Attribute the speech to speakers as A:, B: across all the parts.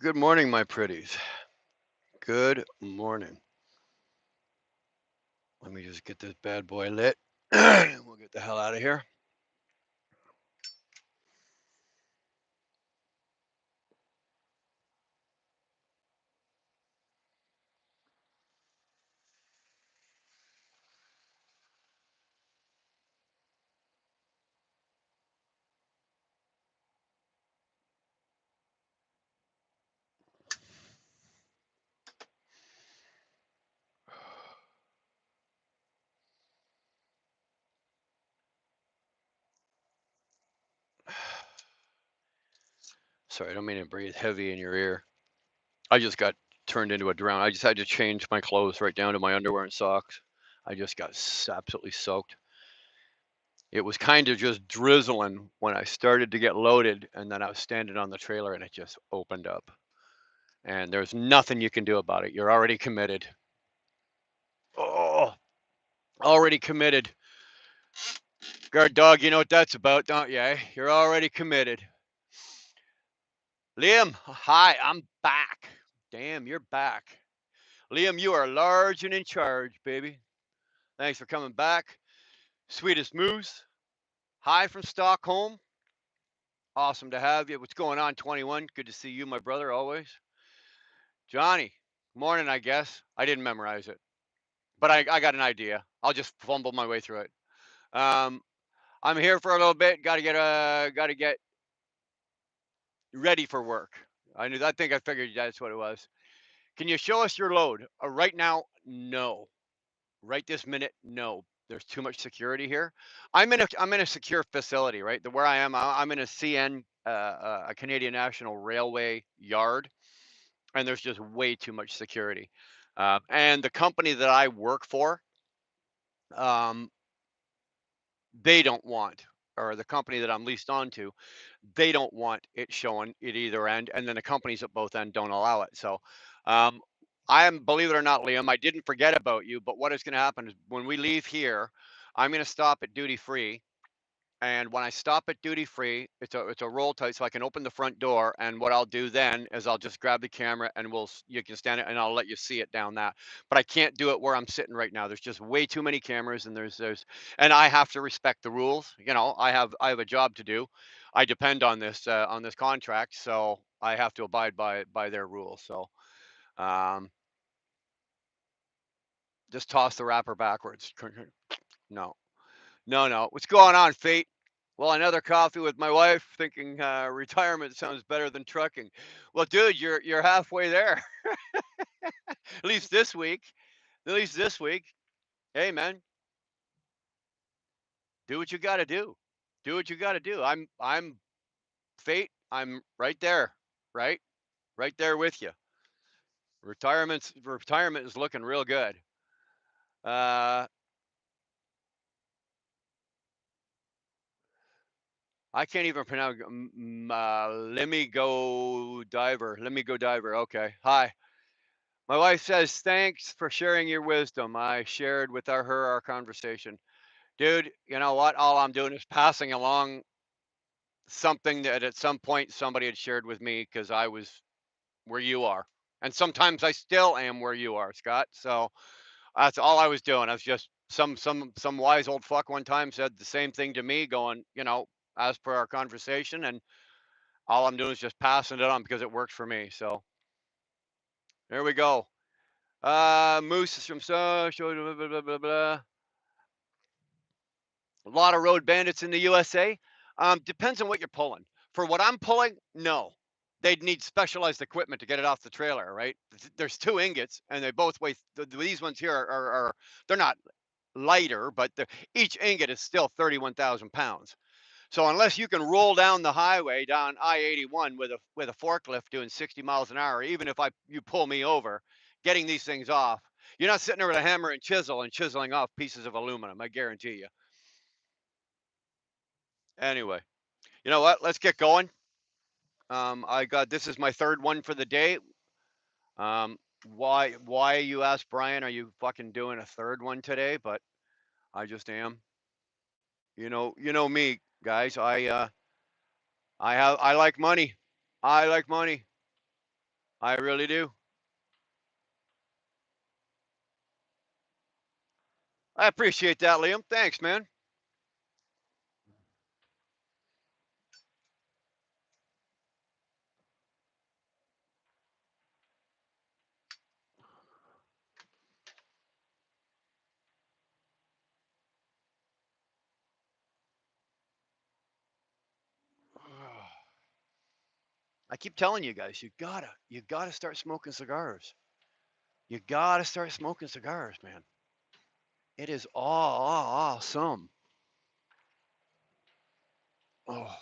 A: Good morning, my pretties. Good morning. Let me just get this bad boy lit. We'll get the hell out of here. Sorry, I don't mean to breathe heavy in your ear. I just got turned into a drown. I just had to change my clothes right down to my underwear and socks. I just got absolutely soaked. It was kind of just drizzling when I started to get loaded, and then I was standing on the trailer and it just opened up. And there's nothing you can do about it. You're already committed. Oh, already committed. Guard dog, you know what that's about, don't you? You're already committed. Liam, hi, I'm back. Damn, you're back. Liam, you are large and in charge, baby. Thanks for coming back. Sweetest Moose, hi from Stockholm. Awesome to have you. What's going on, 21? Good to see you, my brother, always. Johnny, morning, I guess. I didn't memorize it, but I got an idea. I'll just fumble my way through it. Um, I'm here for a little bit. Got to get ready for work. I think I figured that's what it was. Can you show us your load? Right now, no. Right this minute, no. There's too much security here. I'm in a secure facility, right? Where I am, I'm in a CN, a Canadian National Railway yard, and there's just way too much security. And the company that I work for, um, they don't want, or the company that I'm leased on to, they don't want it showing at either end, and then the companies at both end don't allow it. So, um, I am, believe it or not, Liam, I didn't forget about you. But what is going to happen is when we leave here, I'm going to stop at duty free. And when I stop at duty free, it's a roll tight, so I can open the front door. And what I'll do then is I'll just grab the camera and you can stand it, and I'll let you see it down that. But I can't do it where I'm sitting right now. There's just way too many cameras, and and I have to respect the rules. I have a job to do. I depend on this contract, so I have to abide by their rules. So um, just toss the wrapper backwards. No, no, no. What's going on, Fate? Well, another coffee with my wife, thinking retirement sounds better than trucking. Well, dude, you're halfway there. At least this week. At least this week. Hey, man, do what you got to do. Do what you got to do. I'm Fate. I'm right there. Right, right there with you. Retirement is looking real good. Uh, I can't even pronounce. Let me go diver. Let me go diver. Okay. Hi. My wife says, "Thanks for sharing your wisdom." I shared with her our conversation. Dude, you know what? All I'm doing is passing along something that at some point somebody had shared with me because I was where you are. And sometimes I still am where you are, Scott. So that's all I was doing. I was just some wise old fuck one time said the same thing to me, going, as per our conversation, and all I'm doing is just passing it on because it works for me. So there we go. Moose is from blah, blah, blah, blah. A lot of road bandits in the USA. Depends on what you're pulling. For what I'm pulling, no. They'd need specialized equipment to get it off the trailer, right? There's two ingots, and they both weigh. These ones here are they're not lighter, but each ingot is still 31,000 pounds. So unless you can roll down the highway down I-81 with a forklift doing 60 miles an hour, even if you pull me over, getting these things off, you're not sitting there with a hammer and chisel and chiseling off pieces of aluminum. I guarantee you. Anyway, you know what? Let's get going. I got this is my third one for the day. Um, why you ask Brian? Are you fucking doing a third one today? But I just am. You know me, guys. I like money. I like money. I really do. I appreciate that, Liam. Thanks, man. I keep telling you guys, you gotta start smoking cigars. You gotta start smoking cigars, man. It is awesome. Oh,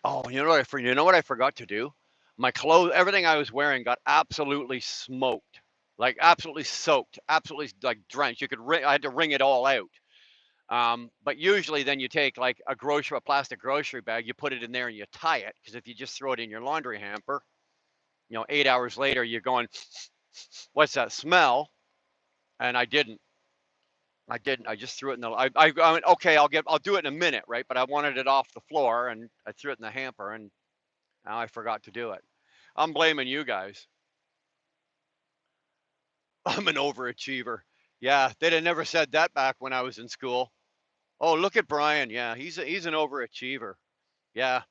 A: oh, you know what I forgot to do? My clothes, everything I was wearing got absolutely smoked, like absolutely soaked, absolutely like drenched. You could wring, I had to wring it all out. But usually, then you take like a plastic grocery bag, you put it in there and you tie it. Because if you just throw it in your laundry hamper, 8 hours later, you're going, "What's that smell?" And I didn't. I didn't. I just threw it in the. I went, okay, I'll do it in a minute, right? But I wanted it off the floor, and I threw it in the hamper, and now I forgot to do it. I'm blaming you guys. I'm an overachiever. Yeah, they'd have never said that back when I was in school. Oh, look at Brian. Yeah, he's an overachiever. Yeah,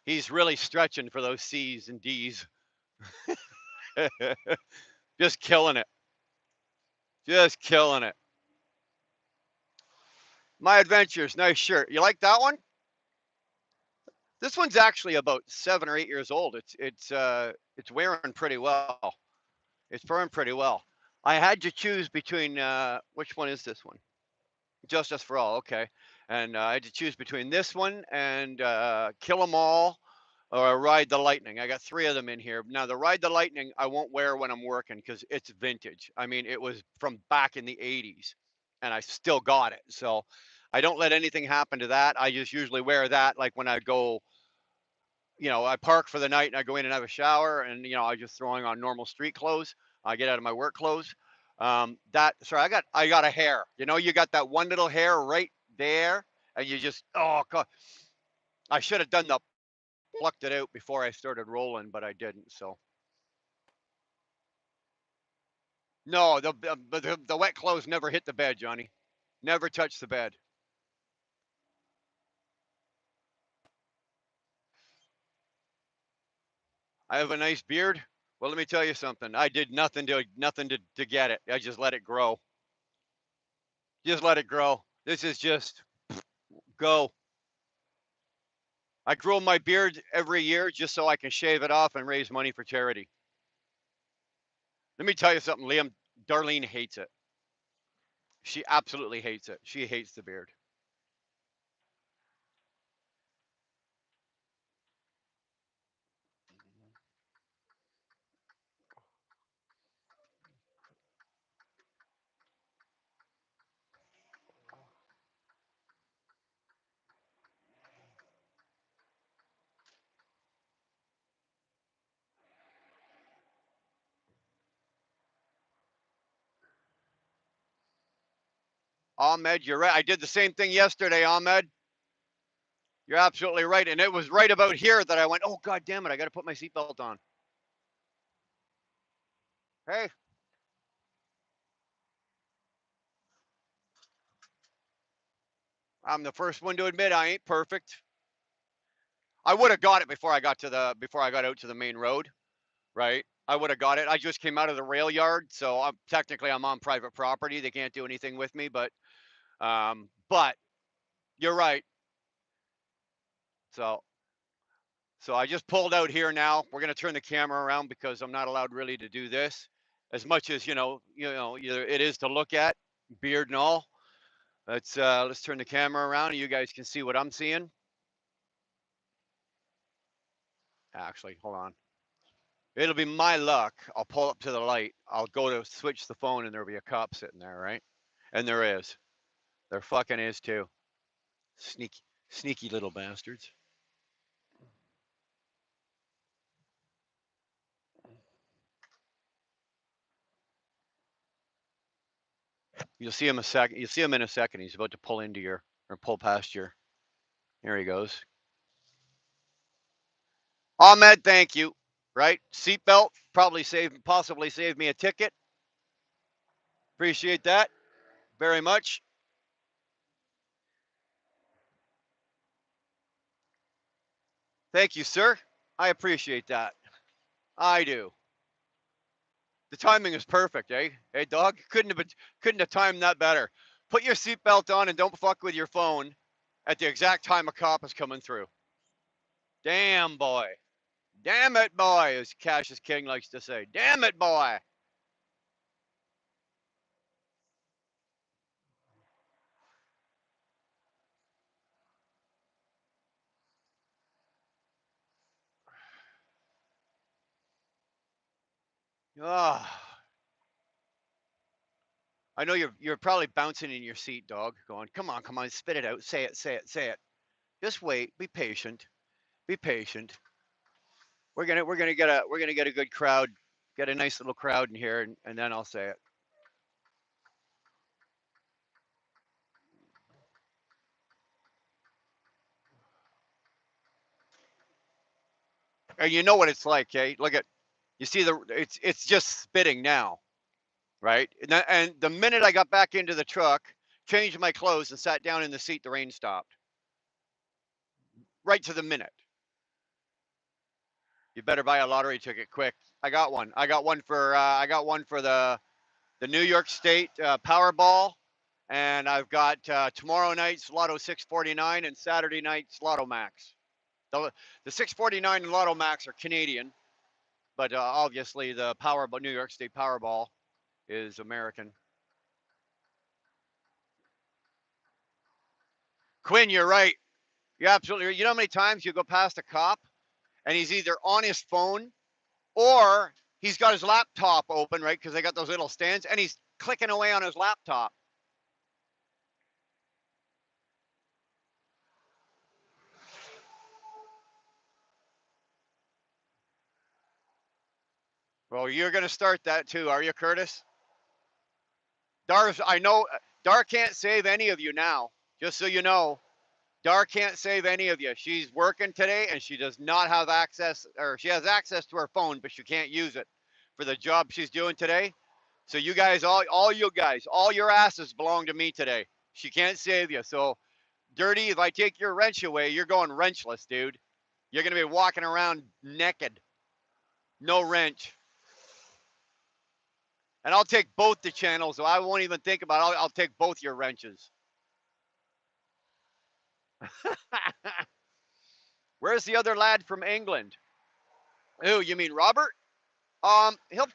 A: he's really stretching for those C's and D's. Just killing it. Just killing it. My Adventures, nice shirt. You like that one? This one's actually about 7 or 8 years old. It's wearing pretty well. It's wearing pretty well. I had to choose between which one is this one? Justice for All. Okay, and I had to choose between this one and Kill 'Em All or Ride the Lightning. I got three of them in here. Now the Ride the Lightning I won't wear when I'm working because it's vintage. I mean, it was from back in the '80s, and I still got it. So I don't let anything happen to that. I just usually wear that like when I go, I park for the night and I go in and have a shower, and I just throwing on normal street clothes. I get out of my work clothes. That sorry, I got a hair. You got that one little hair right there, and you just oh god, I should have done the plucked it out before I started rolling, but I didn't. So no, the wet clothes never hit the bed, Johnny. Never touched the bed. I have a nice beard. Well, let me tell you something. I did nothing to get it. I just let it grow. Just let it grow. This is just go. I grow my beard every year just so I can shave it off and raise money for charity. Let me tell you something, Liam. Darlene hates it. She absolutely hates it. She hates the beard. Ahmed, you're right. I did the same thing yesterday, Ahmed. You're absolutely right. And it was right about here that I went, oh, God damn it. I got to put my seatbelt on. Hey, I'm the first one to admit I ain't perfect. I would have got it before I got out to the main road, right? I would have got it. I just came out of the rail yard, so I'm on private property. They can't do anything with me, but you're right. So so I just pulled out here now. We're gonna turn the camera around because I'm not allowed really to do this. As much as it is to look at, beard and all. Let's turn the camera around and you guys can see what I'm seeing. Actually, hold on. It'll be my luck. I'll pull up to the light. I'll go to switch the phone and there'll be a cop sitting there, right? And there is. There fucking is too. Sneaky, sneaky little bastards. You'll see him a second. You'll see him in a second. He's about to pull into your or pull past your. Here he goes. Ahmed, thank you. Right? Seatbelt possibly saved me a ticket. Appreciate that very much. Thank you, sir. I appreciate that. I do. The timing is perfect, eh? Hey, dog, couldn't have timed that better. Put your seatbelt on and don't fuck with your phone at the exact time a cop is coming through. Damn, boy. Damn it, boy, as Cassius King likes to say. Damn it, boy. Ah, I know you're probably bouncing in your seat, dog, going, come on, spit it out, say it, say it, say it. Just wait, be patient, be patient. We're gonna get a good crowd, get a nice little crowd in here, and then I'll say it. And you know what it's like, okay? Look at you see it's just spitting now, right? And the minute I got back into the truck, changed my clothes, and sat down in the seat, the rain stopped. Right to the minute. You better buy a lottery ticket quick. I got one. I got one for the New York State Powerball, and I've got tomorrow night's Lotto 649 and Saturday night's Lotto Max. The 649 and Lotto Max are Canadian, but obviously the Powerball, New York State Powerball, is American. Quinn, you're right. You're absolutely right. You know how many times you go past a cop and he's either on his phone or he's got his laptop open, right? Because they got those little stands, and he's clicking away on his laptop. Well, you're going to start that too, are you, Curtis? I know Dar can't save any of you now, just so you know. Dar can't save any of you. She's working today and she does not have access, or she has access to her phone, but she can't use it for the job she's doing today. So you guys, all you guys, all your asses belong to me today. She can't save you. So Dirty, if I take your wrench away, you're going wrenchless, dude. You're gonna be walking around naked, no wrench. And I'll take both the channels, so I won't even think about it. I'll take both your wrenches. Where's the other lad from England? Who, you mean Robert? He'll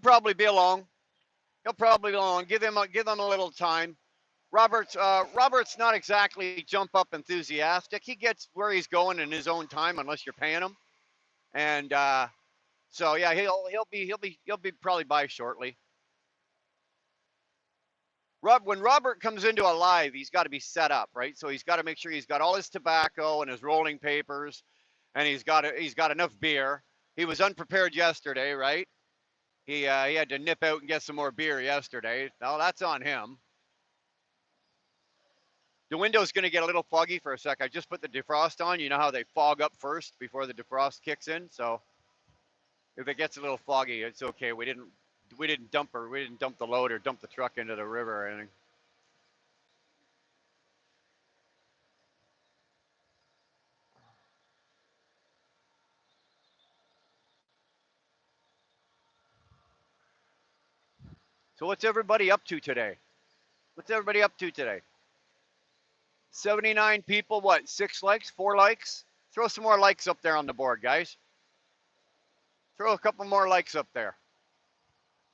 A: probably be along. He'll probably be along. Give him a little time. Robert's not exactly jump up enthusiastic. He gets where he's going in his own time, unless you're paying him. And so yeah, he'll be probably by shortly. When Robert comes into a live, he's got to be set up, right? So he's got to make sure he's got all his tobacco and his rolling papers, and he's got enough beer. He was unprepared yesterday, right? He had to nip out and get some more beer yesterday. Now that's on him. The window's going to get a little foggy for a sec. I just put the defrost on. You know how they fog up first before the defrost kicks in. So if it gets a little foggy, it's okay. We didn't dump the load or dump the truck into the river or anything. So what's everybody up to today? What's everybody up to today? 79 people, what? 6 likes, 4 likes? Throw some more likes up there on the board, guys. Throw a couple more likes up there.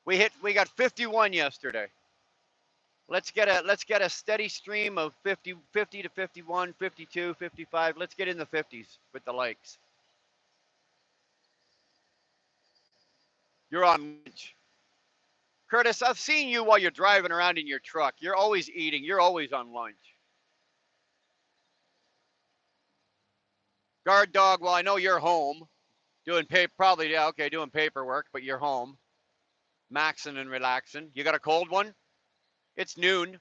A: We got 51 yesterday. Let's get a steady stream of 50 to 51, 52, 55. Let's get in the 50s with the likes. You're on lunch. Curtis, I've seen you while you're driving around in your truck. You're always eating. You're always on lunch. Guard dog, well, I know you're home doing probably, yeah, okay, doing paperwork, but you're home, maxing and relaxing. You got a cold one? It's noon.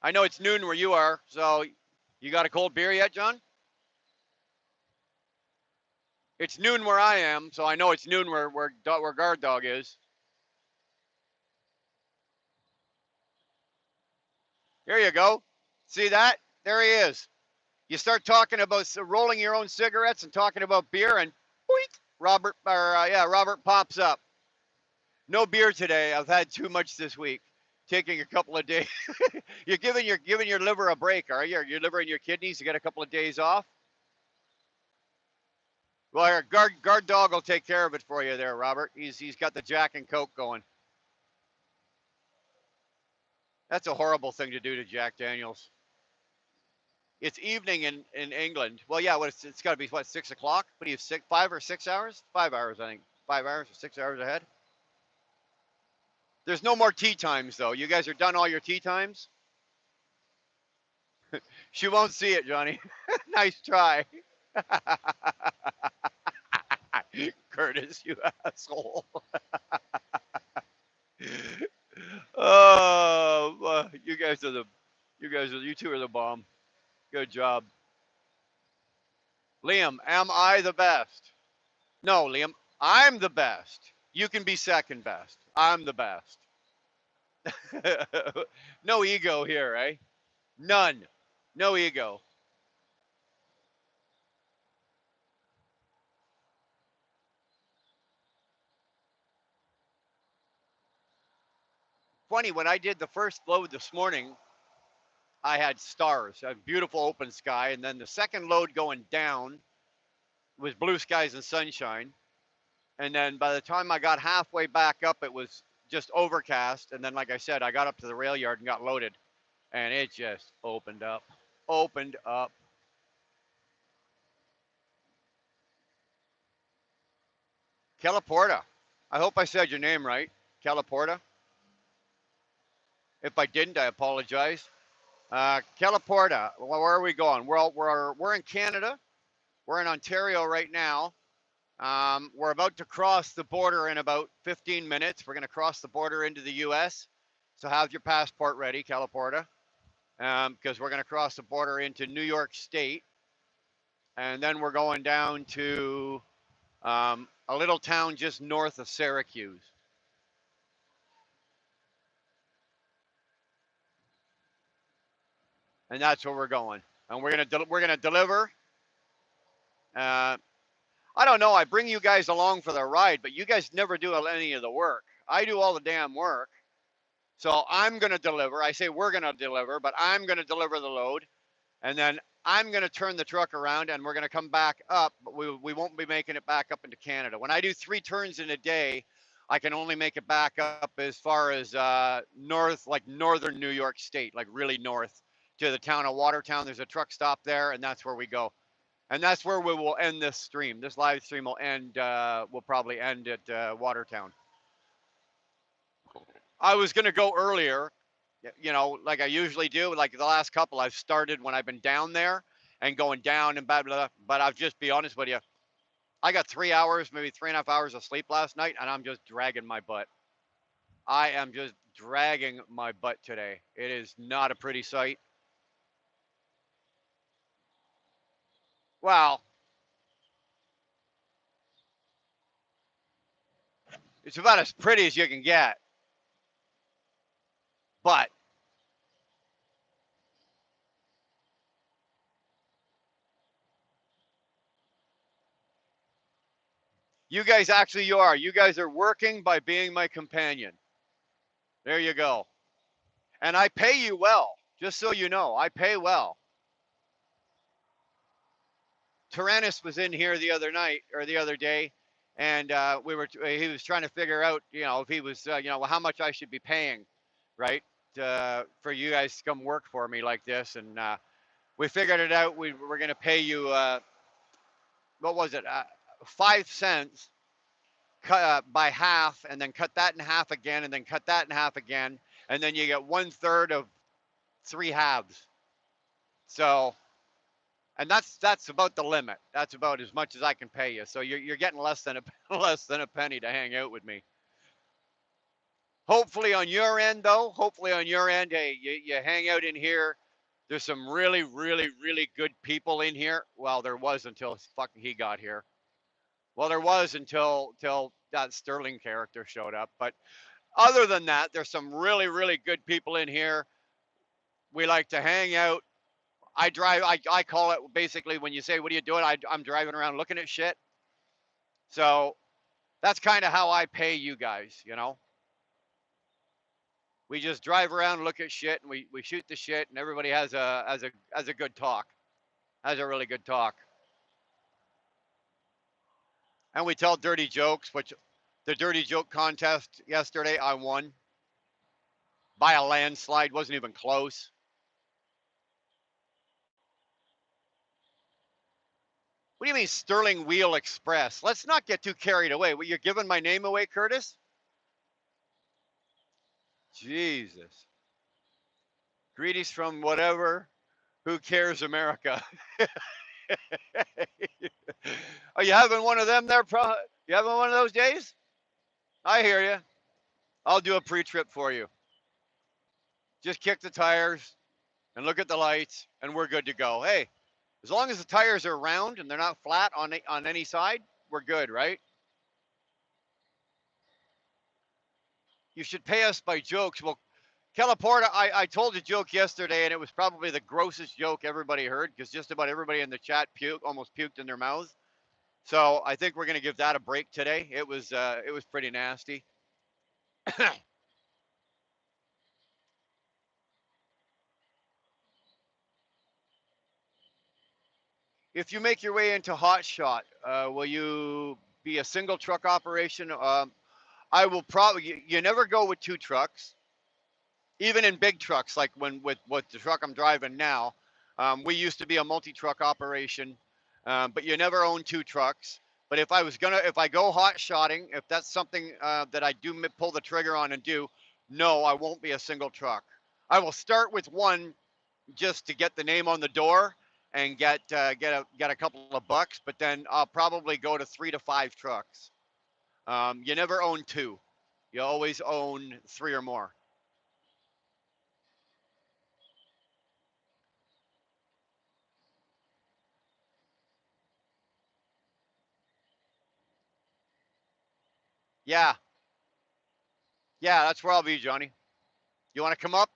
A: I know it's noon where you are, so you got a cold beer yet, John? It's noon where I am, so I know it's noon where guard dog is. Here you go. See that? There he is. You start talking about rolling your own cigarettes and talking about beer, and boink, Robert pops up. No beer today. I've had too much this week. Taking a couple of days. You're giving your liver a break, are you? Your liver and your kidneys to get a couple of days off. Well, our guard dog will take care of it for you there, Robert. He's got the Jack and Coke going. That's a horrible thing to do to Jack Daniels. It's evening in England. Well, yeah, it's got to be what 6 o'clock. What do you 5 or 6 hours? 5 hours, I think. 5 hours or 6 hours ahead. There's no more tea times though. You guys are done all your tea times. She won't see it, Johnny. Nice try. Curtis, you asshole. Oh, you two are the bomb. Good job. Liam, am I the best? No, Liam, I'm the best. You can be second best. I'm the best. No ego here, eh? None. No ego. Funny, when I did the first load this morning, I had stars, a beautiful open sky, and then the second load going down was blue skies and sunshine. And then by the time I got halfway back up, it was just overcast. And then, like I said, I got up to the rail yard and got loaded, and it just opened up. Opened up. Caliporta. I hope I said your name right. Caliporta. If I didn't, I apologize. Caliporta. Where are we going? We're in Canada. We're in Ontario right now. We're about to cross the border in about 15 minutes. We're going to cross the border into the U.S. So have your passport ready, Caliporta, because we're going to cross the border into New York State, and then we're going down to a little town just north of Syracuse, and that's where we're going. And we're gonna deliver. Uh, I don't know. I bring you guys along for the ride, but you guys never do any of the work. I do all the damn work. So I'm going to deliver. I say we're going to deliver, but I'm going to deliver the load. And then I'm going to turn the truck around and we're going to come back up, but we won't be making it back up into Canada. When I do 3 turns in a day, I can only make it back up as far as north, like northern New York State, like really north to the town of Watertown. There's a truck stop there, and that's where we go. And that's where we will end this stream. This live stream will end, we'll probably end at Watertown. I was going to go earlier, like I usually do. Like the last couple, I've started when I've been down there and going down and blah, blah, blah. But I'll just be honest with you. I got 3 hours, maybe 3.5 hours of sleep last night, and I'm just dragging my butt. I am just dragging my butt today. It is not a pretty sight. Well, it's about as pretty as you can get. But you guys actually, you are. You guys are working by being my companion. There you go. And I pay you well, just so you know. I pay well. Tyrannus was in here the other night or the other day, and he was trying to figure out, if he was, how much I should be paying, right, for you guys to come work for me like this, and we figured it out. We're going to pay you, what was it, 5 cents, cut by half, and then cut that in half again, and then cut that in half again, and then you get 1/3 of 3/2. So, and that's about the limit. That's about as much as I can pay you. So you're getting less than a less than a penny to hang out with me. Hopefully on your end though, hey, you hang out in here. There's some really, really, really good people in here. Well, there was until fucking he got here. Well, there was until that Sterling character showed up. But other than that, there's some really good people in here. We like to hang out. I drive. I call it basically when you say, "What are you doing?" I'm driving around looking at shit. So that's kind of how I pay you guys. We just drive around, look at shit, and we shoot the shit, and everybody has a good talk, has a really good talk, and we tell dirty jokes. Which the dirty joke contest yesterday, I won by a landslide. Wasn't even close. What do you mean Sterling Wheel Express? Let's not get too carried away. Well, you're giving my name away, Curtis? Jesus. Greetings from whatever. Who cares, America? Are you having one of them there? You having one of those days? I hear you. I'll do a pre-trip for you. Just kick the tires and look at the lights, and we're good to go. Hey, as long as the tires are round and they're not flat on any side, we're good, right? You should pay us by jokes. Well, Caliporta, I told a joke yesterday, and it was probably the grossest joke everybody heard because just about everybody in the chat almost puked in their mouths. So I think we're going to give that a break today. It was pretty nasty. If you make your way into Hot Shot, will you be a single truck operation? I will probably. You never go with two trucks, even in big trucks. Like with the truck I'm driving now, we used to be a multi-truck operation, but you never own two trucks. But if I go hot shotting, if that's something that I do pull the trigger on and do, no, I won't be a single truck. I will start with one just to get the name on the door and get a couple of bucks, but then I'll probably go to 3 to 5 trucks. You never own two. You always own three or more. Yeah, yeah, that's where I'll be, Johnny. You want to come up?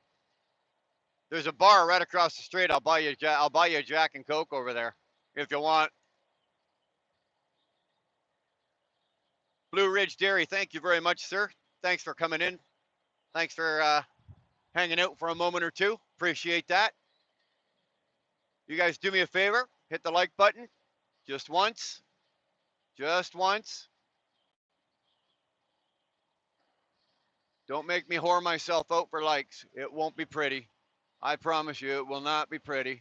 A: There's a bar right across the street. I'll buy you a Jack and Coke over there if you want. Blue Ridge Dairy, thank you very much, sir. Thanks for coming in. Thanks for hanging out for a moment or two. Appreciate that. You guys do me a favor, hit the like button just once. Just once. Don't make me whore myself out for likes. It won't be pretty. I promise you, it will not be pretty.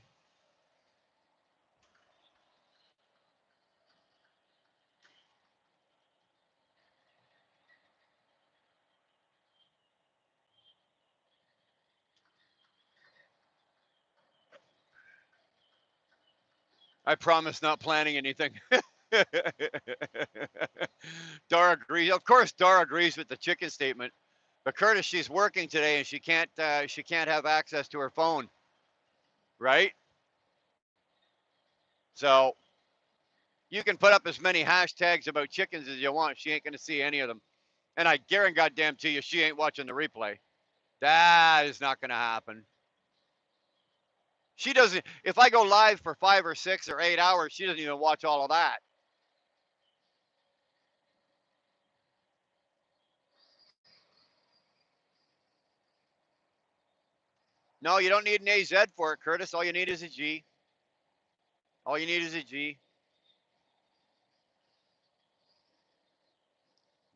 A: I promise not planning anything. Dara agrees. Of course, Dara agrees with the chicken statement. But Curtis, she's working today and she can't have access to her phone, right? So you can put up as many hashtags about chickens as you want. She ain't gonna see any of them. And I guarantee goddamn to you, she ain't watching the replay. That is not gonna happen. She doesn't. If I go live for 5 or 6 or 8 hours, she doesn't even watch all of that. No, you don't need an AZ for it, Curtis. All you need is a G. All you need is a G.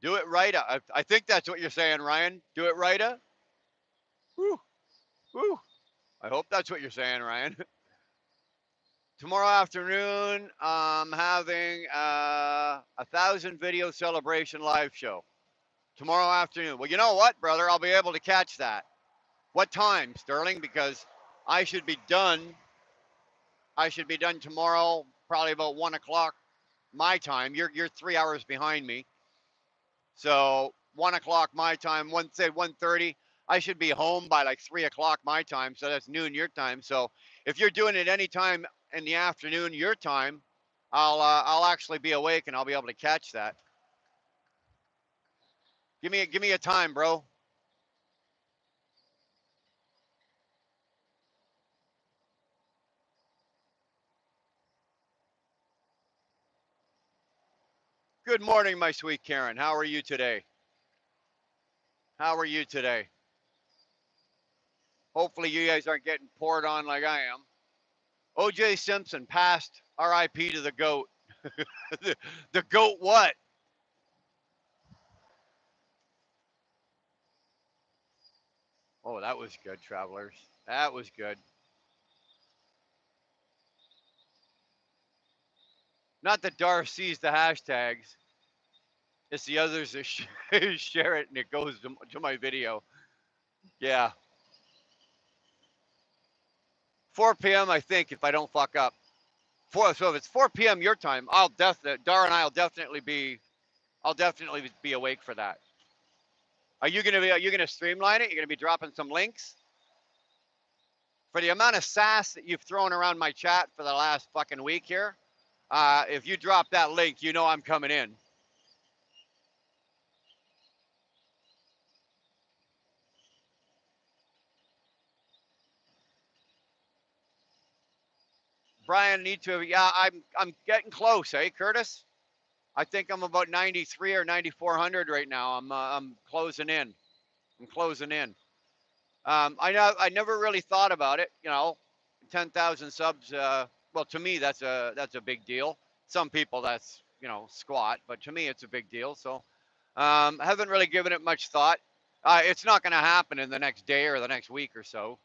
A: Do it right. I think that's what you're saying, Ryan. Do it right. Woo, woo. I hope that's what you're saying, Ryan. Tomorrow afternoon, I'm having a 1,000 video celebration live show. Tomorrow afternoon. Well, you know what, brother? I'll be able to catch that. What time, Sterling? Because I should be done. I should be done tomorrow, probably about 1 o'clock my time. You're 3 hours behind me. So 1 o'clock my time, say 1:30. I should be home by like 3 o'clock my time. So that's noon your time. So if you're doing it any time in the afternoon your time, I'll actually be awake and I'll be able to catch that. Give me a time, bro. Good morning, my sweet Karen. How are you today? How are you today? Hopefully you guys aren't getting poured on like I am. OJ Simpson passed RIP to the GOAT. The GOAT what? Oh, that was good, travelers. That was good. Not that Dar sees the hashtags. It's the others that share it and it goes to my video. Yeah. 4 p.m. I think if I don't fuck up. So if it's 4 p.m. your time, I'll definitely Dar and I'll definitely be awake for that. Are you gonna streamline it? You're gonna be dropping some links? For the amount of sass that you've thrown around my chat for the last fucking week here, if you drop that link, you know I'm coming in. Brian, need to. Yeah, I'm getting close, eh, Curtis? I think I'm about 93 or 9400 right now. I'm closing in. I'm closing in. I never really thought about it. 10,000 subs. Well, to me that's a big deal. Some people that's squat, but to me it's a big deal. So I haven't really given it much thought. It's not going to happen in the next day or the next week or so.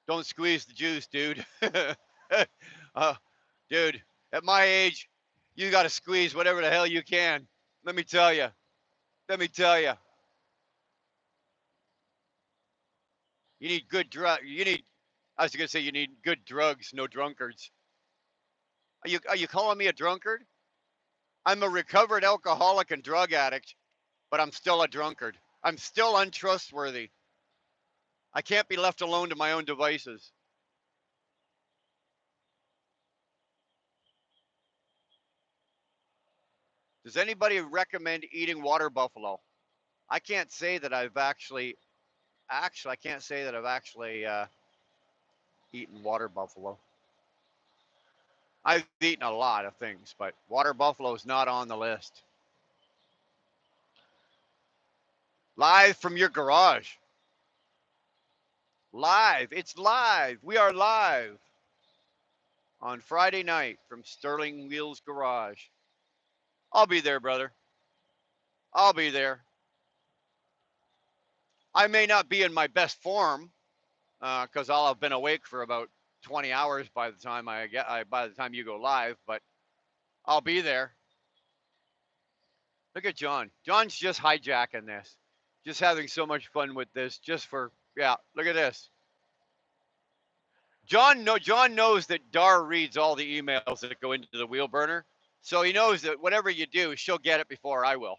A: Don't squeeze the juice, dude. uh, dude, at my age, you got to squeeze whatever the hell you can. Let me tell you. Let me tell you. You need good drug. You need. I was gonna say you need good drugs, no drunkards. Are you calling me a drunkard? I'm a recovered alcoholic and drug addict, but I'm still a drunkard. I'm still untrustworthy. I can't be left alone to my own devices. Does anybody recommend eating water buffalo? I can't say that I've actually I can't say that I've actually eaten water buffalo. I've eaten a lot of things, but water buffalo is not on the list. Live from your garage. Live. It's live. We are live on Friday night from Sterling Wheels Garage. I'll be there, brother. I'll be there. I may not be in my best form because I'll have been awake for about 20 hours by the time by the time you go live, but I'll be there. Look at John. John's just hijacking this, just having so much fun with this, just for yeah. Look at this. John knows that Dar reads all the emails that go into the wheel burner, so he knows that whatever you do, she'll get it before I will.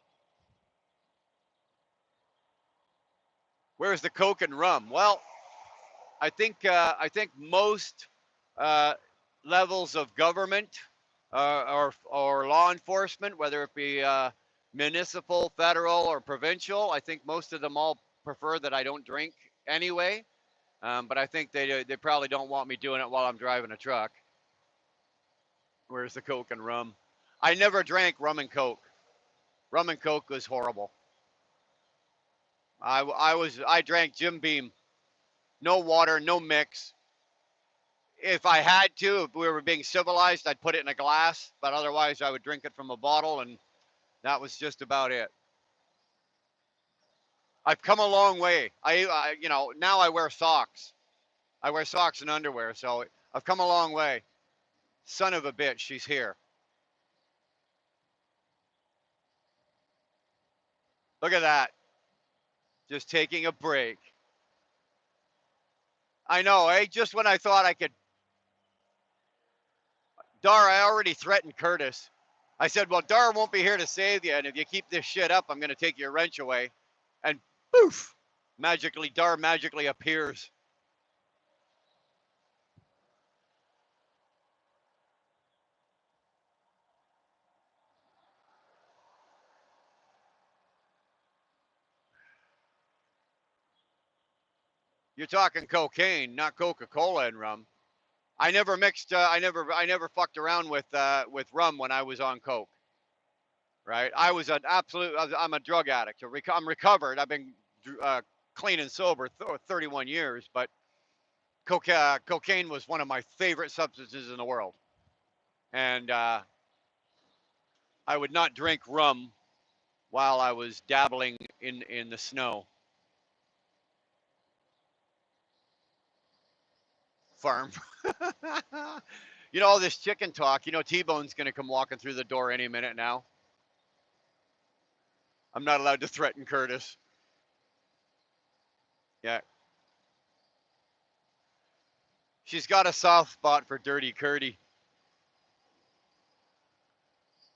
A: Where's the Coke and rum? Well, I think most uh, levels of government or law enforcement, whether it be municipal, federal, or provincial, I think most of them all prefer that I don't drink anyway. But I think they probably don't want me doing it while I'm driving a truck. Where's the Coke and rum? I never drank rum and Coke. Rum and Coke was horrible. I drank Jim Beam, no water, no mix. If I had to, if we were being civilized, I'd put it in a glass, but otherwise I would drink it from a bottle, and that was just about it. I've come a long way. Now I wear socks. I wear socks and underwear, so I've come a long way. Son of a bitch, she's here. Look at that. Just taking a break. I know, eh? Just when I thought I could. Dar, I already threatened Curtis. I said, well, Dar won't be here to save you, and if you keep this shit up, I'm going to take your wrench away. And poof, Dar magically appears. You're talking cocaine, not Coca-Cola and rum. I never mixed. I never fucked around with rum when I was on coke. Right. I was an absolute. I'm a drug addict. I'm recovered. I've been uh, clean and sober 31 years, but cocaine was one of my favorite substances in the world, and I would not drink rum while I was dabbling in the snow farm. You know all this chicken talk. You know T-Bone's gonna come walking through the door any minute now. I'm not allowed to threaten Curtis. Yeah, she's got a soft spot for Dirty Curdy.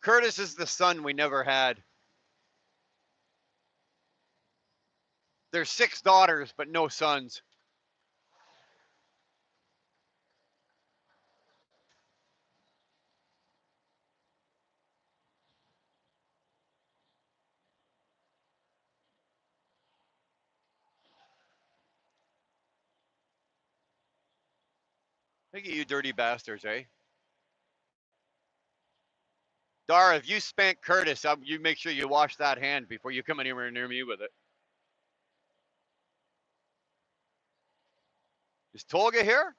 A: Curtis is the son we never had. There's 6 daughters, but no sons. Look at you dirty bastards, eh? Dara, if you spank Curtis, you make sure you wash that hand before you come anywhere near me with it. Is Tolga here?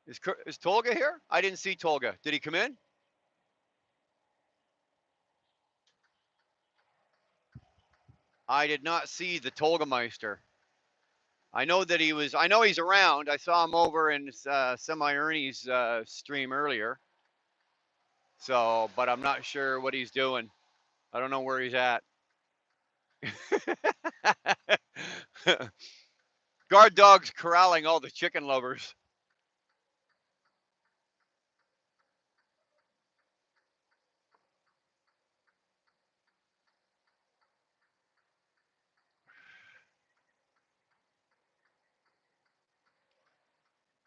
A: Is Tolga here? I didn't see Tolga. Did he come in? I did not see the Tolgameister. I know that he was. I know he's around. I saw him over in Semi Ernie's stream earlier. So, but I'm not sure what he's doing. I don't know where he's at. Guard dogs corralling all the chicken lovers.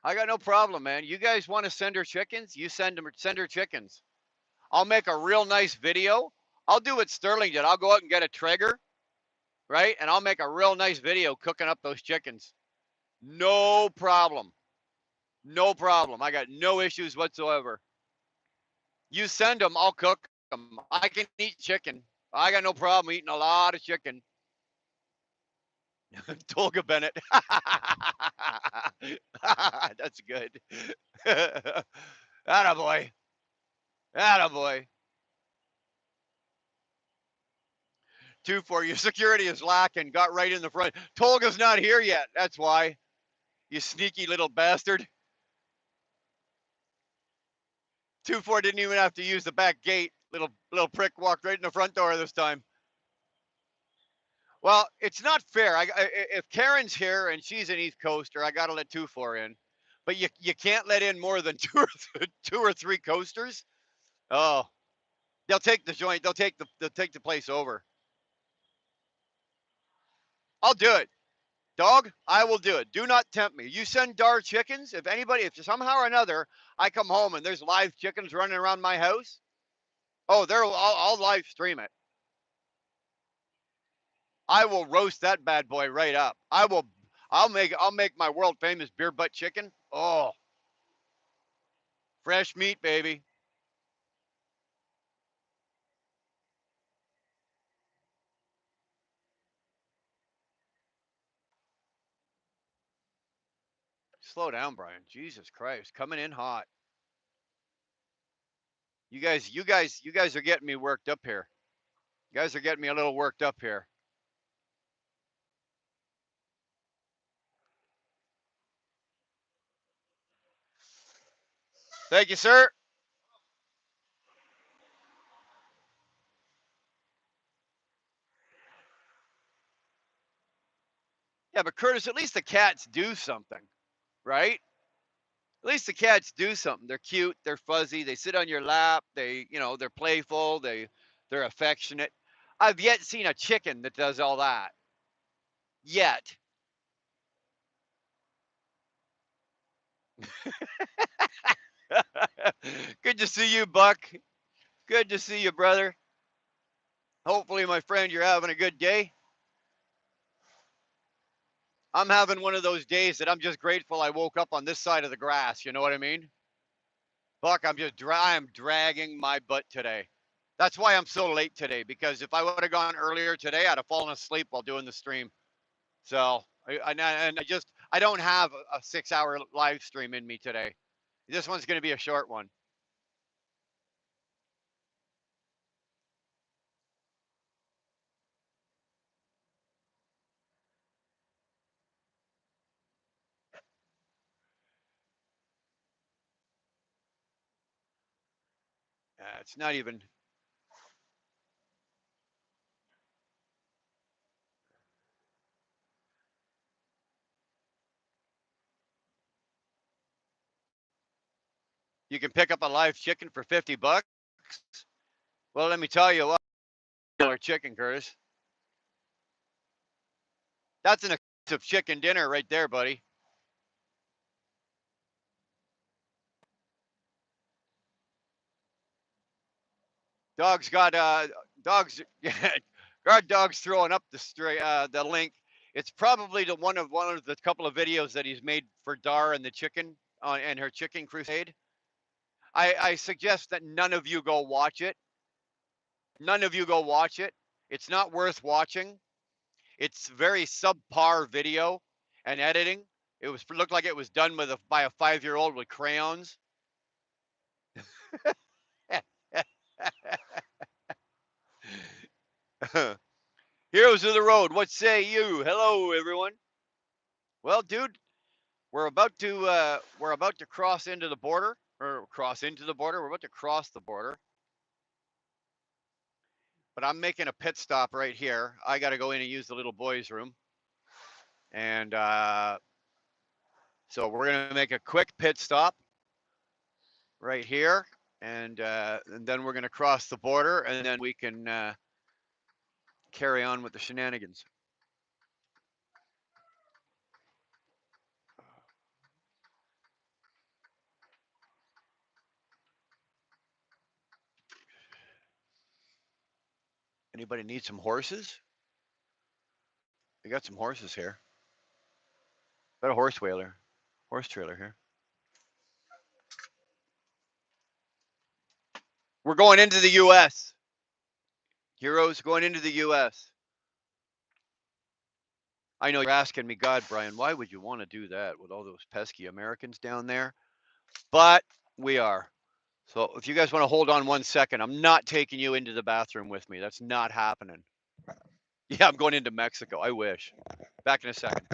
A: I got no problem, man. You guys want to send her chickens? You send her chickens. I'll make a real nice video. I'll do what Sterling did. I'll go out and get a Traeger, right? And I'll make a real nice video cooking up those chickens. No problem. No problem. I got no issues whatsoever. You send them, I'll cook them. I can eat chicken. I got no problem eating a lot of chicken. Tolga Bennett. That's good. Attaboy. Attaboy. 2-4. Your security is lacking. Got right in the front. Tolga's not here yet. That's why. You sneaky little bastard. 2-4 didn't even have to use the back gate. Little prick walked right in the front door this time. Well, it's not fair. If Karen's here and she's an East Coaster, I gotta let 2-4 in. But you can't let in more than two or three coasters. Oh, they'll take the joint. They'll take the place over. I'll do it. Dog, I will do it. Do not tempt me. You send Dar chickens. If somehow or another I come home and there's live chickens running around my house, oh, I'll live stream it. I will roast that bad boy right up. I'll make my world famous beer butt chicken. Oh, fresh meat, baby. Slow down, Brian. Jesus Christ, coming in hot. You guys are getting me worked up here. You guys are getting me a little worked up here. Thank you, sir. Yeah, but Curtis, at least the cats do something, right? At least the cats do something. They're cute, they're fuzzy, they sit on your lap, they're playful, they're affectionate. I've yet seen a chicken that does all that. Yet. Good to see you, Buck. Good to see you, brother. Hopefully, my friend, you're having a good day. I'm having one of those days that I'm just grateful I woke up on this side of the grass. You know what I mean? Fuck, I'm dragging my butt today. That's why I'm so late today, because if I would have gone earlier today, I'd have fallen asleep while doing the stream. So, I don't have a 6 hour live stream in me today. This one's going to be a short one. It's not even. You can pick up a live chicken for $50. Well, let me tell you what, chicken, Curtis. That's an expensive chicken dinner right there, buddy. Dog's got dogs. Guard dog's throwing up the link. It's probably the one of the couple of videos that he's made for Dar and the chicken and her chicken crusade. I suggest that none of you go watch it. None of you go watch it. It's not worth watching. It's very subpar video and editing. It was looked like it was done by a 5-year old with crayons. Heroes of the road. What say you? Hello, everyone. Well, dude, we're about to cross into the border, or cross into the border. We're about to cross the border, but I'm making a pit stop right here. I got to go in and use the little boys' room, and so we're gonna make a quick pit stop right here, and then we're gonna cross the border, and then we can carry on with the shenanigans. Anybody need some horses? We got some horses here. Got a horse trailer here. We're going into the U.S. Heroes going into the U.S. I know you're asking me, God, Brian, why would you want to do that with all those pesky Americans down there? But we are. So if you guys want to hold on 1 second, I'm not taking you into the bathroom with me. That's not happening. Yeah, I'm going into Mexico. I wish. Back in a second.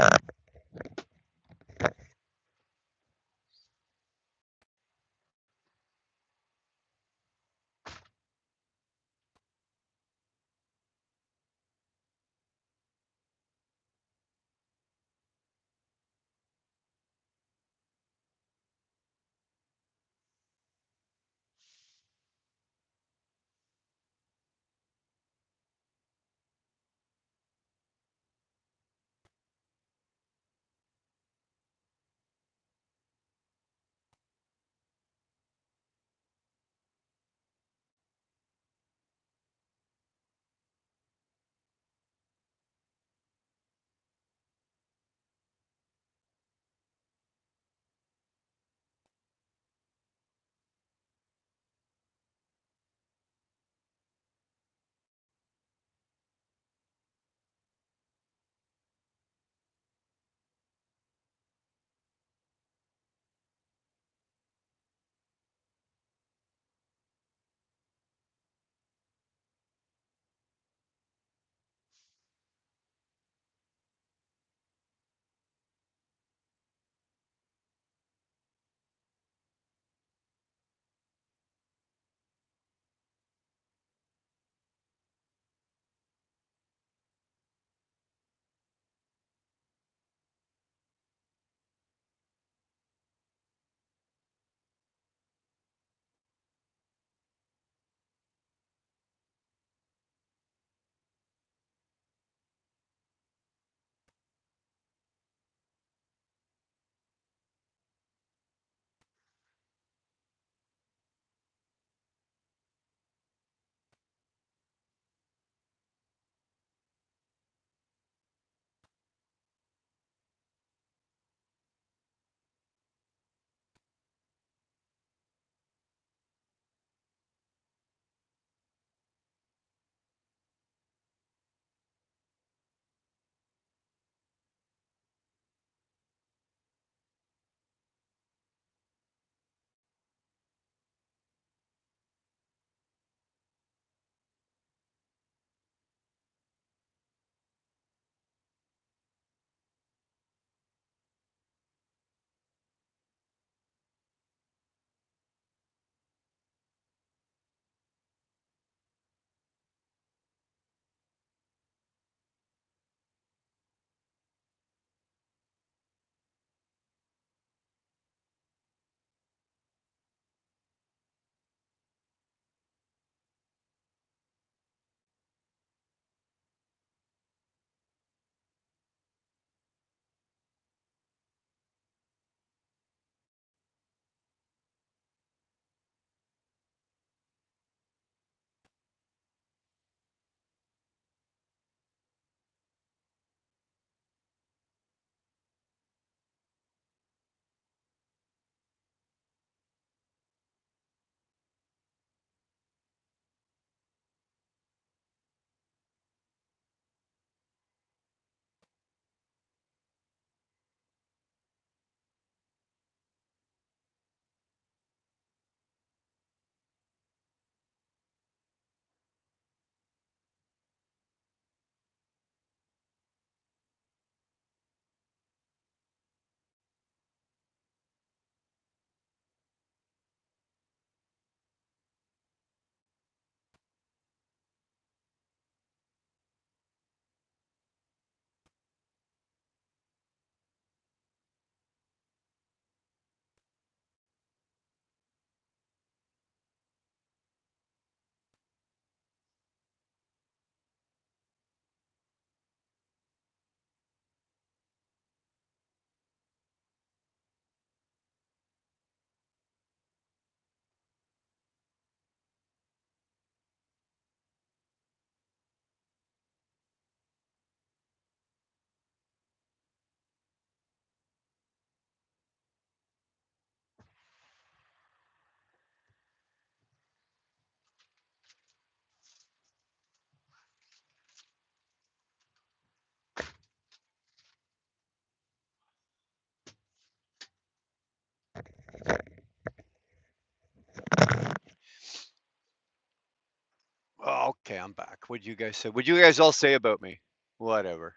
A: Okay, I'm back. What'd you guys say? What'd you guys all say about me? Whatever.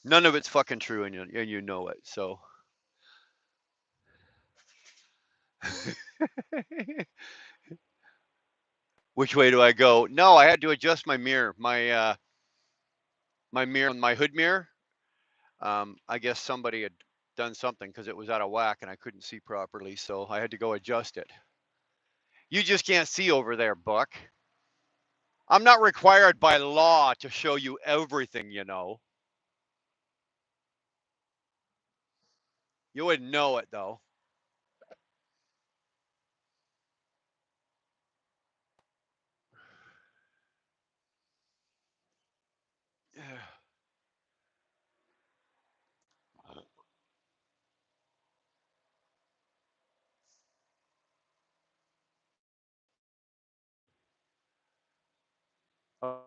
A: None of it's fucking true, and you know it. So, which way do I go? No, I had to adjust my mirror, my mirror, my hood mirror. I guess somebody had done something because it was out of whack and I couldn't see properly, so I had to go adjust it. You just can't see over there, Buck. I'm not required by law to show you everything, you know. You wouldn't know it though.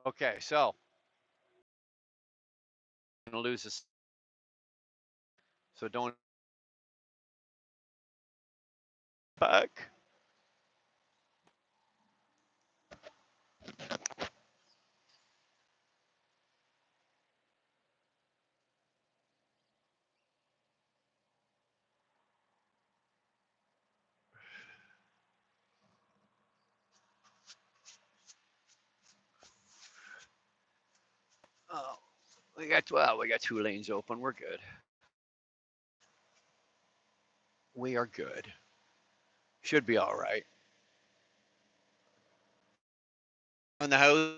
A: Okay, so I'm gonna lose this. So don't back. Oh, we got 2 lanes open. We're good. We are good. Should be all right. In the house,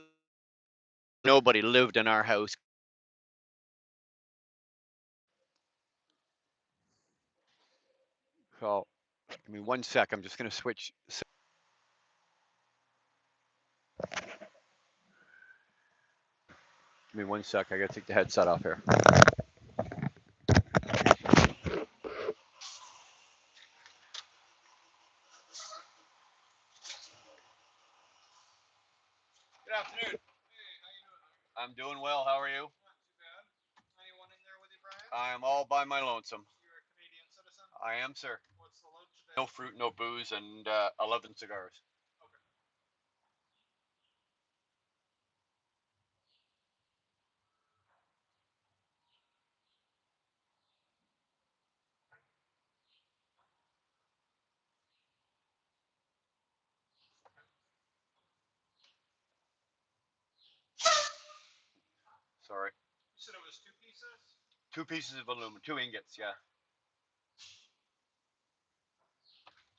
A: nobody lived in our house. So give me 1 sec. I'm just gonna switch. Give me 1 sec. I gotta take the headset off here. Good afternoon. I'm doing well. How are you? Anyone in there with you, Brian? I am all by my lonesome. You're a Canadian citizen? I am, sir. What's the load today? No fruit, no booze, and 11 cigars. Okay. Sorry. You said it was 2 pieces? 2 pieces of aluminum, 2 ingots, yeah.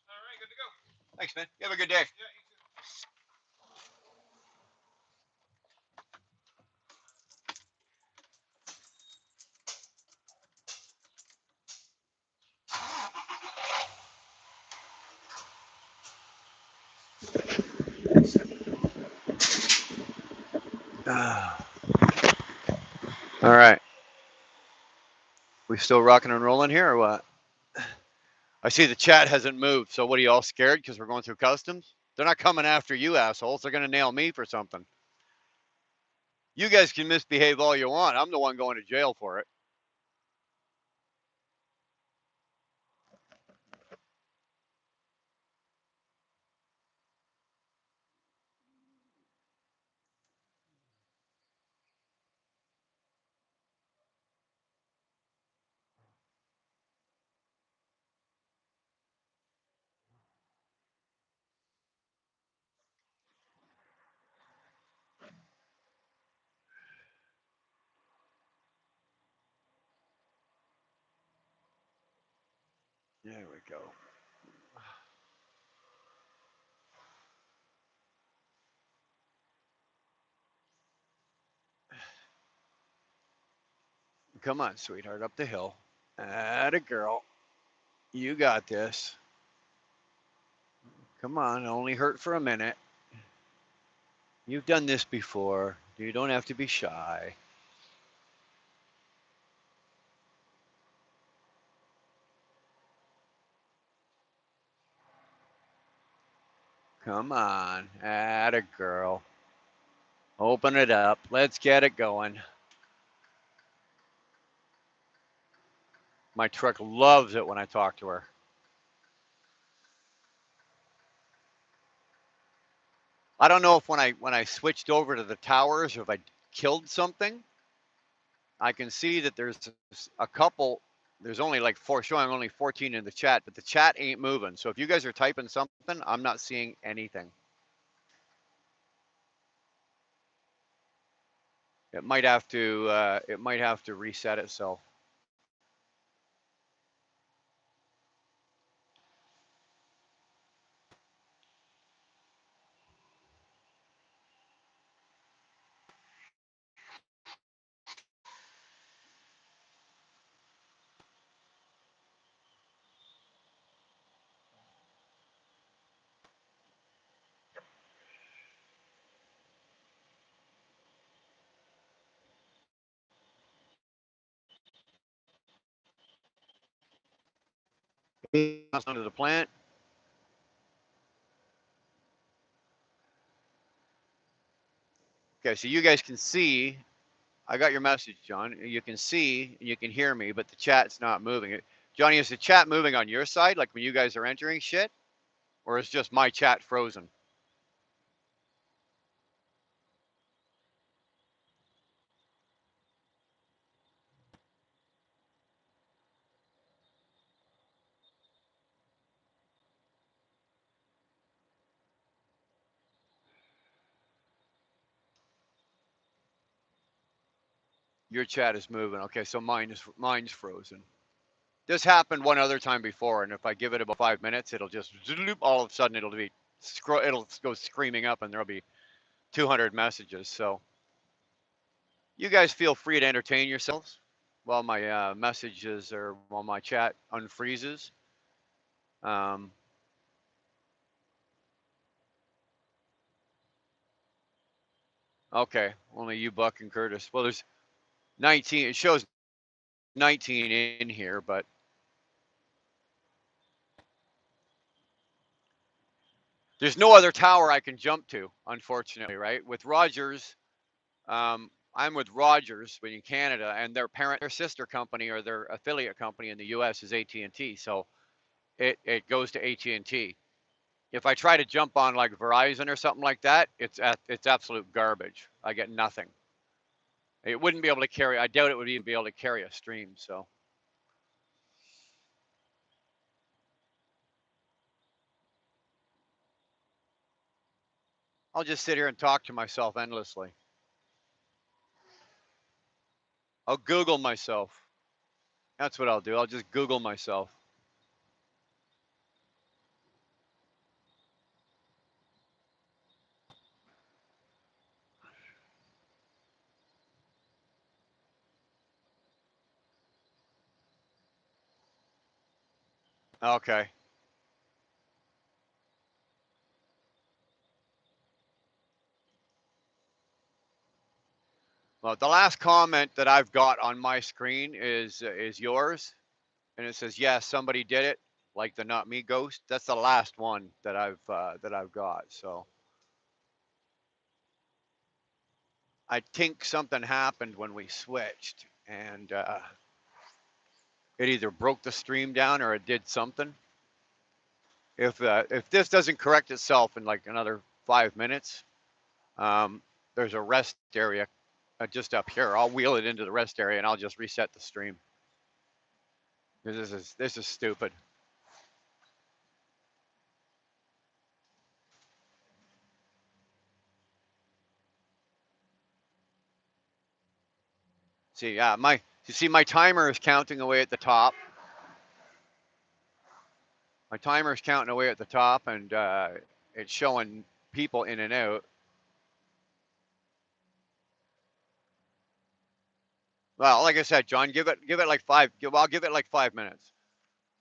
A: All right, good to go. Thanks, man. You have a good day. Yeah, you too. All right. We still rocking and rolling here or what? I see the chat hasn't moved. So what are you all scared because we're going through customs? They're not coming after you assholes. They're going to nail me for something. You guys can misbehave all you want. I'm the one going to jail for it. There we go. Come on, sweetheart, up the hill. Atta girl. You got this. Come on, only hurt for a minute. You've done this before. You don't have to be shy. Come on. Atta girl. Open it up. Let's get it going. My truck loves it when I talk to her. I don't know if when I switched over to the towers or if I killed something. I can see that there's a couple. There's only like four showing only 14 in the chat, but the chat ain't moving. So if you guys are typing something, I'm not seeing anything. It might have to reset itself. Onto the plant. Okay, so you guys can see. I got your message, John. You can see and you can hear me, but the chat's not moving. Johnny, is the chat moving on your side, like when you guys are entering shit, or is just my chat frozen? Your chat is moving. Okay, so mine's frozen. This happened one other time before, and if I give it about 5 minutes, it'll just all of a sudden it'll go screaming up, and there'll be 200 messages. So you guys feel free to entertain yourselves while my messages or while my chat unfreezes. Um, okay, only you, Buck, and Curtis. Well, there's 19. It shows 19 in here, but there's no other tower I can jump to, unfortunately, right? With Rogers, I'm with Rogers in Canada, and their sister company or their affiliate company in the U.S. is AT&T. So it goes to AT&T. If I try to jump on like Verizon or something like that, it's absolute garbage. I get nothing. It wouldn't be able to carry. I doubt it would even be able to carry a stream. So I'll just sit here and talk to myself endlessly. I'll Google myself. That's what I'll do. I'll just Google myself. Okay. Well, the last comment that I've got on my screen is yours, and it says, "Yes, somebody did it," like the not me ghost. That's the last one that I've got. So I think something happened when we switched, and it either broke the stream down or it did something. If this doesn't correct itself in like another 5 minutes, um, there's a rest area just up here. I'll wheel it into the rest area and I'll just reset the stream. This is stupid. See, yeah, you see my timer is counting away at the top. My timer is counting away at the top, and it's showing people in and out. Well, like I said, John, give it like five. I'll give it like 5 minutes.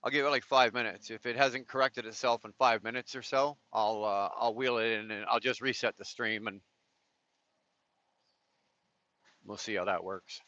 A: I'll give it like 5 minutes. If it hasn't corrected itself in 5 minutes or so, I'll wheel it in and I'll just reset the stream and we'll see how that works.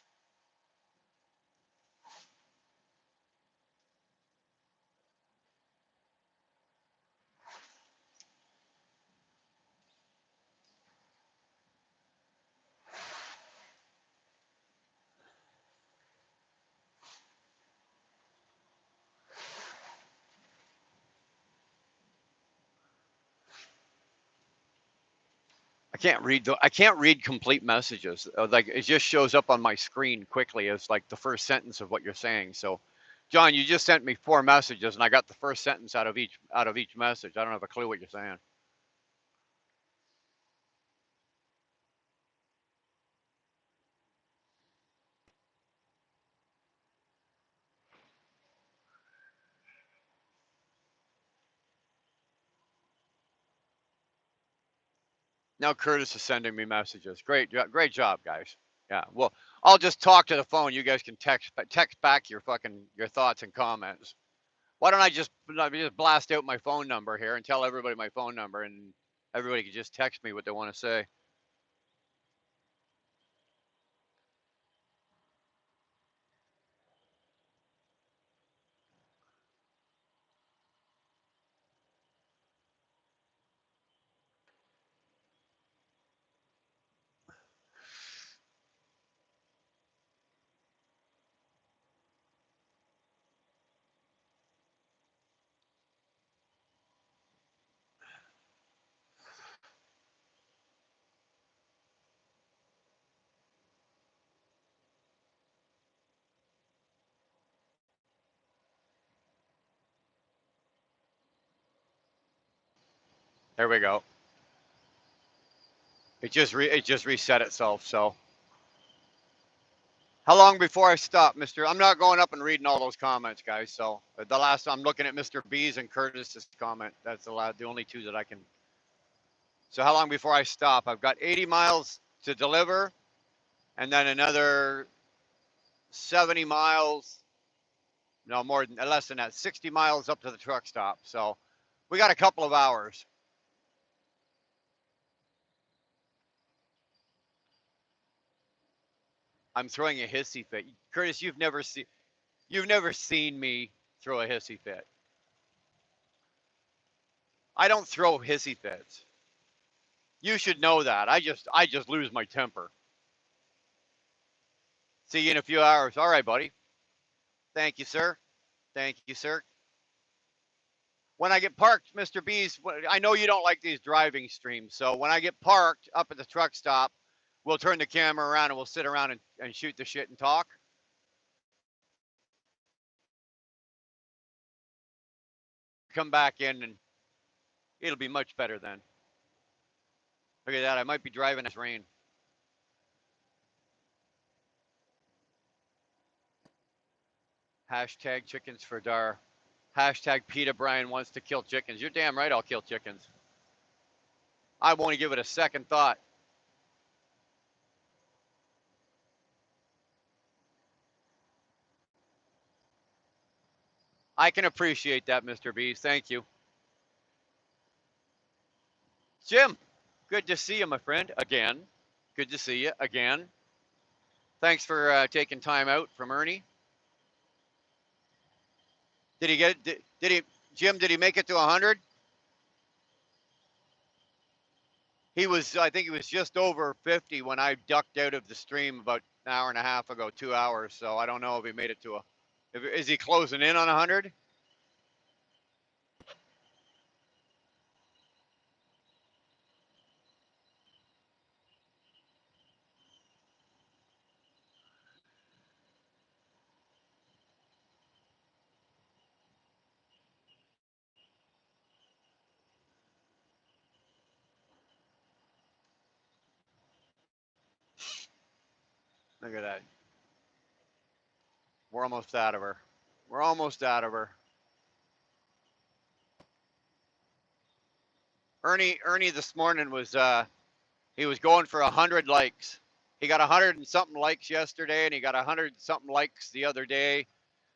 A: I can't read complete messages. Like it just shows up on my screen quickly as like the first sentence of what you're saying. So, John, you just sent me 4 messages, and I got the first sentence out of each message. I don't have a clue what you're saying. Now Curtis is sending me messages. Great job, guys. Yeah. Well, I'll just talk to the phone. You guys can text back your thoughts and comments. Why don't I just blast out my phone number here and tell everybody my phone number, and everybody can just text me what they want to say. There we go. It just reset itself. So how long before I stop, Mister? I'm not going up and reading all those comments, guys. So the last I'm looking at Mr. B's and Curtis's comment. That's the only two that I can. So how long before I stop? I've got 80 miles to deliver, and then another 70 miles. No, less than that. 60 miles up to the truck stop. So we got a couple of hours. I'm throwing a hissy fit. Curtis, you've never seen me throw a hissy fit. I don't throw hissy fits. You should know that. I just lose my temper. See you in a few hours. All right, buddy. Thank you, sir. Thank you, sir. When I get parked, Mr. B's, I know you don't like these driving streams. So when I get parked up at the truck stop, we'll turn the camera around and we'll sit around and shoot the shit and talk. Come back in and it'll be much better then. Look at that. I might be driving this rain. Hashtag chickens for Dar. Hashtag Peter Bryan wants to kill chickens. You're damn right I'll kill chickens. I won't give it a second thought. I can appreciate that, Mr. Beast. Thank you. Jim, good to see you, my friend. Again. Good to see you again. Thanks for taking time out from Ernie. Did he get it? Did he, Jim, did he make it to 100? I think he was just over 50 when I ducked out of the stream about an hour and a half ago, 2 hours. So I don't know if he made it to is he closing in on 100? Look at that. We're almost out of her. We're almost out of her. Ernie this morning he was going for 100 likes. He got 100 and something likes yesterday, and he got 100 something likes the other day.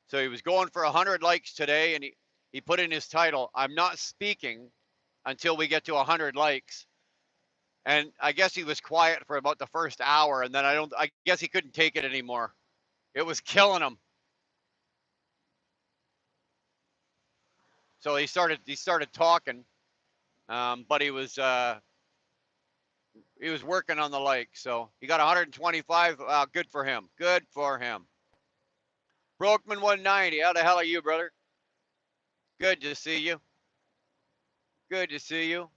A: So he was going for 100 likes today, and he put in his title, "I'm not speaking until we get to 100 likes." And I guess he was quiet for about the first hour, and then I guess he couldn't take it anymore. It was killing him. So he started talking, but he was working on the like. So he got 125. Good for him. Good for him. Brokeman 190. How the hell are you, brother? Good to see you. Good to see you.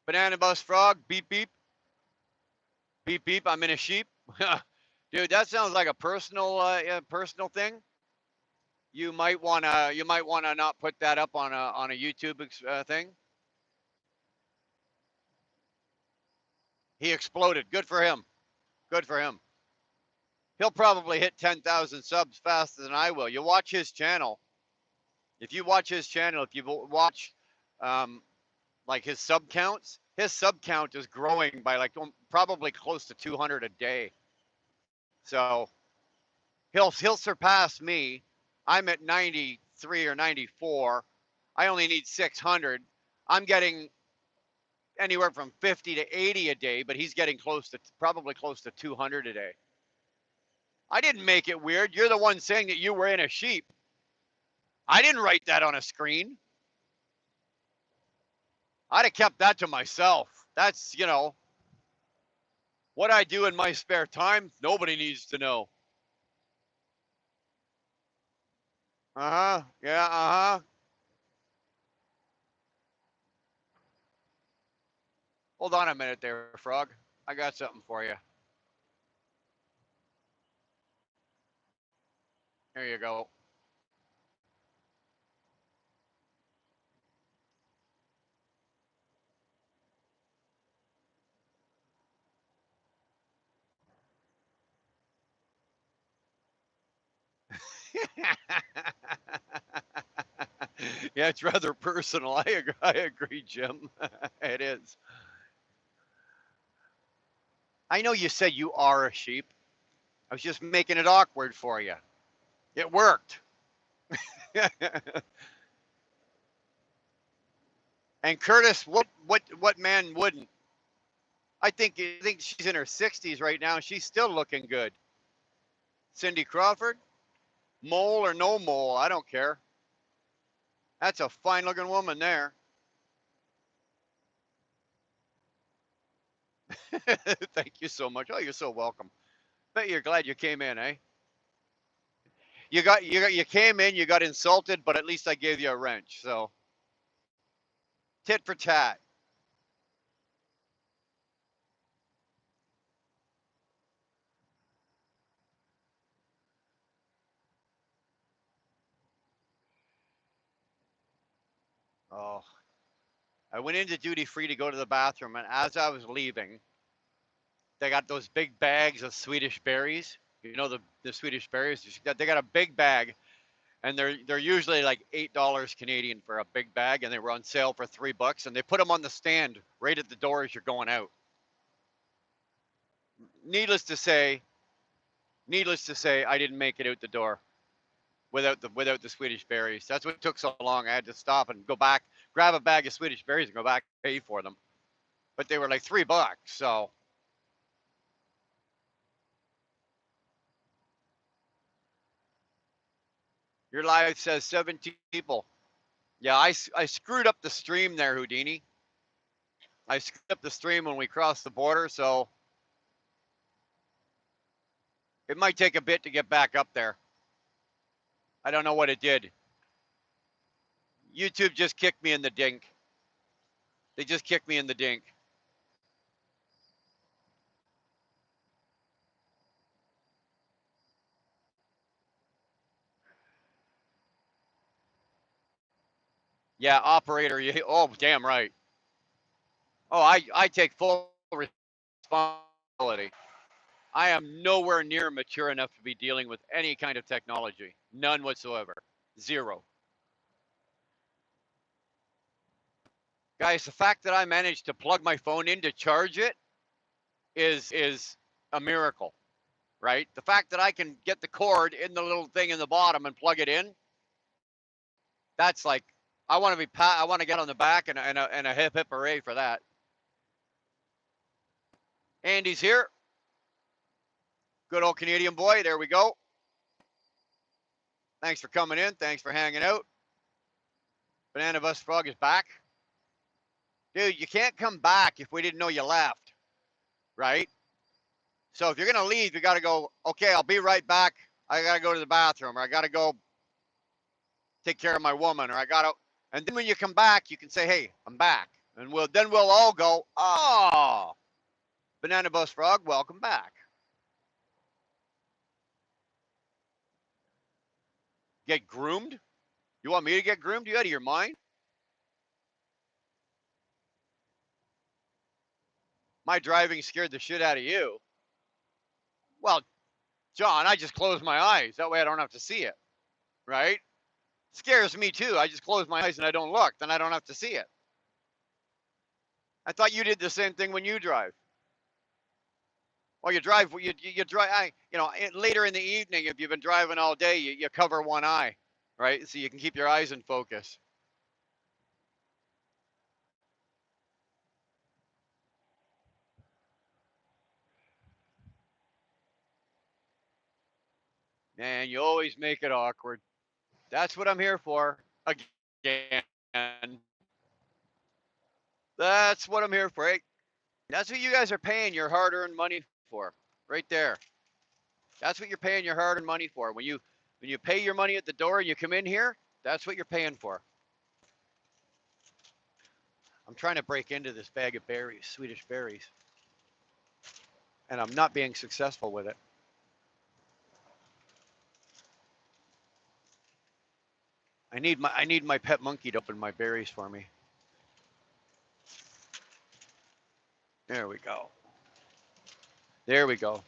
A: Banana Bus Frog. Beep beep. Beep beep. I'm in a sheep. Dude, that sounds like a personal thing. You might wanna not put that up on a YouTube thing. He exploded. Good for him. Good for him. He'll probably hit 10,000 subs faster than I will. You watch his channel. If you watch his channel, if you watch um, like his sub count is growing by like probably close to 200 a day. So he'll surpass me. I'm at 93 or 94. I only need 600. I'm getting anywhere from 50 to 80 a day, but he's getting probably close to 200 a day. I didn't make it weird. You're the one saying that you were in a sheep. I didn't write that on a screen. I'd have kept that to myself. That's, what I do in my spare time. Nobody needs to know. Uh huh. Yeah, uh huh. Hold on a minute there, Frog. I got something for you. Here you go. Yeah, it's rather personal. I agree, Jim. It is. I know you said you are a sheep. I was just making it awkward for you. It worked. And Curtis, what man wouldn't? I think she's in her 60s right now. She's still looking good. Cindy Crawford, mole or no mole, I don't care. That's a fine looking woman there. Thank you so much. Oh, you're so welcome. Bet you're glad you came in, eh? You came in, you got insulted, but at least I gave you a wrench. So tit for tat. Oh, I went into duty free to go to the bathroom, and as I was leaving, they got those big bags of Swedish berries. You know the Swedish berries. They got a big bag, and they're usually like $8 Canadian for a big bag, and they were on sale for $3, and they put them on the stand right at the door as you're going out. Needless to say, needless to say, I didn't make it out the door without the Swedish berries. That's what took so long. I had to stop and go back, grab a bag of Swedish berries, and go back and pay for them. But they were like $3, so your live says 17 people. Yeah, I screwed up the stream there, Houdini. I screwed up the stream when we crossed the border, so it might take a bit to get back up there. I don't know what it did. YouTube just kicked me in the dink. They just kicked me in the dink. Yeah, operator. Oh, damn right. Oh, I take full responsibility. I am nowhere near mature enough to be dealing with any kind of technology. None whatsoever. Zero. Guys, the fact that I managed to plug my phone in to charge it is a miracle, right? The fact that I can get the cord in the little thing in the bottom and plug it in, that's like I want to get on the back and a hip hip hooray for that. Andy's here. Good old Canadian boy. There we go. Thanks for coming in. Thanks for hanging out. Banana Bus Frog is back. Dude, you can't come back if we didn't know you left, right? So if you're going to leave, you got to go, okay, I'll be right back. I got to go to the bathroom, or I got to go take care of my woman, or I got to. And then when you come back, you can say, hey, I'm back. And then we'll all go, oh. Banana Bus Frog, welcome back. Get groomed? You want me to get groomed? You out of your mind? My driving scared the shit out of you. Well, John, I just close my eyes. That way I don't have to see it, right? Scares me too. I just close my eyes and I don't look. Then I don't have to see it. I thought you did the same thing when you drive. Well, you drive. You drive. Later in the evening, if you've been driving all day, you cover one eye, right? So you can keep your eyes in focus. And you always make it awkward. That's what I'm here for. Again. That's what I'm here for. Hey, that's what you guys are paying your hard-earned money for, right there. That's what you're paying your hard-earned money for. When you pay your money at the door and you come in here, that's what you're paying for. I'm trying to break into this bag of berries, Swedish berries, and I'm not being successful with it. I need my pet monkey to open my berries for me. There we go. There we go.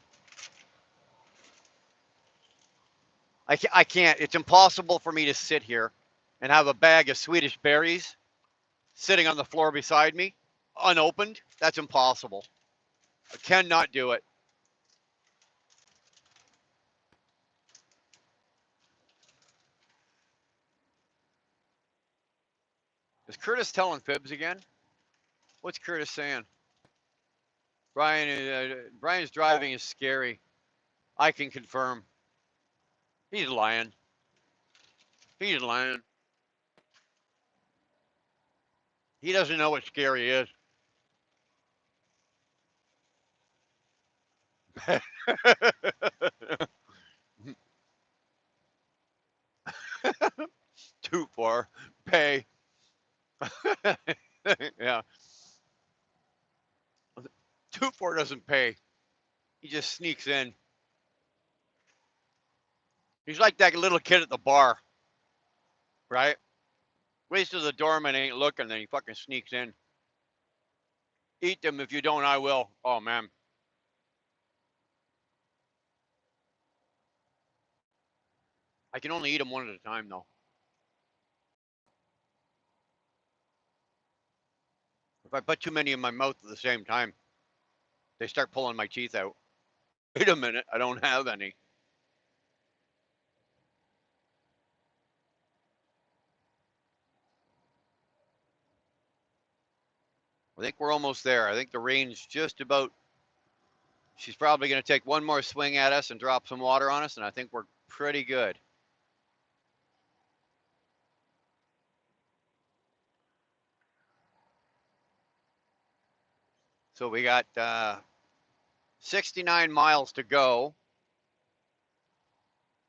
A: I can't. It's impossible for me to sit here and have a bag of Swedish berries sitting on the floor beside me, unopened. That's impossible. I cannot do it. Is Curtis telling fibs again? What's Curtis saying? Brian's driving is scary. I can confirm. He's lying. He's lying. He doesn't know what scary is. Too far. Pay. Yeah. Too far doesn't pay. He just sneaks in. He's like that little kid at the bar, right? Waits till the doorman ain't looking, then he fucking sneaks in. Eat them. If you don't, I will. Oh, man. I can only eat them one at a time, though. If I put too many in my mouth at the same time, they start pulling my teeth out. Wait a minute. I don't have any. I think we're almost there. I think the rain's just about. She's probably going to take one more swing at us and drop some water on us, and I think we're pretty good. So we got 69 miles to go,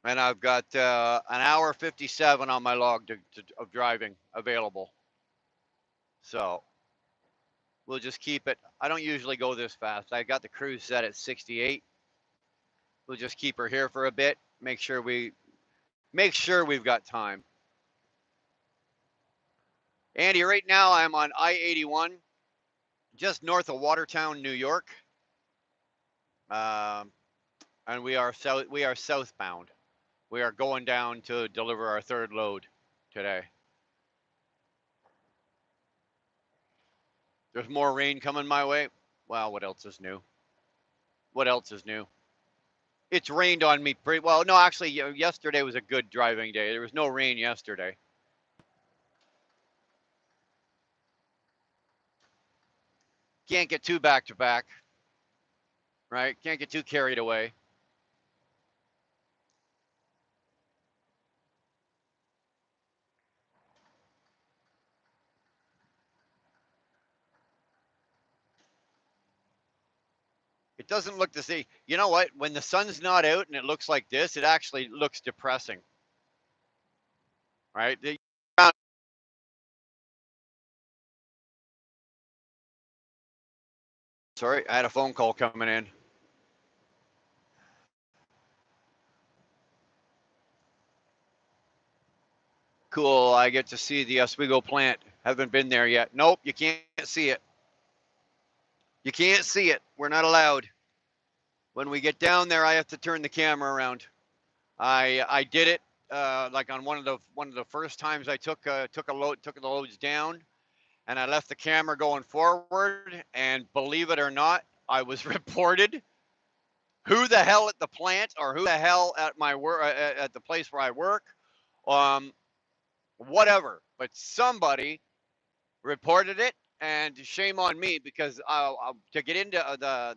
A: and I've got an hour 57 on my log of driving available. So we'll just keep it. I don't usually go this fast. I got the cruise set at 68. We'll just keep her here for a bit. Make sure we've got time. Andy, right now I'm on I-81, just north of Watertown, New York, and we are southbound. We are going down to deliver our third load today. There's more rain coming my way. Well, what else is new? What else is new? It's rained on me pretty well. No, actually, yesterday was a good driving day. There was no rain yesterday. Can't get too back to back, right? Can't get too carried away. It doesn't look the same. You know what? When the sun's not out and it looks like this, it actually looks depressing, right? The Sorry, I had a phone call coming in. Cool. I get to see the Oswego plant. Haven't been there yet. Nope, you can't see it. You can't see it. We're not allowed. When we get down there, I have to turn the camera around. I did it like on one of the first times I took the loads down, and I left the camera going forward. And believe it or not, I was reported. Who the hell at the plant or who the hell at my work at the place where I work, um, whatever. But somebody reported it, and shame on me because to get into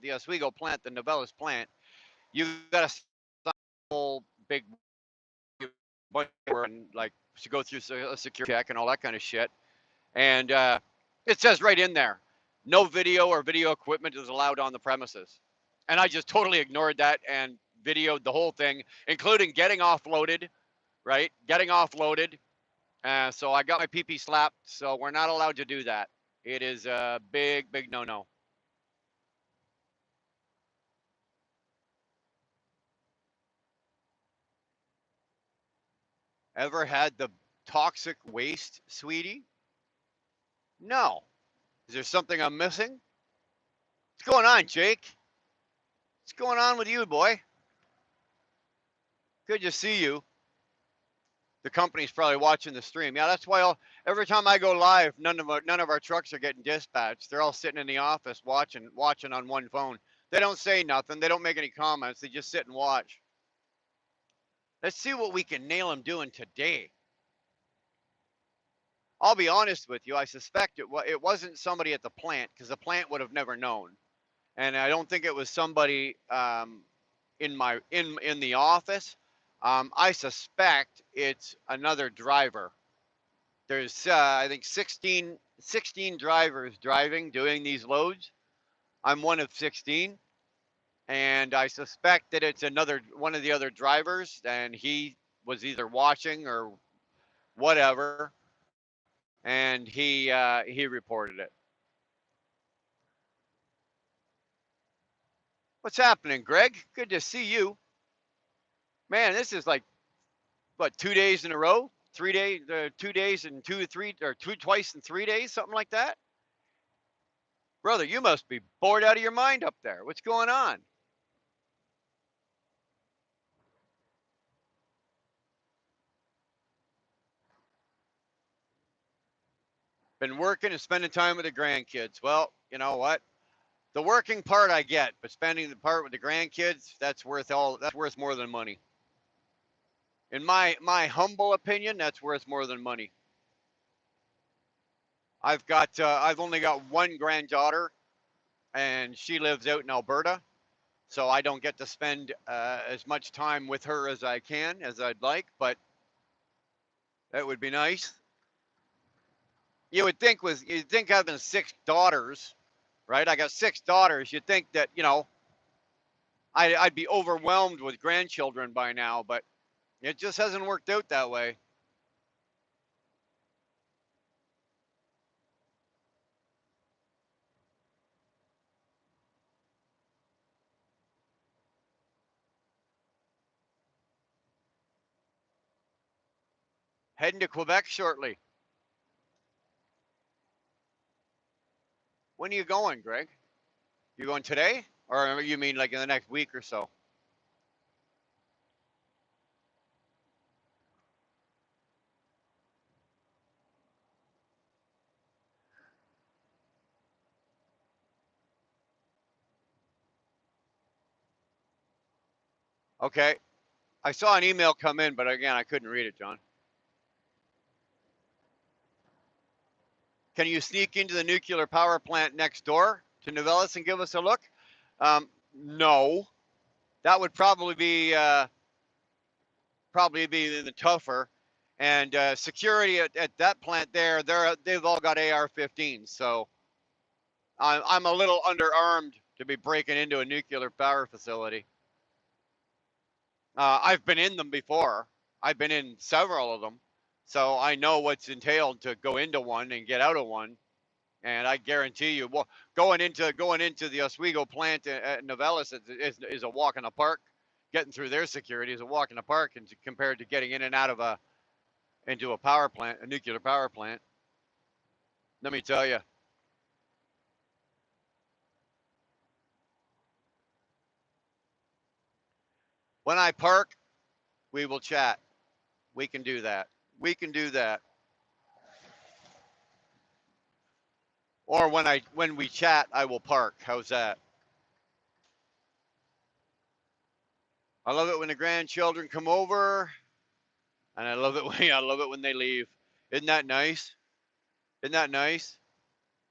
A: the Oswego plant, the Novellis plant, you got to whole big bunch and like to go through a security check and all that kind of shit. And it says right in there, no video or video equipment is allowed on the premises. And I just totally ignored that and videoed the whole thing, including getting offloaded, right? Getting offloaded. So I got my PP slapped. So we're not allowed to do that. It is a big, big no-no. Ever had the toxic waste, sweetie? No. Is there something I'm missing? What's going on, Jake? What's going on with you, boy? Good to see you. The company's probably watching the stream. Yeah, that's why every time I go live, none of our trucks are getting dispatched. They're all sitting in the office watching on one phone. They don't say nothing. They don't make any comments. They just sit and watch. Let's see what we can nail them doing today. I'll be honest with you. I suspect it wasn't somebody at the plant because the plant would have never known, and I don't think it was somebody in the office. I suspect it's another driver. There's I think 16 drivers driving doing these loads. I'm one of 16, and I suspect that it's another one of the other drivers, and he was either watching or whatever, and he reported it. What's happening, Greg? Good to see you, man. This is like what, 2 days in a row, 3 days, 2 days and 2 or 3 or twice in 3 days, something like that. Brother, you must be bored out of your mind up there. What's going on? Been working and spending time with the grandkids. Well, you know what? The working part I get, but spending the part with the grandkids, that's worth more than money. In my humble opinion, that's worth more than money. I've only got one granddaughter, and she lives out in Alberta, so I don't get to spend as much time with her as I can as I'd like, but that would be nice. You'd think having six daughters, right? I got six daughters. You'd think that I'd be overwhelmed with grandchildren by now, but it just hasn't worked out that way. Heading to Quebec shortly. When are you going, Greg? You going today, or you mean like in the next week or so? Okay. I saw an email come in, but again, I couldn't read it, John. Can you sneak into the nuclear power plant next door to Novellis and give us a look? No, that would probably be the tougher. And security at that plant they've all got AR-15s, so I'm a little underarmed to be breaking into a nuclear power facility. I've been in them before. I've been in several of them, so I know what's entailed to go into one and get out of one. And I guarantee you, well, going into the Oswego plant at Novellis is a walk in the park. Getting through their security is a walk in the park, and compared to getting in and out of a into a power plant, a nuclear power plant. Let me tell you, when I park, we will chat. We can do that. We can do that. Or when we chat, I will park. How's that? I love it when the grandchildren come over, and I love it when they leave. Isn't that nice? Isn't that nice?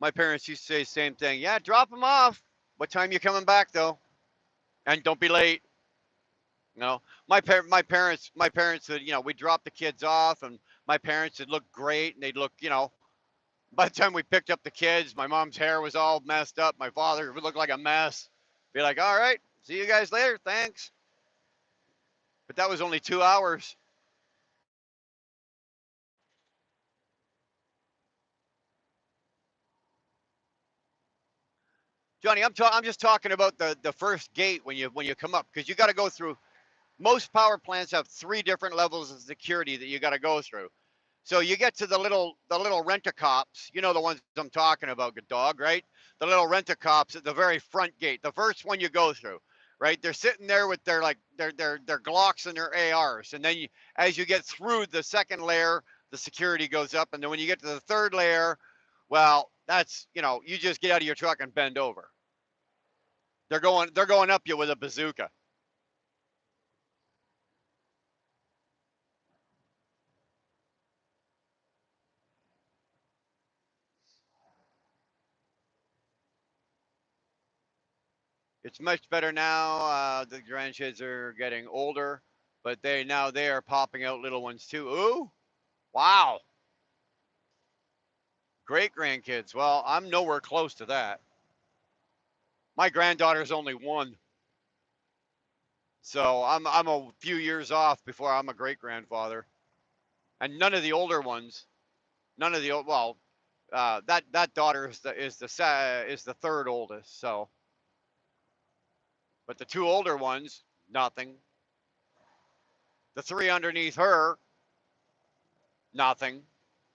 A: My parents used to say the same thing. Yeah, drop them off. What time you coming back though? And don't be late. You know, my parents would, we drop the kids off, and my parents would look great, and they'd look, by the time we picked up the kids, my mom's hair was all messed up. My father would look like a mess. Be like, all right, see you guys later. Thanks. But that was only 2 hours. Johnny, I'm just talking about the first gate when you come up, because you got to go through. Most power plants have three different levels of security that you got to go through. So you get to the little rent-a-cops, the ones I'm talking about, good dog, right? The little rent-a-cops at the very front gate, the first one you go through, right? They're sitting there with their Glocks and their ARs, and then as you get through the second layer, the security goes up, and then when you get to the third layer, well, that's you just get out of your truck and bend over. They're going up you with a bazooka. It's much better now. The grandkids are getting older, but they are popping out little ones too. Ooh, wow, great grandkids. Well, I'm nowhere close to that. My granddaughter's only one, so I'm a few years off before I'm a great grandfather. And none of the older ones, none of the well, that daughter is the third oldest. So, but the two older ones, nothing. The three underneath her, nothing.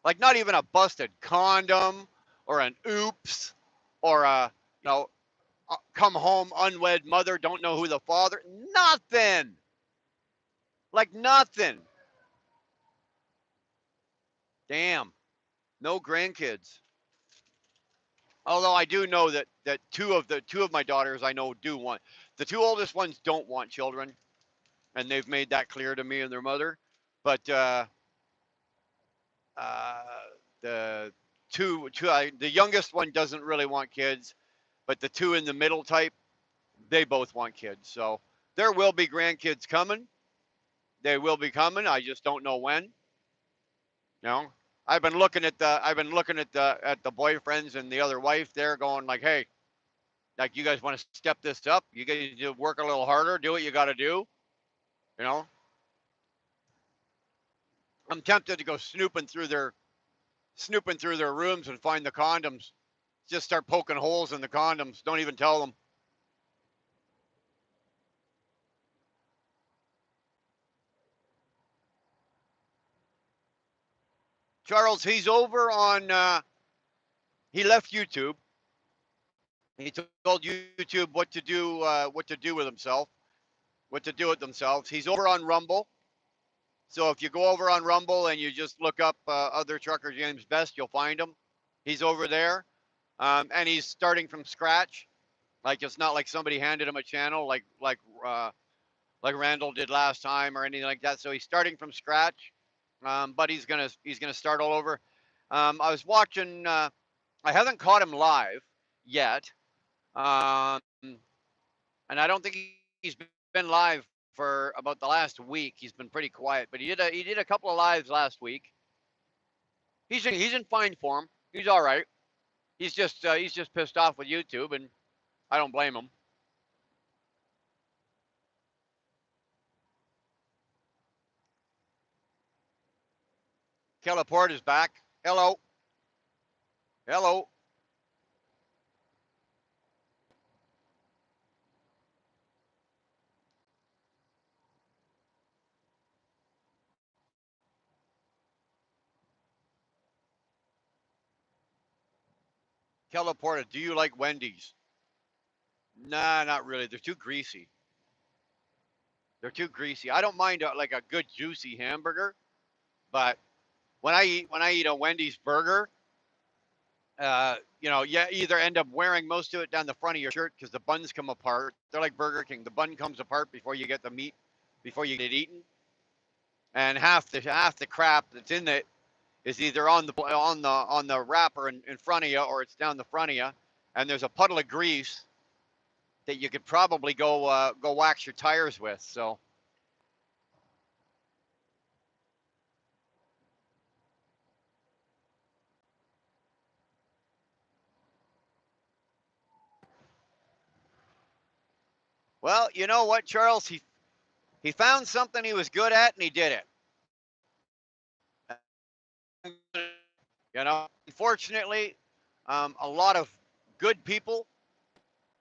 A: Like not even a busted condom or an oops or come home unwed mother, don't know who the father. Nothing. Like nothing. Damn. No grandkids. Although I do know that two of my daughters I know do want. The two oldest ones don't want children, and they've made that clear to me and their mother. But uh, the youngest one doesn't really want kids, but the two in the middle type, they both want kids. So there will be grandkids coming. They will be coming. I just don't know when. I've been looking at the boyfriends and the other wife there, going like, hey, like you guys want to step this up? You guys need to work a little harder. Do what you got to do. You know, I'm tempted to go snooping through their rooms and find the condoms. Just start poking holes in the condoms. Don't even tell them. Charles, he's over on. He left YouTube. He told YouTube what to do with himself, what to do with themselves. He's over on Rumble. So if you go over on Rumble and you just look up other trucker James Best, you'll find him. He's over there, and he's starting from scratch. Like it's not like somebody handed him a channel like Randall did last time or anything like that. So he's starting from scratch, but he's gonna start all over. I was watching. I haven't caught him live yet, um, and I don't think he's been live for about the last week. He's been pretty quiet, but he did a couple of lives last week. He's in fine form. He's all right. He's just pissed off with YouTube, and I don't blame him. Kelleport is back. Hello, hello. Calipornia, do you like Wendy's? Nah, not really. They're too greasy. They're too greasy. I don't mind like a good juicy hamburger, but when I eat a Wendy's burger, you either end up wearing most of it down the front of your shirt because the buns come apart. They're like Burger King. The bun comes apart before you get the meat, before you get it eaten, and half the crap that's in it is either on the wrapper in front of you or it's down the front of you, and there's a puddle of grease that you could probably go wax your tires with. So, well, you know what, Charles? He found something he was good at and he did it. Unfortunately, a lot of good people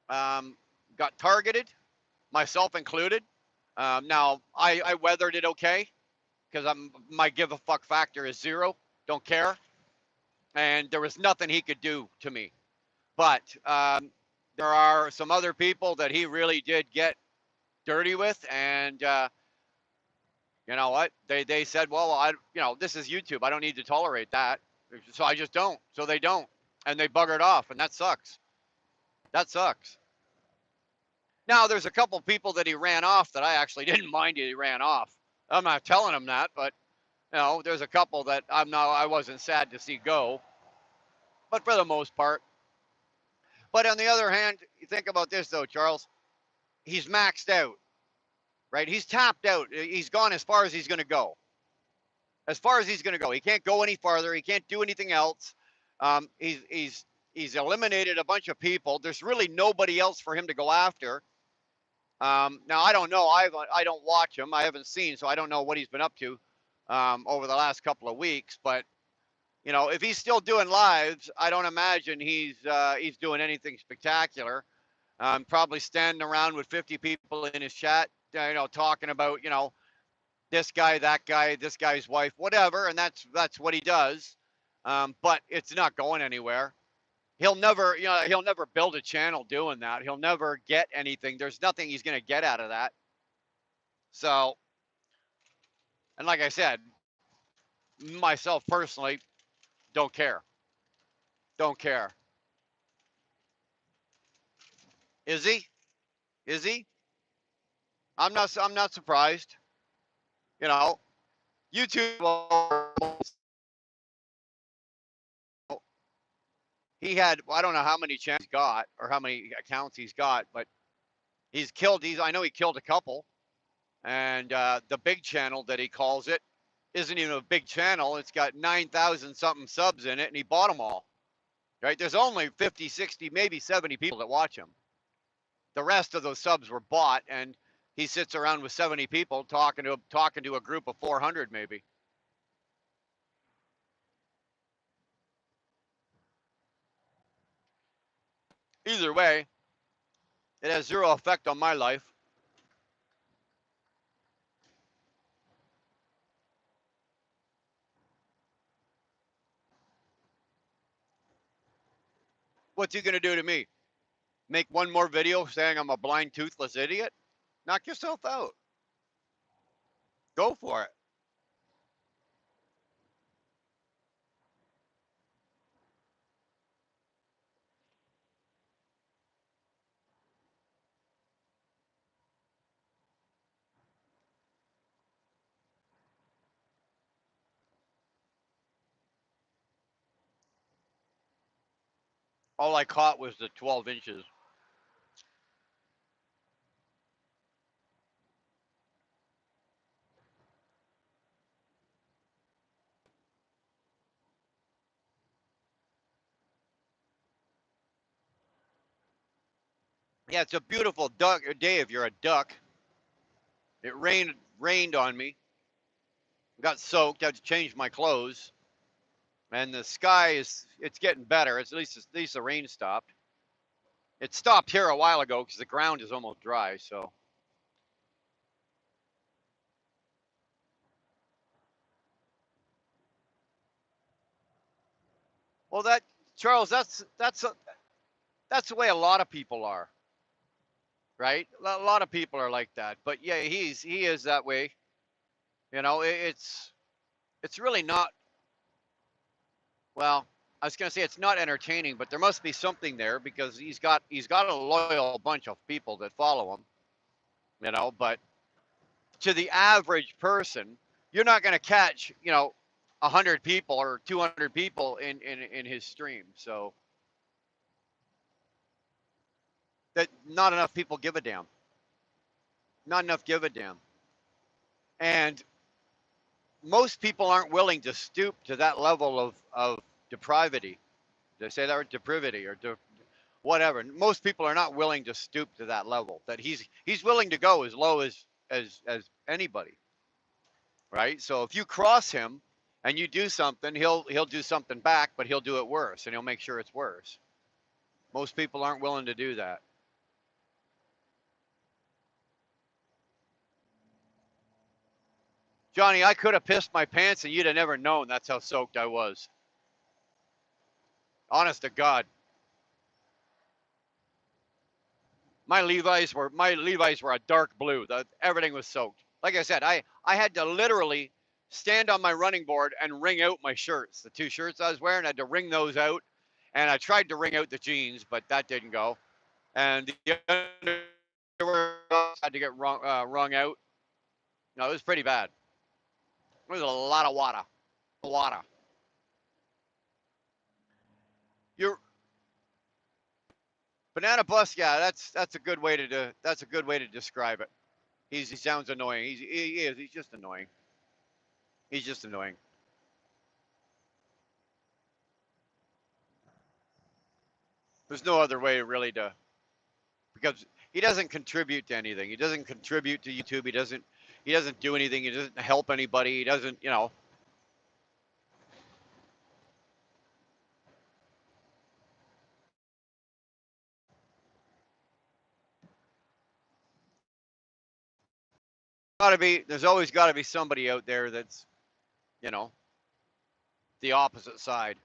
A: got targeted, myself included. Now, I weathered it okay because my give a fuck factor is zero. Don't care, and there was nothing he could do to me. But there are some other people that he really did get dirty with, and you know what? They said, well, this is YouTube. I don't need to tolerate that, so I just don't. So they don't, and they buggered off, and that sucks. That sucks. Now, there's a couple people that he ran off that I actually didn't mind he ran off. I'm not telling him that, but there's a couple that I wasn't sad to see go, but for the most part. But on the other hand, you think about this though, Charles. He's maxed out, right? He's tapped out. He's gone as far as he's going to go. As far as he's going to go, he can't go any farther. He can't do anything else. He's eliminated a bunch of people. There's really nobody else for him to go after. Now I don't know. I don't watch him. I haven't seen, so I don't know what he's been up to over the last couple of weeks. But if he's still doing lives, I don't imagine he's doing anything spectacular. Probably standing around with 50 people in his chat, talking about this guy, that guy, this guy's wife, whatever, and that's what he does. But it's not going anywhere. He'll never build a channel doing that. He'll never get anything. There's nothing he's going to get out of that. So, and like I said, myself personally, don't care. Don't care. Is he? Is he? I'm not surprised. You know, YouTube. He had, I don't know how many channels he's got or how many accounts he's got, but I know he killed a couple. And the big channel that he calls it isn't even a big channel. It's got 9,000 something subs in it, and he bought them all. Right? There's only 50, 60, maybe 70 people that watch him. The rest of those subs were bought, and he sits around with 70 people talking to a group of 400 maybe. Either way, it has zero effect on my life. What's he gonna do to me? Make one more video saying I'm a blind, toothless idiot? Knock yourself out. Go for it. All I caught was the 12 inches. Yeah, it's a beautiful day if you're a duck. It rained on me. Got soaked. Had to change my clothes. And the sky it's getting better. At least the rain stopped. It stopped here a while ago because the ground is almost dry. So, well, Charles, that's the way a lot of people are, right? A lot of people are like that. But yeah, he is that way. You know, it's really not. Well, I was going to say it's not entertaining, but there must be something there because he's got a loyal bunch of people that follow him. You know, but to the average person, you're not going to catch 100 people or 200 people in his stream. So that not enough people give a damn. Not enough give a damn. And most people aren't willing to stoop to that level of depravity. Did I say that or depravity or whatever? Most people are not willing to stoop to that level. That he's willing to go as low as anybody, right? So if you cross him and you do something, he'll do something back, but he'll do it worse, and he'll make sure it's worse. Most people aren't willing to do that. Johnny, I could have pissed my pants and you'd have never known. That's how soaked I was. Honest to God. My Levi's were a dark blue. Everything was soaked. Like I said, I had to literally stand on my running board and wring out my shirts. The two shirts I was wearing, I had to wring those out, and I tried to wring out the jeans, but that didn't go. And the underwear had to get wrung out. No, it was pretty bad. It was a lot of water. Water. Your banana bus, yeah, that's a good way to that's a good way to describe it. He sounds annoying. He is. He's just annoying. He's just annoying. There's no other way really to because he doesn't contribute to anything. He doesn't contribute to YouTube. He doesn't do anything. He doesn't help anybody. He doesn't. There's always got to be somebody out there that's you know the opposite side.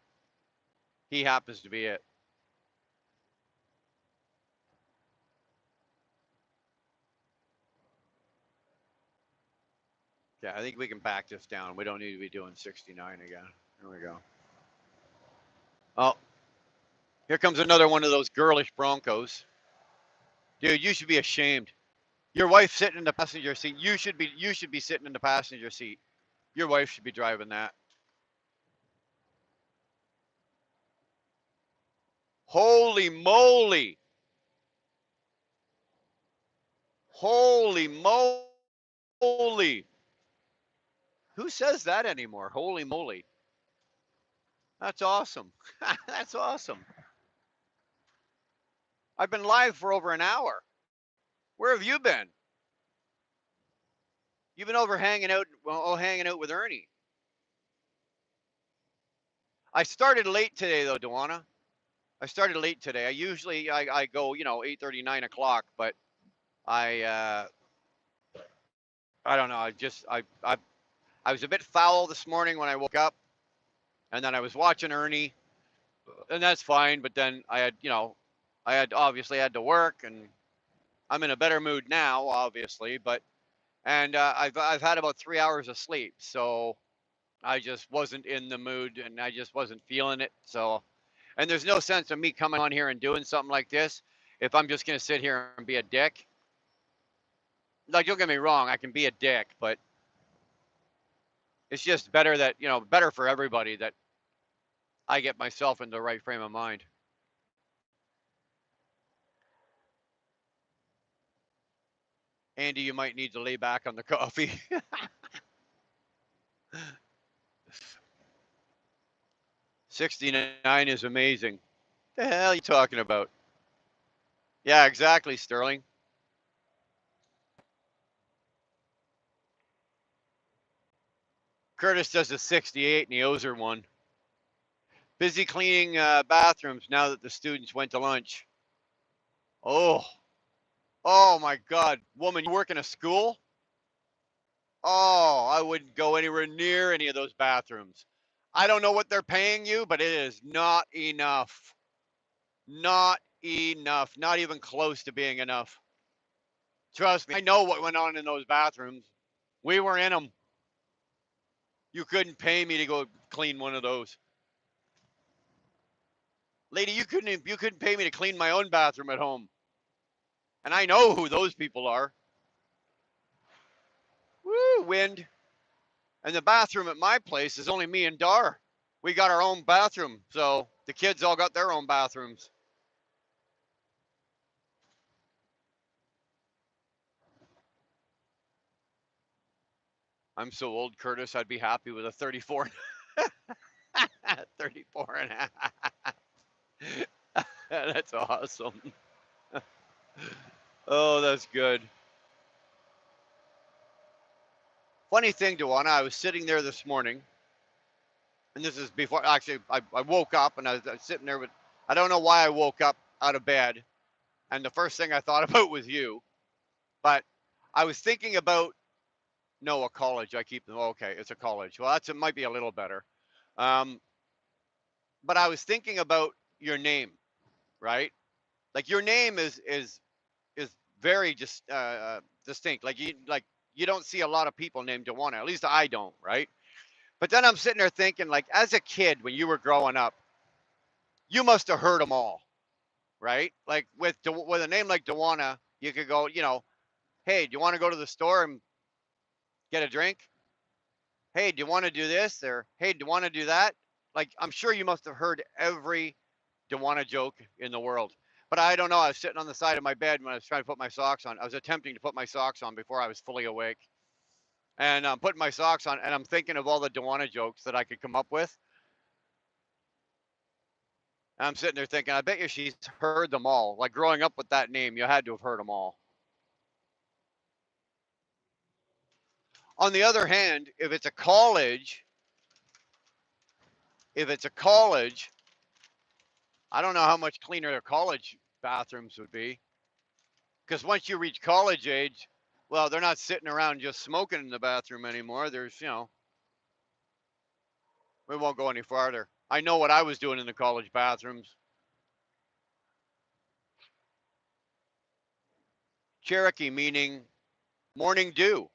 A: He happens to be it. Yeah, I think we can back this down. We don't need to be doing 69 again. Here we go. Oh, here comes another one of those girlish Broncos. Dude, you should be ashamed. Your wife sitting in the passenger seat. You should be sitting in the passenger seat. Your wife should be driving that. Holy moly. Holy moly. Who says that anymore? Holy moly. That's awesome. That's awesome. I've been live for over an hour. Where have you been? You've been over hanging out with Ernie. I started late today though, Duana. I started late today. I go, 8:30, 9 o'clock, but I I don't know. I was a bit foul this morning when I woke up, and then I was watching Ernie, and that's fine. But then I had to work, and I'm in a better mood now, obviously. But and I've had about 3 hours of sleep, so I just wasn't in the mood, and I just wasn't feeling it. So, and there's no sense of me coming on here and doing something like this if I'm just gonna sit here and be a dick. Like, don't get me wrong, I can be a dick, but it's just better that better for everybody that I get myself in the right frame of mind. Andy, you might need to lay back on the coffee. 69 is amazing. The hell are you talking about? Yeah, exactly, Sterling. Curtis does a 68 and he owes her one. Busy cleaning bathrooms now that the students went to lunch. Oh, oh my God. Woman, you work in a school? Oh, I wouldn't go anywhere near any of those bathrooms. I don't know what they're paying you, but it is not enough. Not enough. Not even close to being enough. Trust me, I know what went on in those bathrooms. We were in them. You couldn't pay me to go clean one of those. Lady, you couldn't pay me to clean my own bathroom at home. And I know who those people are. Woo, wind. And the bathroom at my place is only me and Dar. We got our own bathroom, so the kids all got their own bathrooms. I'm so old, Curtis, I'd be happy with a 34. 34 and a half. That's awesome. Oh, that's good. Funny thing, Duana, I was sitting there this morning, and this is before, actually, I woke up and I was sitting there, but I don't know why I woke up out of bed. And the first thing I thought about was you. But I was thinking about, no, a college. I keep them. Okay, it's a college. Well, it might be a little better. Um, but I was thinking about your name, right? Like your name is very just distinct. Like you don't see a lot of people named Dewana. At least I don't, right? But then I'm sitting there thinking, like as a kid when you were growing up, you must have heard them all, right? Like with a name like Dewana, you could go, hey, do you want to go to the store and get a drink? Hey, do you want to do this? Or hey, do you want to do that? Like I'm sure you must have heard every Dewana joke in the world. But I don't know. I was sitting on the side of my bed when I was trying to put my socks on. I was attempting to put my socks on before I was fully awake. And I'm putting my socks on and I'm thinking of all the Dewana jokes that I could come up with. And I'm sitting there thinking, I bet you she's heard them all. Like growing up with that name, you had to have heard them all. On the other hand, if it's a college, I don't know how much cleaner their college bathrooms would be. Because once you reach college age, well, they're not sitting around just smoking in the bathroom anymore. We won't go any farther. I know what I was doing in the college bathrooms. Cherokee meaning morning dew.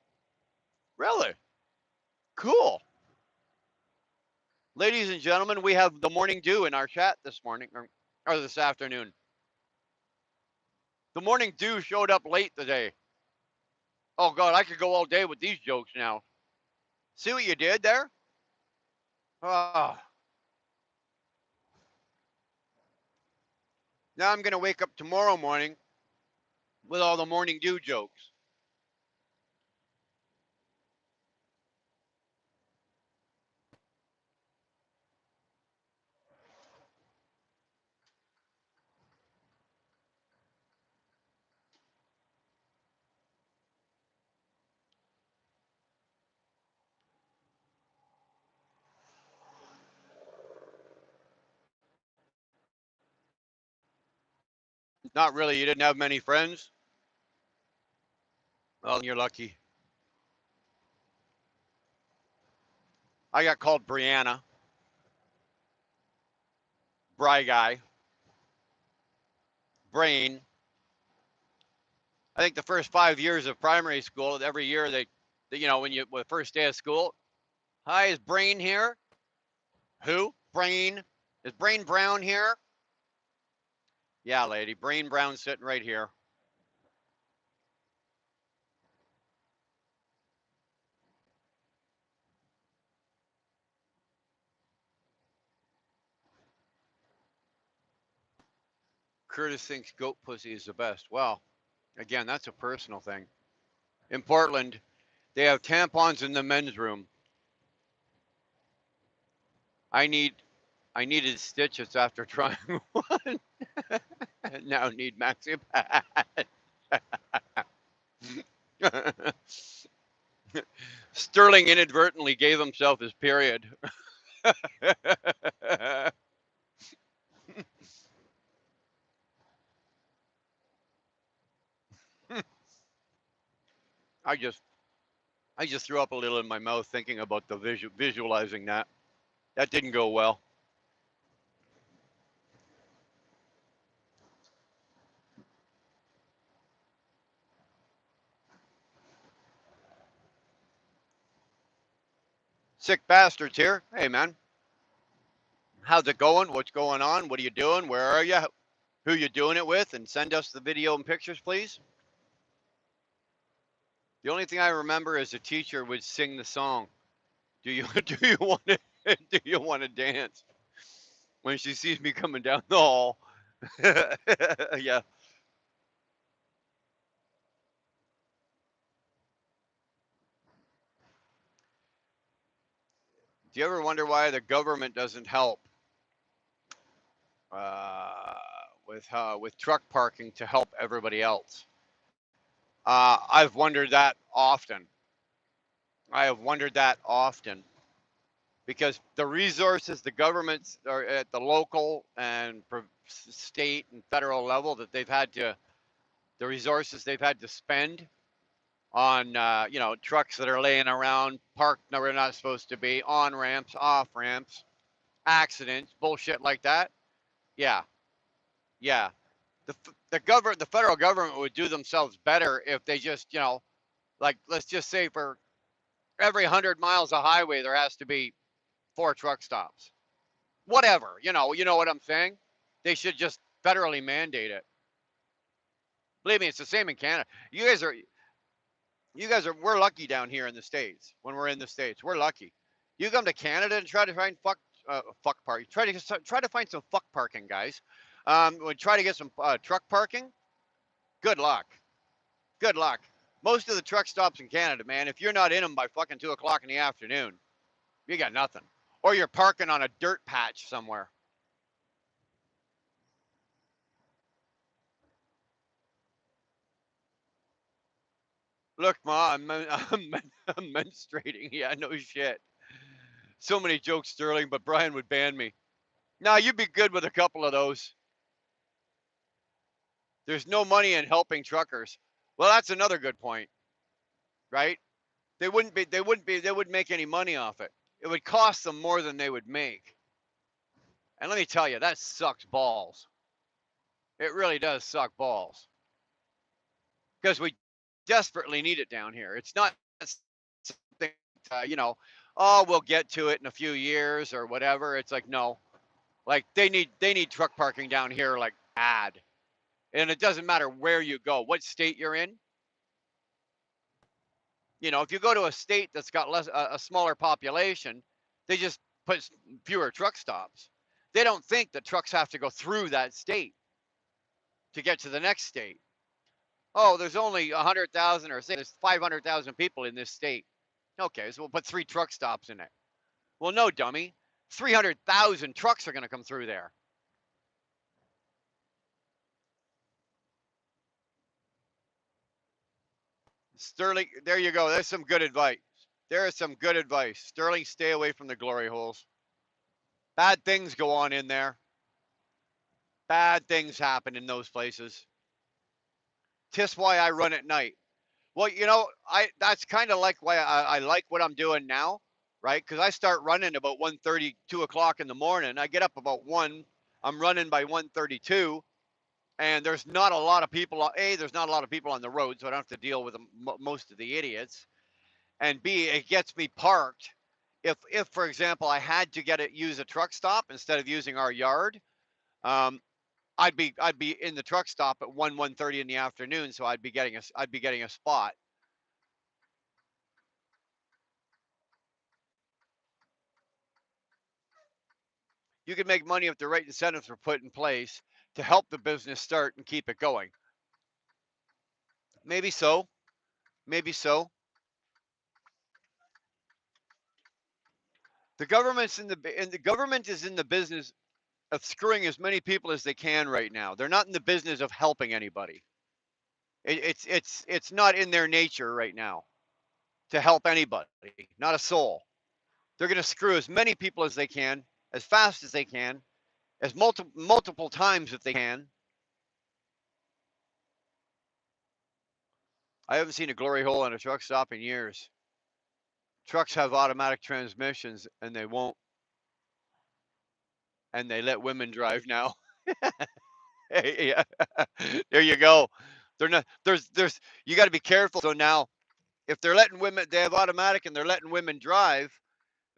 A: Really? Cool. Ladies and gentlemen, we have the morning dew in our chat this morning or this afternoon. The morning dew showed up late today. Oh, God, I could go all day with these jokes now. See what you did there? Oh, now I'm going to wake up tomorrow morning with all the morning dew jokes. Not really. You didn't have many friends? Well, you're lucky. I got called Brianna, Bry Guy, Brain. I think the first 5 years of primary school, every year when the first day of school, hi, is Brain here? Who? Brain. Is Brain Brown here? Yeah, lady. Brain Brown sitting right here. Curtis thinks goat pussy is the best. Well, again, that's a personal thing. In Portland, they have tampons in the men's room. I need I needed stitches after trying one. Now need maxi pad. Sterling inadvertently gave himself his period. I just I just threw up a little in my mouth thinking about the visualizing that. That didn't go well. Sick bastards here. Hey, man. How's it going? What's going on? What are you doing? Where are you? Who you doing it with? And send us the video and pictures, please. The only thing I remember is the teacher would sing the song. Do you do you want to do you want to dance when she sees me coming down the hall? Yeah. Do you ever wonder why the government doesn't help uh, with truck parking to help everybody else? I've wondered that often. I have wondered that often because the resources the governments are at the local and state and federal level that they've had to the resources they've had to spend on trucks that are laying around parked where they're not supposed to be, on ramps, off ramps, accidents, bullshit like that. Yeah, yeah. The federal government would do themselves better if they just like let's just say for every 100 miles of highway there has to be 4 truck stops. Whatever, you know what I'm saying? They should just federally mandate it. Believe me, it's the same in Canada. You guys are we're lucky down here in the states. When we're in the states, we're lucky. You come to Canada and try to find fuck parking. Try to find some fuck parking, guys. Would try to get some truck parking. Good luck. Good luck. Most of the truck stops in Canada, man, if you're not in them by fucking 2 o'clock in the afternoon, you got nothing. Or you're parking on a dirt patch somewhere. Look, ma, I'm menstruating. Yeah, no shit. So many jokes, Sterling, but Brian would ban me. Nah, you'd be good with a couple of those. There's no money in helping truckers. Well, that's another good point, right? They wouldn't make any money off it. It would cost them more than they would make. And let me tell you, that sucks balls. It really does suck balls because we desperately need it down here. It's not something, oh, we'll get to it in a few years or whatever. It's like, no, like they need truck parking down here like bad. And it doesn't matter where you go, what state you're in. If you go to a state that's got a smaller population, they just put fewer truck stops. They don't think that trucks have to go through that state to get to the next state. Oh, there's only 100,000, or say there's 500,000 people in this state. Okay, so we'll put 3 truck stops in it. Well, no, dummy. 300,000 trucks are going to come through there. Sterling, there you go. There's some good advice. There is some good advice. Sterling, stay away from the glory holes. Bad things go on in there. Bad things happen in those places. Tis why I run at night. Well, I that's kind of like why I like what I'm doing now, right? Because I start running about 1:30, 2 o'clock in the morning. I get up about 1. I'm running by 1:32, and there's not a lot of people. A, there's not a lot of people on the road, so I don't have to deal with most of the idiots. And B, it gets me parked. If for example I had to use a truck stop instead of using our yard, um, I'd be in the truck stop at 1:30 in the afternoon, so I'd be getting a spot. You can make money if the right incentives are put in place to help the business start and keep it going. Maybe so. Maybe so. The government is in the business of screwing as many people as they can right now. They're not in the business of helping anybody. It's not in their nature right now to help anybody, not a soul. They're going to screw as many people as they can, as fast as they can, as multiple times if they can. I haven't seen a glory hole in a truck stop in years. Trucks have automatic transmissions and they won't. and they let women drive now. Yeah. There you go. They're not there's you got to be careful. So now if they're letting women, they have automatic and they're letting women drive,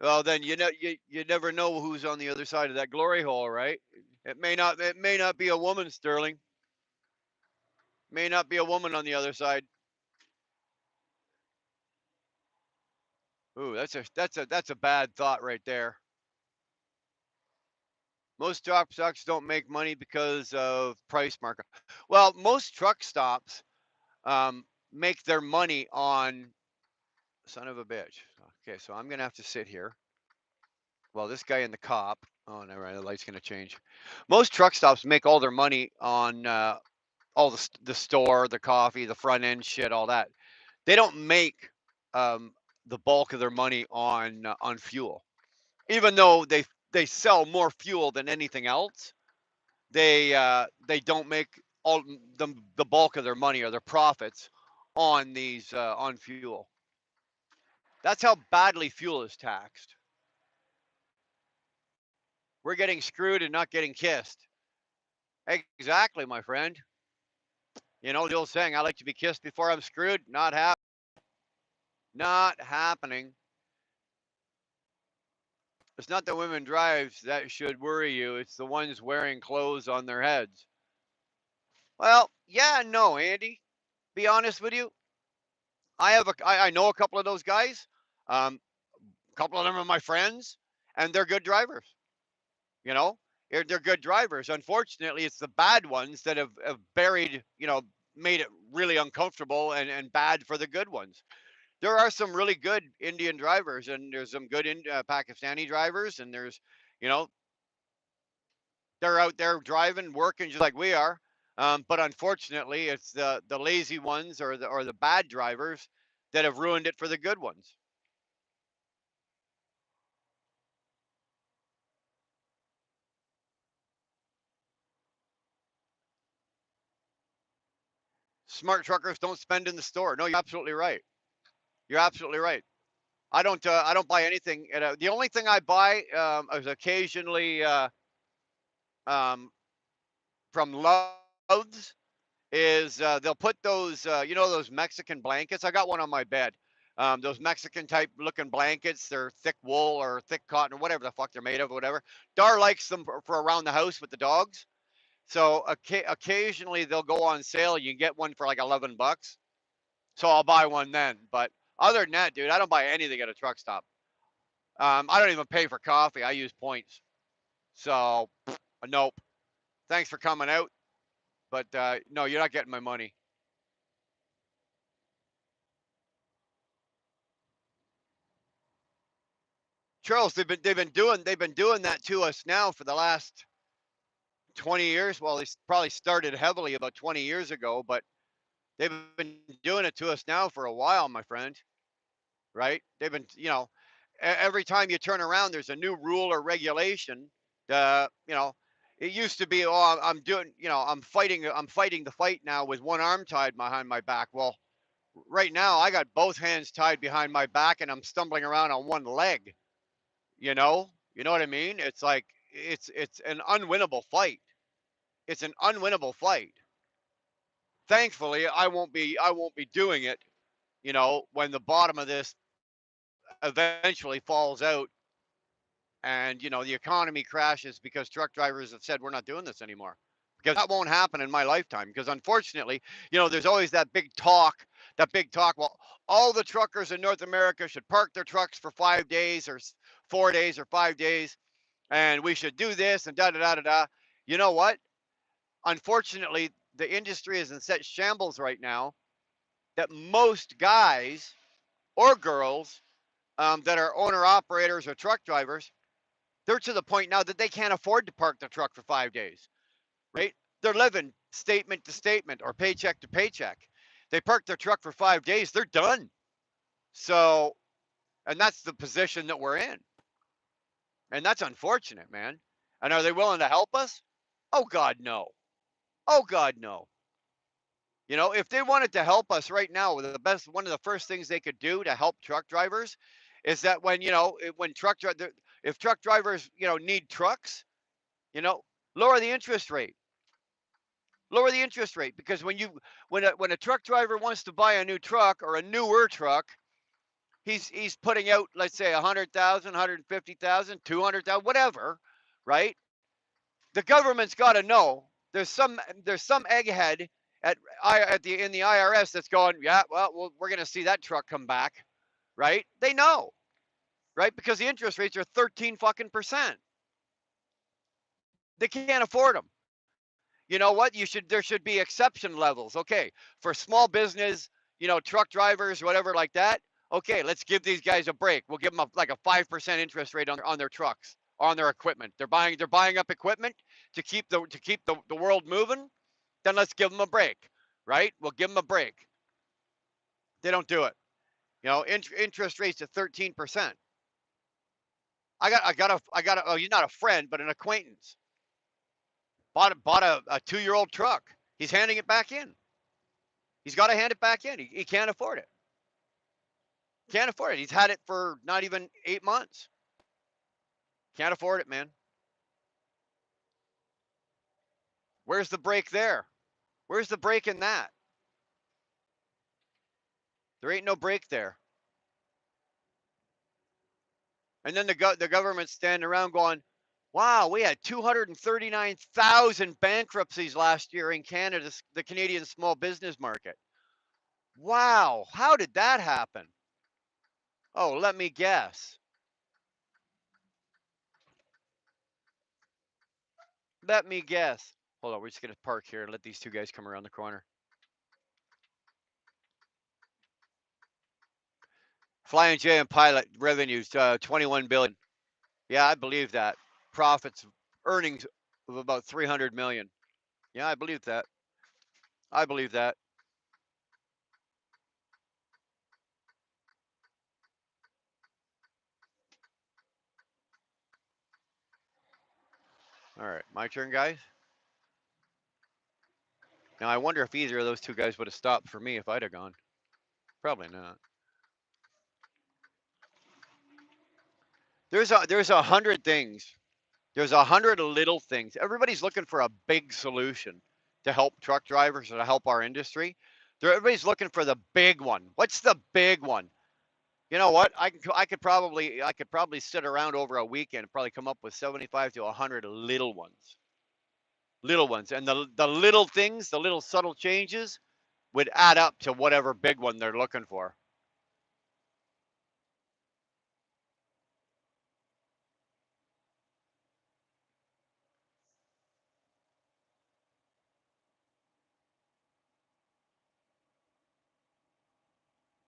A: well then you never know who's on the other side of that glory hole, right? It may not be a woman, Sterling. May not be a woman on the other side. Ooh, that's a bad thought right there. Most truck stops don't make money because of price markup. Well, most truck stops um, make their money on son of a bitch. Okay, so I'm gonna have to sit here. Well, this guy in the cop. Oh, never mind. The light's gonna change. Most truck stops make all their money on all the store, the coffee, the front end shit, all that. They don't make um, the bulk of their money on fuel, even though they sell more fuel than anything else. They don't make all the bulk of their money or their profits on these on fuel. That's how badly fuel is taxed. We're getting screwed and not getting kissed. Exactly, my friend. You know the old saying, I like to be kissed before I'm screwed. Not happening. It's not the women drives that should worry you. It's the ones wearing clothes on their heads. Well, yeah, no, Andy. Be honest with you. I know a couple of those guys. A couple of them are my friends, and they're good drivers. You know, they're good drivers. Unfortunately, it's the bad ones that have buried, made it really uncomfortable and bad for the good ones. There are some really good Indian drivers, and there's some good Pakistani drivers, and you know, they're out there driving, working just like we are. But unfortunately, it's the lazy ones or the bad drivers that have ruined it for the good ones. Smart truckers don't spend in the store. No, you're absolutely right. You're absolutely right. I don't buy anything. The only thing I buy is occasionally um, from Love's is they'll put those those Mexican blankets. I got one on my bed. Those Mexican type looking blankets. They're thick wool or thick cotton or whatever the fuck they're made of, whatever. Dar likes them for around the house with the dogs. So occasionally they'll go on sale. You can get one for like $11. So I'll buy one then. But other than that, dude, I don't buy anything at a truck stop. I don't even pay for coffee. I use points. So nope. Thanks for coming out, but no, you're not getting my money. Charles, they've been doing that to us now for the last 20 years. Well, they probably started heavily about 20 years ago, but they've been doing it to us now for a while, my friend. Right? They've been, every time you turn around, there's a new rule or regulation. It used to be, oh, I'm doing, I'm fighting the fight now with one arm tied behind my back. Well, right now I got both hands tied behind my back and I'm stumbling around on one leg. You know what I mean? It's like it's an unwinnable fight. It's an unwinnable fight. Thankfully, I won't be doing it. When the bottom of this eventually falls out and the economy crashes because truck drivers have said we're not doing this anymore, because that won't happen in my lifetime, because unfortunately there's always that big talk, well, all the truckers in North America should park their trucks for 5 days or 4 days or 5 days, and we should do this and da da da da da. You know what? Unfortunately, the industry is in such shambles right now that most guys or girls that are owner operators or truck drivers, they're to the point now that they can't afford to park their truck for 5 days, right? They're living statement to statement or paycheck to paycheck. They park their truck for 5 days, they're done. So, and that's the position that we're in. And that's unfortunate, man. And are they willing to help us? Oh, God, no. Oh, God, no. If they wanted to help us right now, one of the first things they could do to help truck drivers is that when, when if truck drivers, need trucks, You know, lower the interest rate. Lower the interest rate because when a truck driver wants to buy a new truck or a newer truck, he's putting out, let's say, 100,000, 150,000, 200,000, whatever, right? The government's got to know there's some egghead at the in the IRS that's going, yeah, well we're going to see that truck come back, right? They know, right? Because the interest rates are 13 fucking percent. They can't afford them. You know what? There should be exception levels. Okay, for small business, truck drivers, whatever like that. Okay, let's give these guys a break. We'll give them like a 5% interest rate on their trucks, on their equipment. They're buying up equipment to keep the world moving. Then let's give them a break, right? We'll give them a break. They don't do it. Interest rates at 13%. I got a. Oh, he's not a friend, but an acquaintance. Bought a 2-year-old truck. He's handing it back in. He's got to hand it back in. He can't afford it. Can't afford it. He's had it for not even 8 months. Can't afford it, man. Where's the break there? Where's the break in that? There ain't no break there. And then the government's standing around going, "Wow, we had 239,000 bankruptcies last year in Canada, the Canadian small business market. Wow, how did that happen?" Oh, let me guess. Let me guess. Hold on, we're just gonna park here and let these two guys come around the corner. Flying J and Pilot revenues, 21 billion. Yeah, I believe that. Profits, earnings of about 300 million. Yeah, I believe that. I believe that. All right, my turn, guys. Now I wonder if either of those two guys would have stopped for me if I'd have gone. Probably not. There's 100 things. There's 100 little things. Everybody's looking for a big solution to help truck drivers or to help our industry. Everybody's looking for the big one. What's the big one? You know what? I could probably sit around over a weekend and probably come up with 75 to 100 little ones. Little ones. And the little things, the little subtle changes would add up to whatever big one they're looking for.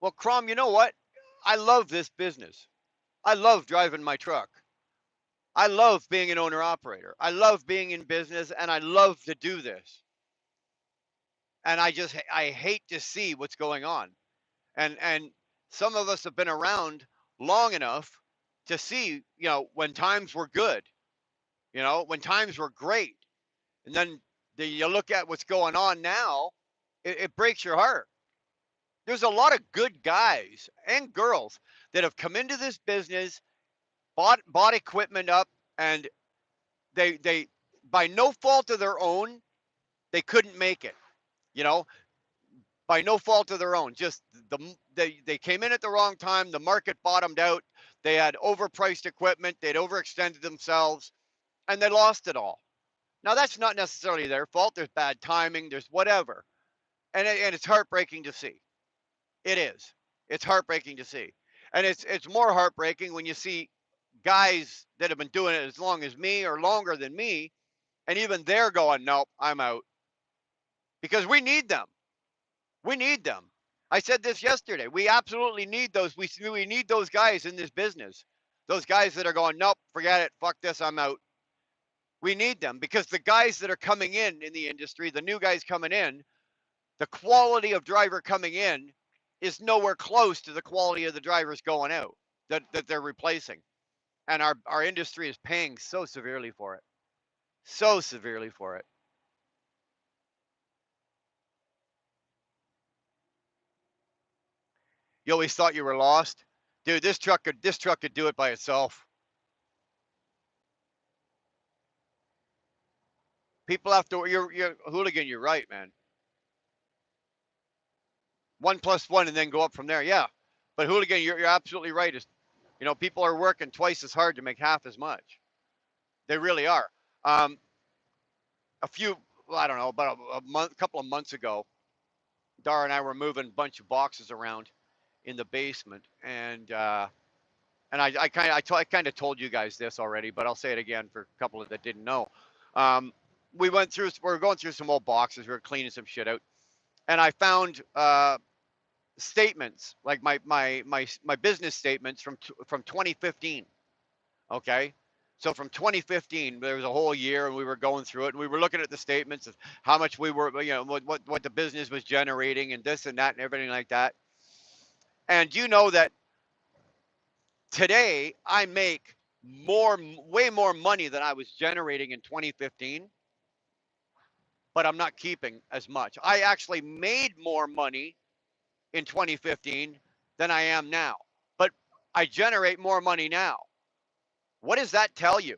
A: Well, Crom, you know what? I love this business. I love driving my truck. I love being an owner operator. I love being in business and I love to do this. And I hate to see what's going on. And some of us have been around long enough to see, when times were good, when times were great. And then you look at what's going on now, it breaks your heart. There's a lot of good guys and girls that have come into this business, bought equipment up, and they by no fault of their own, they couldn't make it. You know, by no fault of their own. Just they came in at the wrong time. The market bottomed out. They had overpriced equipment. They'd overextended themselves, and they lost it all. Now that's not necessarily their fault. There's bad timing. There's whatever, and it's heartbreaking to see. It is. It's heartbreaking to see, and it's more heartbreaking when you see guys that have been doing it as long as me or longer than me, and even they're going, nope, I'm out because we need them. We need them. I said this yesterday. We absolutely need those. We need those guys in this business. Those guys that are going, nope, forget it, fuck this, I'm out. We need them because the guys that are coming in the industry, the new guys coming in, the quality of driver coming in is nowhere close to the quality of the drivers going out that they're replacing. And our industry is paying so severely for it. So severely for it. You always thought you were lost. Dude, this truck could do it by itself. People have to. You're hooligan. You're right, man. 1 + 1 and then go up from there. Yeah, but hooligan, you're absolutely right. Is people are working twice as hard to make half as much. They really are. Um, a few, well, I don't know, about a couple of months ago, Dara and I were moving a bunch of boxes around in the basement, and I kind of told you guys this already, but I'll say it again for a couple of that didn't know. Um, we were going through some old boxes, we were cleaning some shit out, and I found statements like my business statements from 2015. Okay. So from 2015, there was a whole year, and we were going through it, and we were looking at the statements of how much we were, what the business was generating, and this and that, and everything like that. And you know that today I make way more money than I was generating in 2015, but I'm not keeping as much. I actually made more money in 2015 than I am now, but I generate more money now. What does that tell you?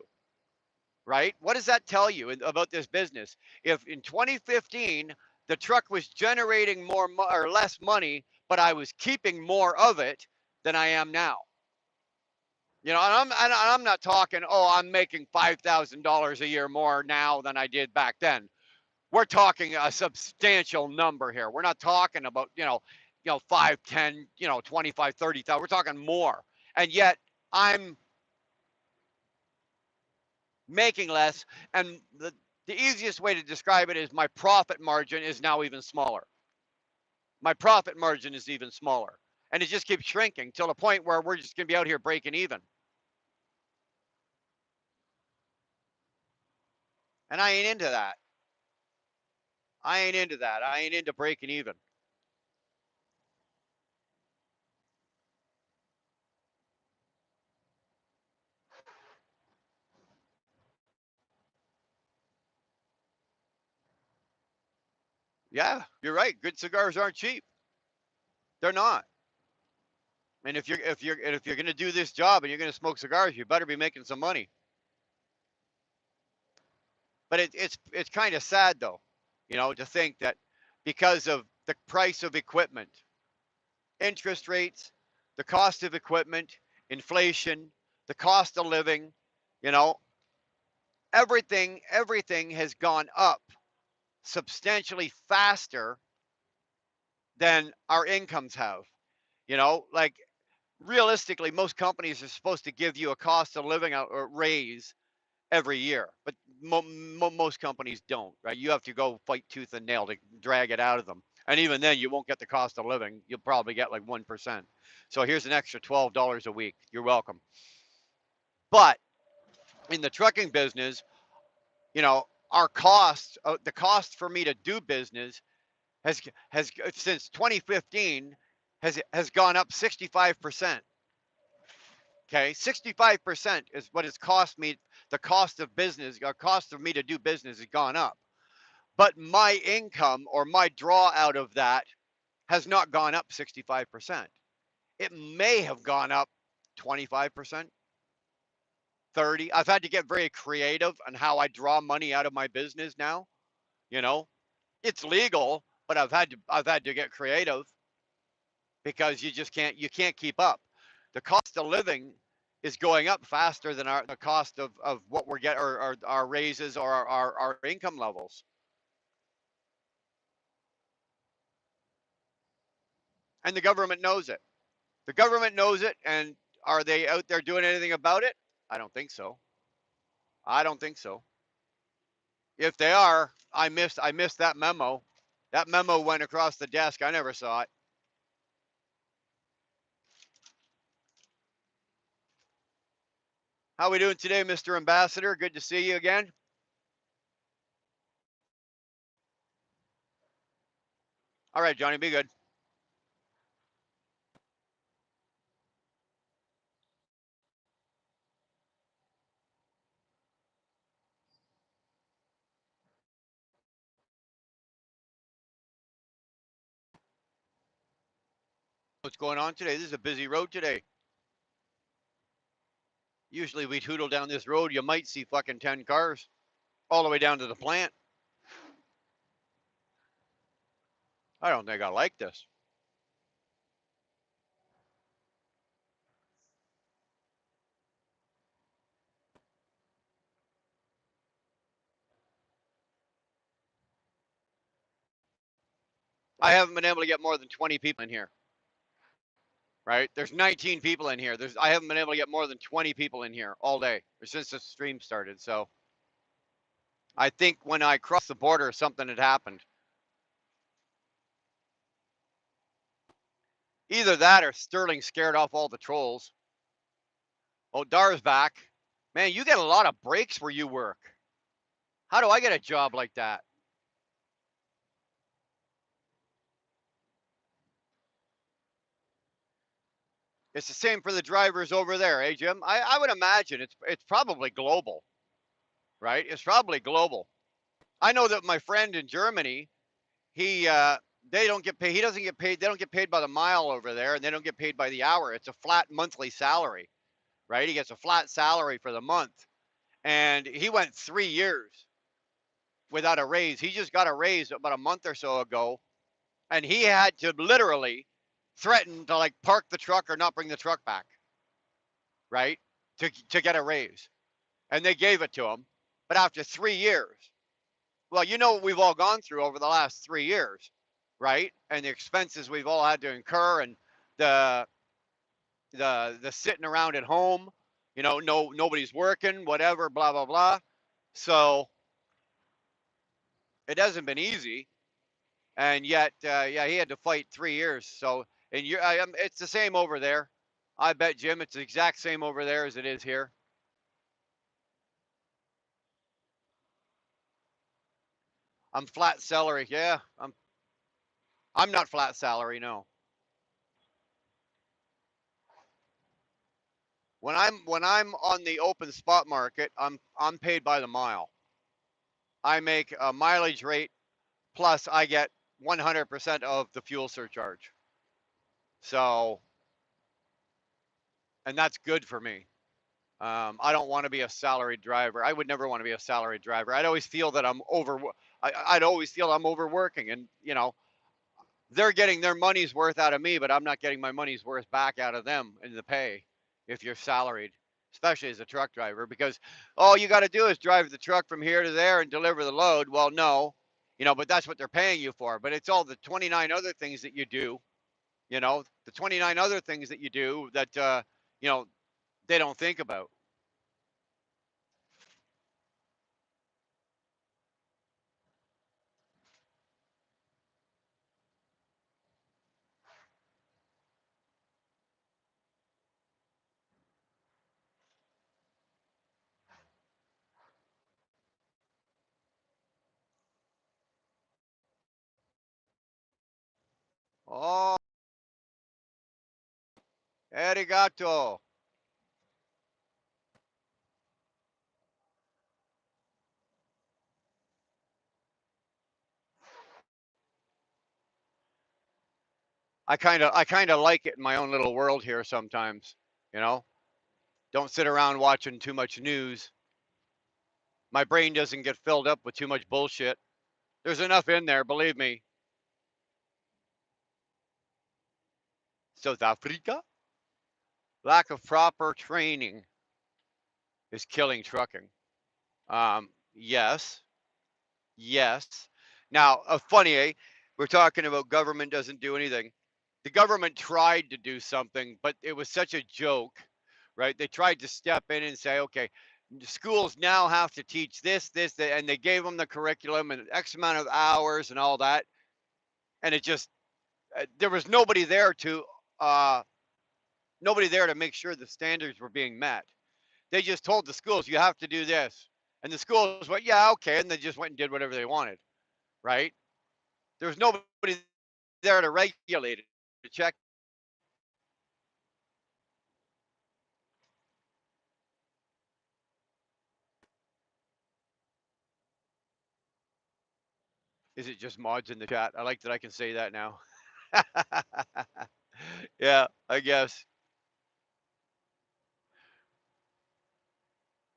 A: Right? What does that tell you about this business? If in 2015 the truck was generating or less money, but I was keeping more of it than I am now. And I'm not talking, oh, I'm making $5,000 a year more now than I did back then. We're talking a substantial number here. We're not talking about, 5, 10, 25, 30,000. We're talking more. And yet I'm making less. And the easiest way to describe it is my profit margin is now even smaller. My profit margin is even smaller. And it just keeps shrinking till the point where we're just going to be out here breaking even. And I ain't into that. I ain't into that. I ain't into breaking even. Yeah, you're right. Good cigars aren't cheap. They're not. And if you're going to do this job and you're going to smoke cigars, you better be making some money. But it's kind of sad though, to think that because of the price of equipment, interest rates, the cost of equipment, inflation, the cost of living, you know, everything has gone up substantially faster than our incomes have. Like realistically, most companies are supposed to give you a cost of living raise every year, but most companies don't, right? You have to go fight tooth and nail to drag it out of them. And even then, you won't get the cost of living. You'll probably get like 1%. So here's an extra $12 a week. You're welcome. But in the trucking business, our costs, the cost for me to do business has since 2015 has gone up 65%. Okay, 65% is what it's cost me. The cost of business, or cost of me to do business, has gone up. But my income or my draw out of that has not gone up 65%. It may have gone up 25%, 30. I've had to get very creative on how I draw money out of my business now. You know, it's legal, but I've had to get creative because you can't keep up. The cost of living is going up faster than the cost of what we're getting, or our raises, or our income levels. And the government knows it. The government knows it, and are they out there doing anything about it? I don't think so. I don't think so. If they are, I missed that memo. That memo went across the desk. I never saw it. How we doing today, Mr. Ambassador? Good to see you again. All right, Johnny, be good. What's going on today? This is a busy road today. Usually we tootle down this road, you might see fucking 10 cars all the way down to the plant. I don't think I like this. I haven't been able to get more than 20 people in here, right? There's 19 people in here. I haven't been able to get more than 20 people in here all day or since the stream started. So I think when I crossed the border, something had happened. Either that or Sterling scared off all the trolls. Oh, Dar's back. Man, you get a lot of breaks where you work. How do I get a job like that? It's the same for the drivers over there, eh, Jim? I would imagine it's probably global, right? It's probably global. I know that my friend in Germany, he they don't get paid. He doesn't get paid. They don't get paid by the mile over there, and they don't get paid by the hour. It's a flat monthly salary, right? He gets a flat salary for the month, and he went 3 years without a raise. He just got a raise about a month or so ago, and he had to literally threaten to like park the truck or not bring the truck back, right? To get a raise. And they gave it to him. But after 3 years, well, you know what we've all gone through over the last 3 years, right? And the expenses we've all had to incur and the the sitting around at home, nobody's working, whatever, blah blah blah. So it hasn't been easy, and yet, yeah, he had to fight 3 years. So, and it's the same over there. I bet, Jim, it's the exact same over there as it is here. I'm flat salary. Yeah, I'm not flat salary. No. When I'm on the open spot market, I'm paid by the mile. I make a mileage rate plus I get 100% of the fuel surcharge. So, and that's good for me. I don't want to be a salaried driver. I would never want to be a salaried driver. I'd always feel that I'd always feel I'm overworking, and they're getting their money's worth out of me, but I'm not getting my money's worth back out of them in the pay if you're salaried, especially as a truck driver, because all you got to do is drive the truck from here to there and deliver the load. Well, no, but that's what they're paying you for. But it's all the 29 other things that you do, the 29 other things that you do that, you know, they don't think about. Oh, arigato. I kind of like it in my own little world here sometimes, you know. Don't sit around watching too much news. My brain doesn't get filled up with too much bullshit. There's enough in there, believe me. South Africa, lack of proper training is killing trucking. Yes, yes. Now, funny, eh? We're talking about government doesn't do anything. The government tried to do something, but it was such a joke, right? They tried to step in and say, okay, schools now have to teach this, that, and they gave them the curriculum and X amount of hours and all that. And it just, there was uh, nobody there to make sure the standards were being met. They just told the schools, you have to do this. And the schools went, yeah, okay. And they just went and did whatever they wanted, right? There was nobody there to regulate it, to check. Is it just mods in the chat? I like that I can say that now. Yeah, I guess.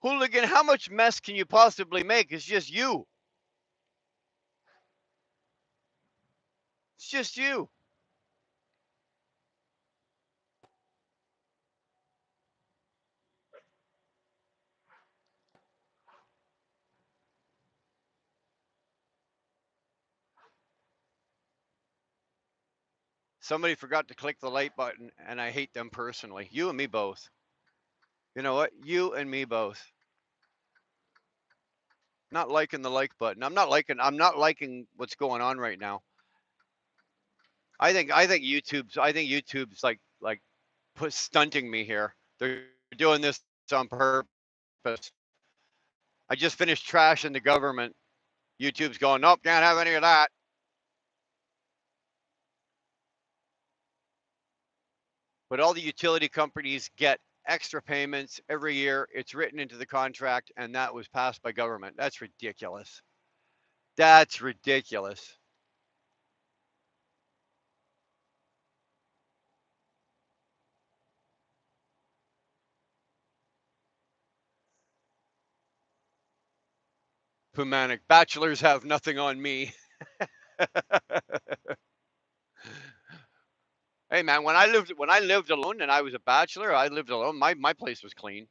A: Hooligan, how much mess can you possibly make? It's just you. It's just you. Somebody forgot to click the like button, and I hate them personally. You and me both. You know what? You and me both. Not liking the like button. I'm not liking what's going on right now. I think YouTube's like put stunting me here. They're doing this on purpose. I just finished trashing the government. YouTube's going, nope, can't have any of that. But all the utility companies get extra payments every year. It's written into the contract, and that was passed by government. That's ridiculous. That's ridiculous. Humanic bachelors have nothing on me. Hey man, when I lived alone and I was a bachelor, I lived alone. My place was clean.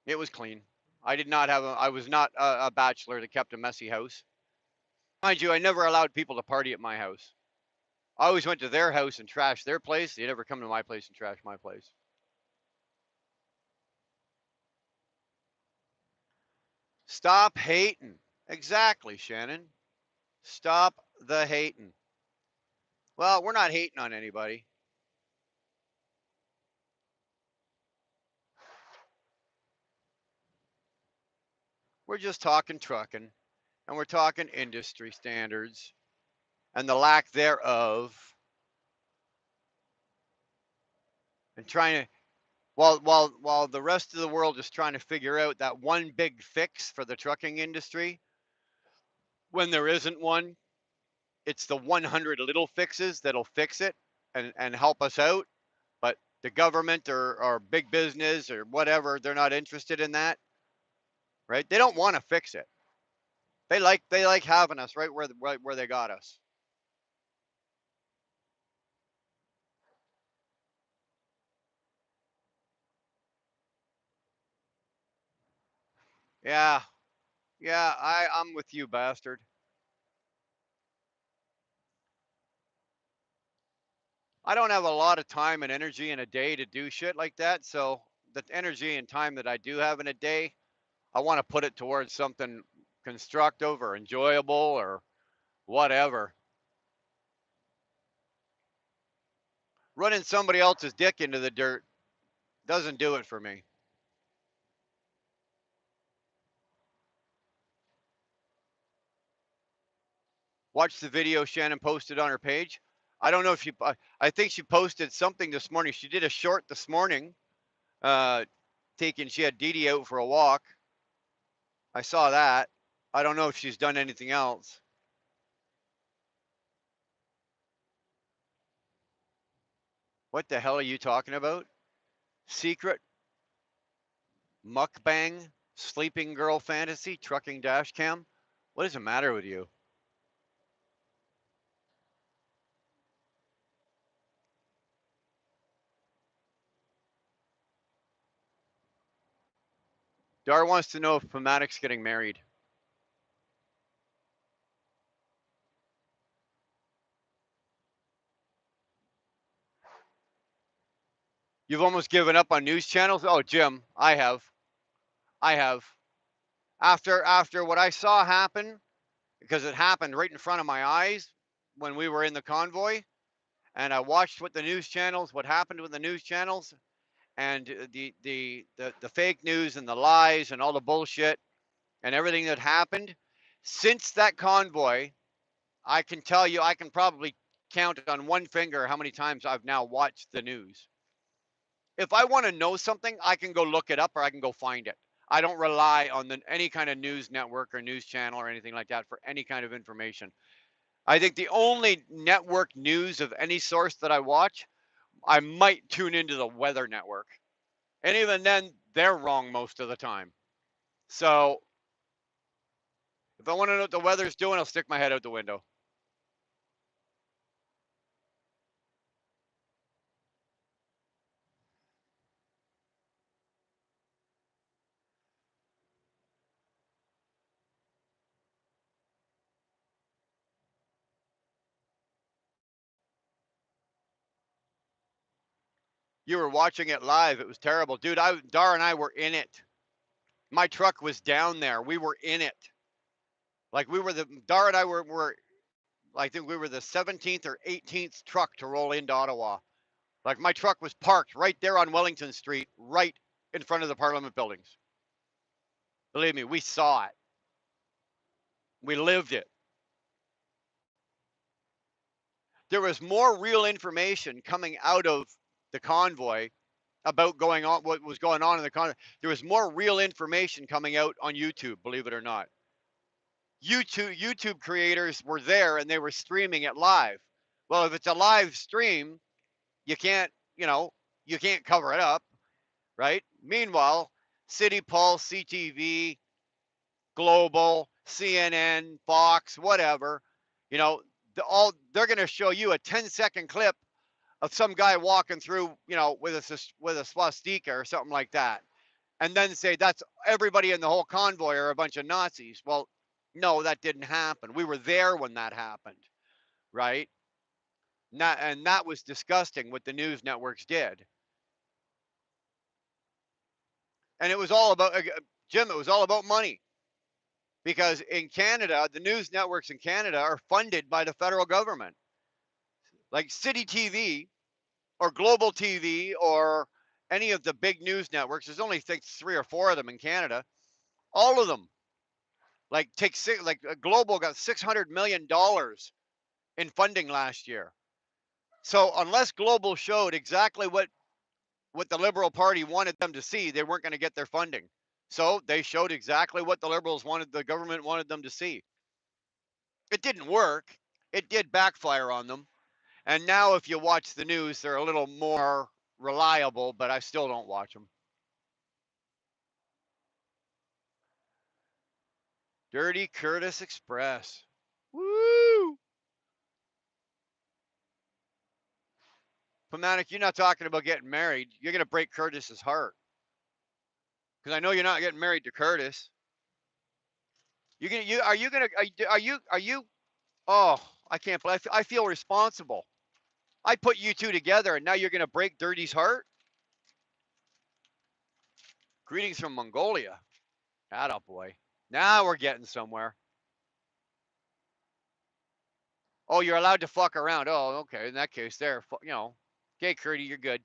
A: It was clean. I was not a bachelor that kept a messy house. Mind you, I never allowed people to party at my house. I always went to their house and trashed their place. They never come to my place and trash my place. Stop hating. Exactly, Shannon. Stop the hating. Well, we're not hating on anybody. We're just talking trucking, and we're talking industry standards and the lack thereof, and trying to while the rest of the world is trying to figure out that one big fix for the trucking industry, when there isn't one, it's the 100 little fixes that'll fix it and help us out. But the government or big business or whatever, they're not interested in that, right? They don't want to fix it. They like having us right where they got us. Yeah, yeah, I'm with you, bastard. I don't have a lot of time and energy in a day to do shit like that, so the energy and time that I do have in a day, I want to put it towards something constructive or enjoyable or whatever. Running somebody else's dick into the dirt doesn't do it for me. Watch the video Shannon posted on her page. I don't know if you, I think she posted something this morning. She did a short this morning, uh, she had Dee Dee out for a walk. I saw that. I don't know if she's done anything else. What the hell are you talking about? Secret mukbang, sleeping girl fantasy, trucking dash cam? What is the matter with you? Dar wants to know if Pneumatic's getting married. You've almost given up on news channels? Oh, Jim, I have. I have. After what I saw happen, because it happened right in front of my eyes when we were in the convoy, and I watched what happened with the news channels, and the fake news and the lies and all the bullshit and everything that happened since that convoy. I can tell you, I can probably count on one finger how many times I've now watched the news. If I want to know something, I can go look it up or I can go find it. I don't rely on any kind of news network or news channel or anything like that for any kind of information. I think the only network news of any source that I watch, I might tune into the Weather Network. And even then, they're wrong most of the time. So if I want to know what the weather's doing, I'll stick my head out the window. You were watching it live. It was terrible, dude. Dar and I were in it. My truck was down there. We were in it. Like we were the Dar and I were I think we were the 17th or 18th truck to roll into Ottawa. Like my truck was parked right there on Wellington Street, right in front of the Parliament buildings. Believe me, we saw it. We lived it. There was more real information coming out of the convoy about going on what was going on in the convoy. There was more real information coming out on YouTube, believe it or not. YouTube creators were there and they were streaming it live. Well, if it's a live stream, you can't, you know, you can't cover it up, right? Meanwhile, City Pulse, CTV, Global, CNN, Fox, whatever, you know, they're going to show you a 10-second clip of some guy walking through, you know, with a swastika or something like that, and then say that's everybody in the whole convoy are a bunch of Nazis. Well, no, that didn't happen. We were there when that happened, right? And that was disgusting what the news networks did. And it was all about Jim. It was all about money because in Canada, the news networks in Canada are funded by the federal government, like City TV or Global TV or any of the big news networks. There's only, I think, 3 or 4 of them in Canada. All of them, Global got $600 million in funding last year. So unless Global showed exactly what the Liberal Party wanted them to see, they weren't going to get their funding. So they showed exactly what the Liberals wanted, the government wanted them to see. It didn't work. It did backfire on them. And now, if you watch the news, they're a little more reliable, but I still don't watch them. Dirty Curtis Express. Woo! Fanatic, you're not talking about getting married. You're going to break Curtis's heart. Because I know you're not getting married to Curtis. Are you gonna, are you, oh, I can't believe, I feel responsible. I put you two together and now you're going to break Dirty's heart? Greetings from Mongolia. Attaboy. Now we're getting somewhere. Oh, you're allowed to fuck around. Oh, okay. In that case, there, you know. Okay, Curdy, you're good.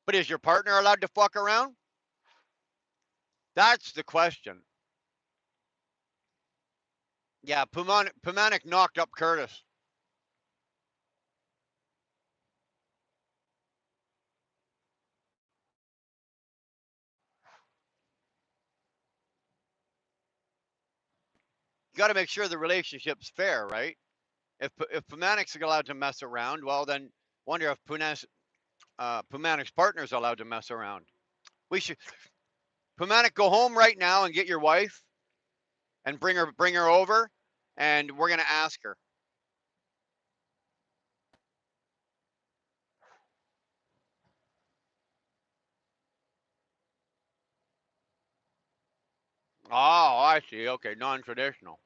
A: But is your partner allowed to fuck around? That's the question. Yeah, Pumanik knocked up Curtis. You got to make sure the relationship's fair, right? If Pumanik's allowed to mess around, well, then wonder if Pumanik's partner's allowed to mess around. We should, Pumanik, go home right now and get your wife and bring her over, and we're gonna ask her. Oh, I see. Okay, non-traditional.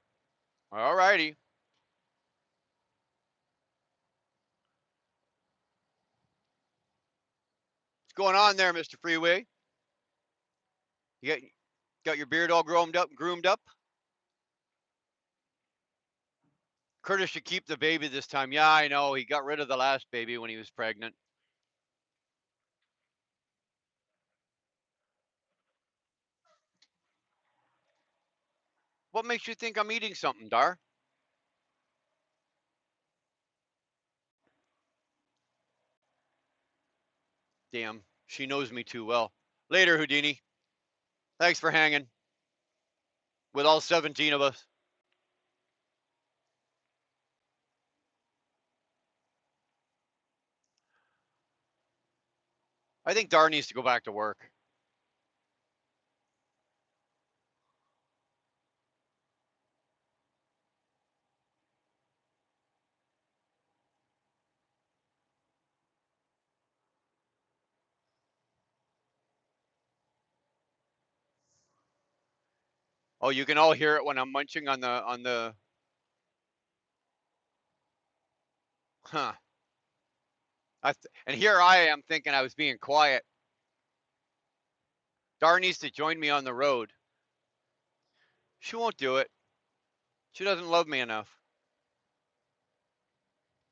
A: All righty. What's going on there, Mr. Freeway? You got your beard all groomed up? Curtis should keep the baby this time. Yeah, I know. He got rid of the last baby when he was pregnant. What makes you think I'm eating something, Dar? Damn, she knows me too well. Later, Houdini. Thanks for hanging with all 17 of us. I think Dar needs to go back to work. Oh, you can all hear it when I'm munching on the. Huh. And here I am thinking I was being quiet. Dar needs to join me on the road. She won't do it. She doesn't love me enough.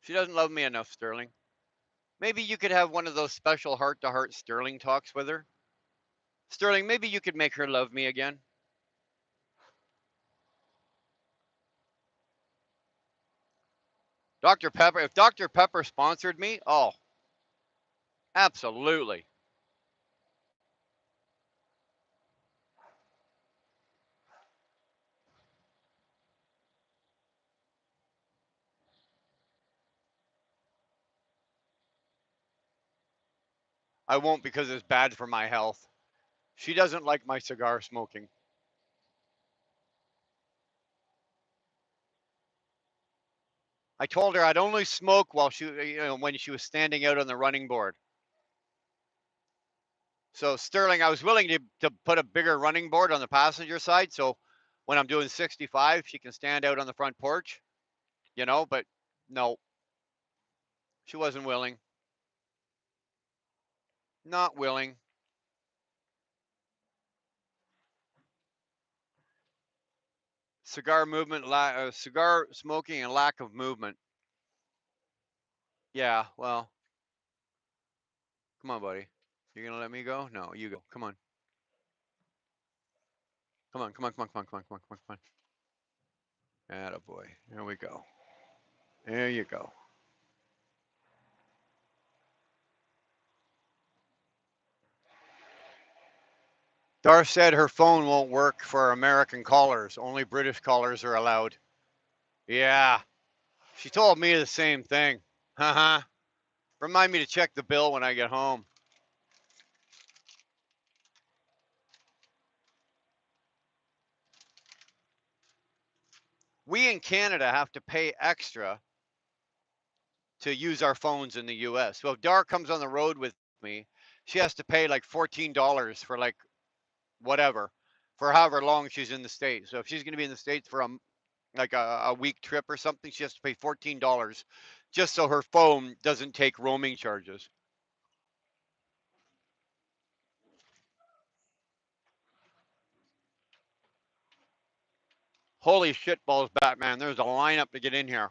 A: She doesn't love me enough, Sterling. Maybe you could have one of those special heart to heart Sterling talks with her. Sterling, maybe you could make her love me again. Dr. Pepper, if Dr. Pepper sponsored me, oh, absolutely. I won't because it's bad for my health. She doesn't like my cigar smoking. I told her I'd only smoke while when she was standing out on the running board. So Sterling, I was willing to put a bigger running board on the passenger side, so when I'm doing 65, she can stand out on the front porch, but no, she wasn't willing. Not willing. Cigar smoking and lack of movement. Yeah, well, come on, buddy. You're gonna let me go? No, you go. Come on. Come on, come on, come on, come on, come on, come on, come on, come on. Attaboy. There we go. There you go. Darth said her phone won't work for American callers. Only British callers are allowed. Yeah, she told me the same thing. Haha. Remind me to check the bill when I get home. We in Canada have to pay extra to use our phones in the US. So if Dar comes on the road with me, she has to pay like $14 for like whatever, for however long she's in the States. So if she's going to be in the States for like a week trip or something, she has to pay $14 just so her phone doesn't take roaming charges. Holy shit balls, Batman. There's a lineup to get in here.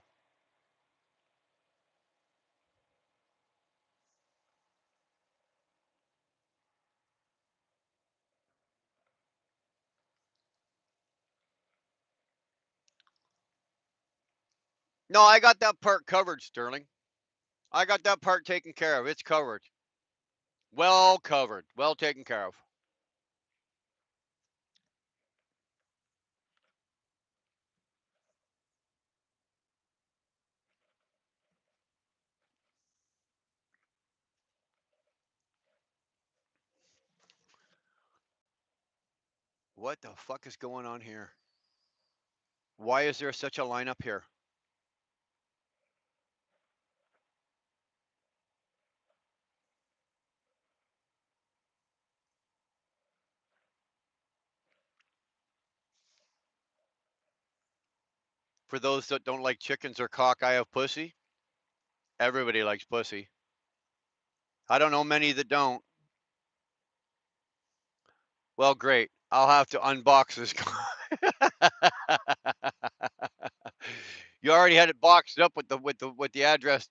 A: No, I got that part covered, Sterling. I got that part taken care of. It's covered. Well covered. Well taken care of. What the fuck is going on here? Why is there such a lineup here? For those that don't like chickens or cock, I have pussy. Everybody likes pussy. I don't know many that don't. Well, great. I'll have to unbox this. You already had it boxed up with the address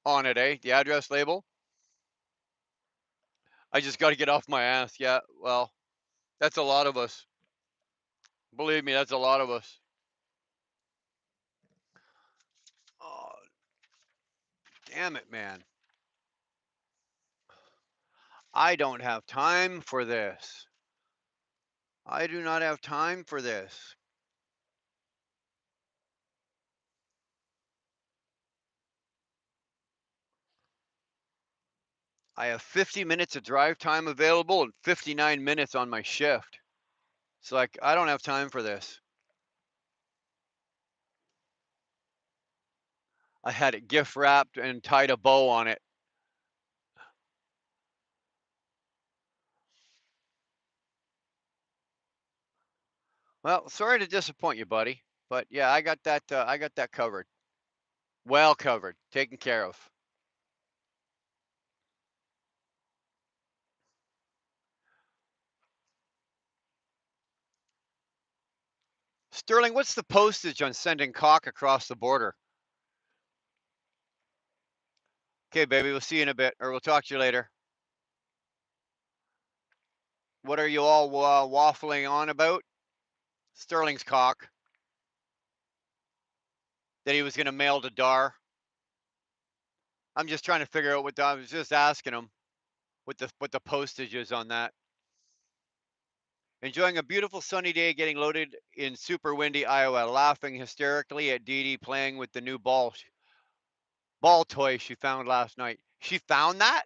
A: on it, eh? The address label. I just got to get off my ass. Yeah. Well, that's a lot of us. Believe me, that's a lot of us. Oh, damn it, man. I don't have time for this. I do not have time for this. I have 50 minutes of drive time available and 59 minutes on my shift. It's like, I don't have time for this. I had it gift wrapped and tied a bow on it. Well, sorry to disappoint you, buddy, but yeah, I got that covered. Well covered, taken care of. Sterling, what's the postage on sending cock across the border? Okay, baby, we'll see you in a bit, or we'll talk to you later. What are you all waffling on about? Sterling's cock that he was going to mail to Dar. I'm just trying to figure out I was just asking him what the postage is on that. Enjoying a beautiful sunny day, getting loaded in super windy Iowa, laughing hysterically at Dee Dee playing with the new ball toy she found last night. She found that?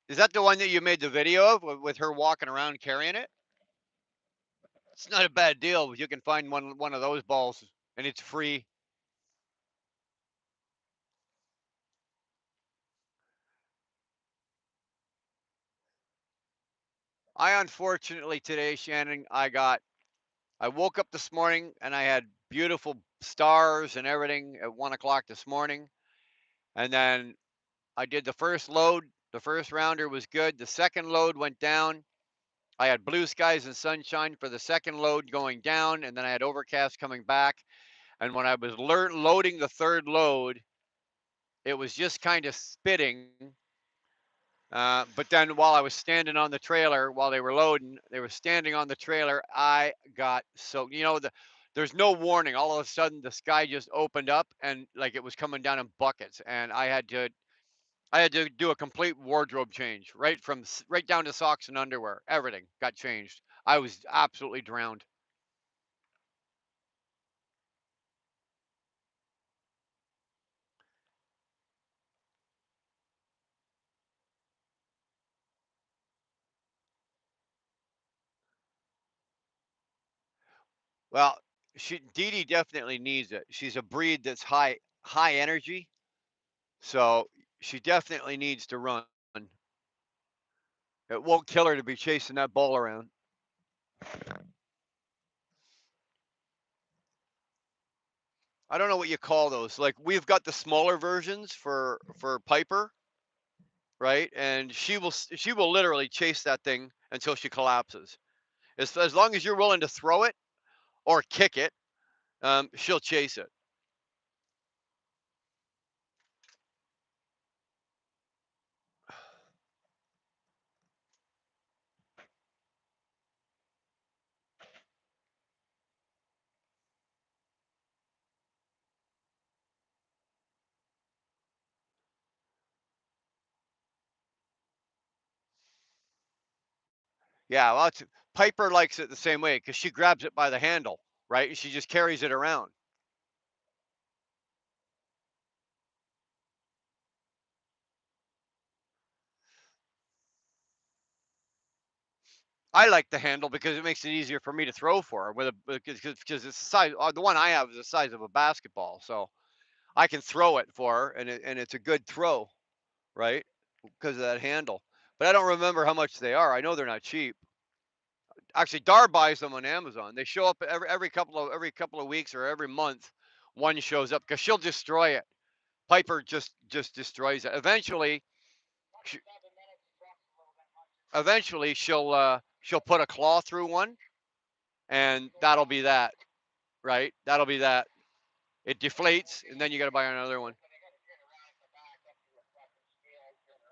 A: Is that the one that you made the video of with her walking around carrying it? It's not a bad deal. You can find one of those balls and it's free. I unfortunately today, Shannon, I woke up this morning and I had beautiful stars and everything at 1 o'clock this morning. And then I did the first load. The first rounder was good. The second load went down. I had blue skies and sunshine for the second load going down, and then I had overcast coming back. And when I was loading the third load, it was just kind of spitting. But then while I was standing on the trailer, while they were loading, they were standing on the trailer. I got so there's no warning. All of a sudden, the sky just opened up and like it was coming down in buckets, and I had to do a complete wardrobe change, right down to socks and underwear. Everything got changed. I was absolutely drowned. Well, Dee Dee definitely needs it. She's a breed that's high energy, so she definitely needs to run. It won't kill her to be chasing that ball around. I don't know what you call those. Like we've got the smaller versions for Piper, right? And she will literally chase that thing until she collapses. As long as you're willing to throw it or kick it, she'll chase it. Yeah, well, Piper likes it the same way because she grabs it by the handle, right? And she just carries it around. I like the handle because it makes it easier for me to throw for her with a because it's the size. The one I have is the size of a basketball, so I can throw it for her, and it's a good throw, right? Because of that handle. But I don't remember how much they are. I know they're not cheap. Actually, Dar buys them on Amazon. They show up every couple of weeks or every month. One shows up because she'll destroy it. Piper just destroys it. Sh- eventually she'll put a claw through one, and that'll be that, right? That'll be that. It deflates, and then you got to buy another one.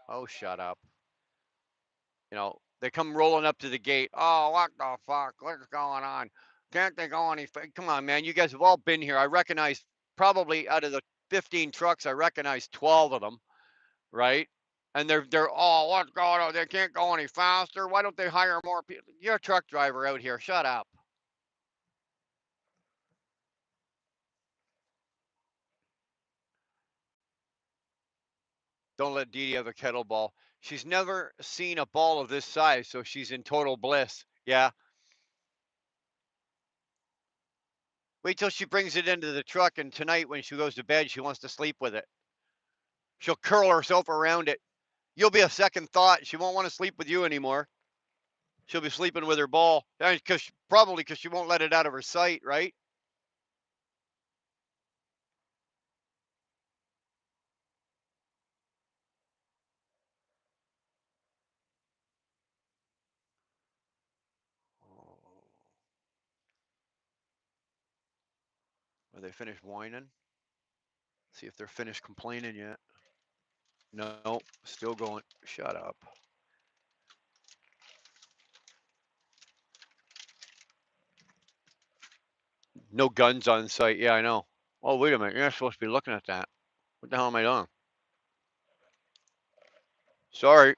A: Oh, shut up. They come rolling up to the gate. Oh, what the fuck? What's going on? Can't they go any? Come on, man. You guys have all been here. I recognize probably out of the 15 trucks, I recognize 12 of them, right? And they're all what's going on? They can't go any faster. Why don't they hire more people? You're a truck driver out here. Shut up. Don't let Dee Dee have a kettleball. She's never seen a ball of this size, so she's in total bliss. Yeah. Wait till she brings it into the truck, and tonight when she goes to bed, she wants to sleep with it. She'll curl herself around it. You'll be a second thought. She won't want to sleep with you anymore. She'll be sleeping with her ball, because probably because she won't let it out of her sight, right? they finished whining? See if they're finished complaining yet. No, still going. Shut up. No guns on site. Yeah, I know. Oh, wait a minute. You're not supposed to be looking at that. What the hell am I doing? Sorry.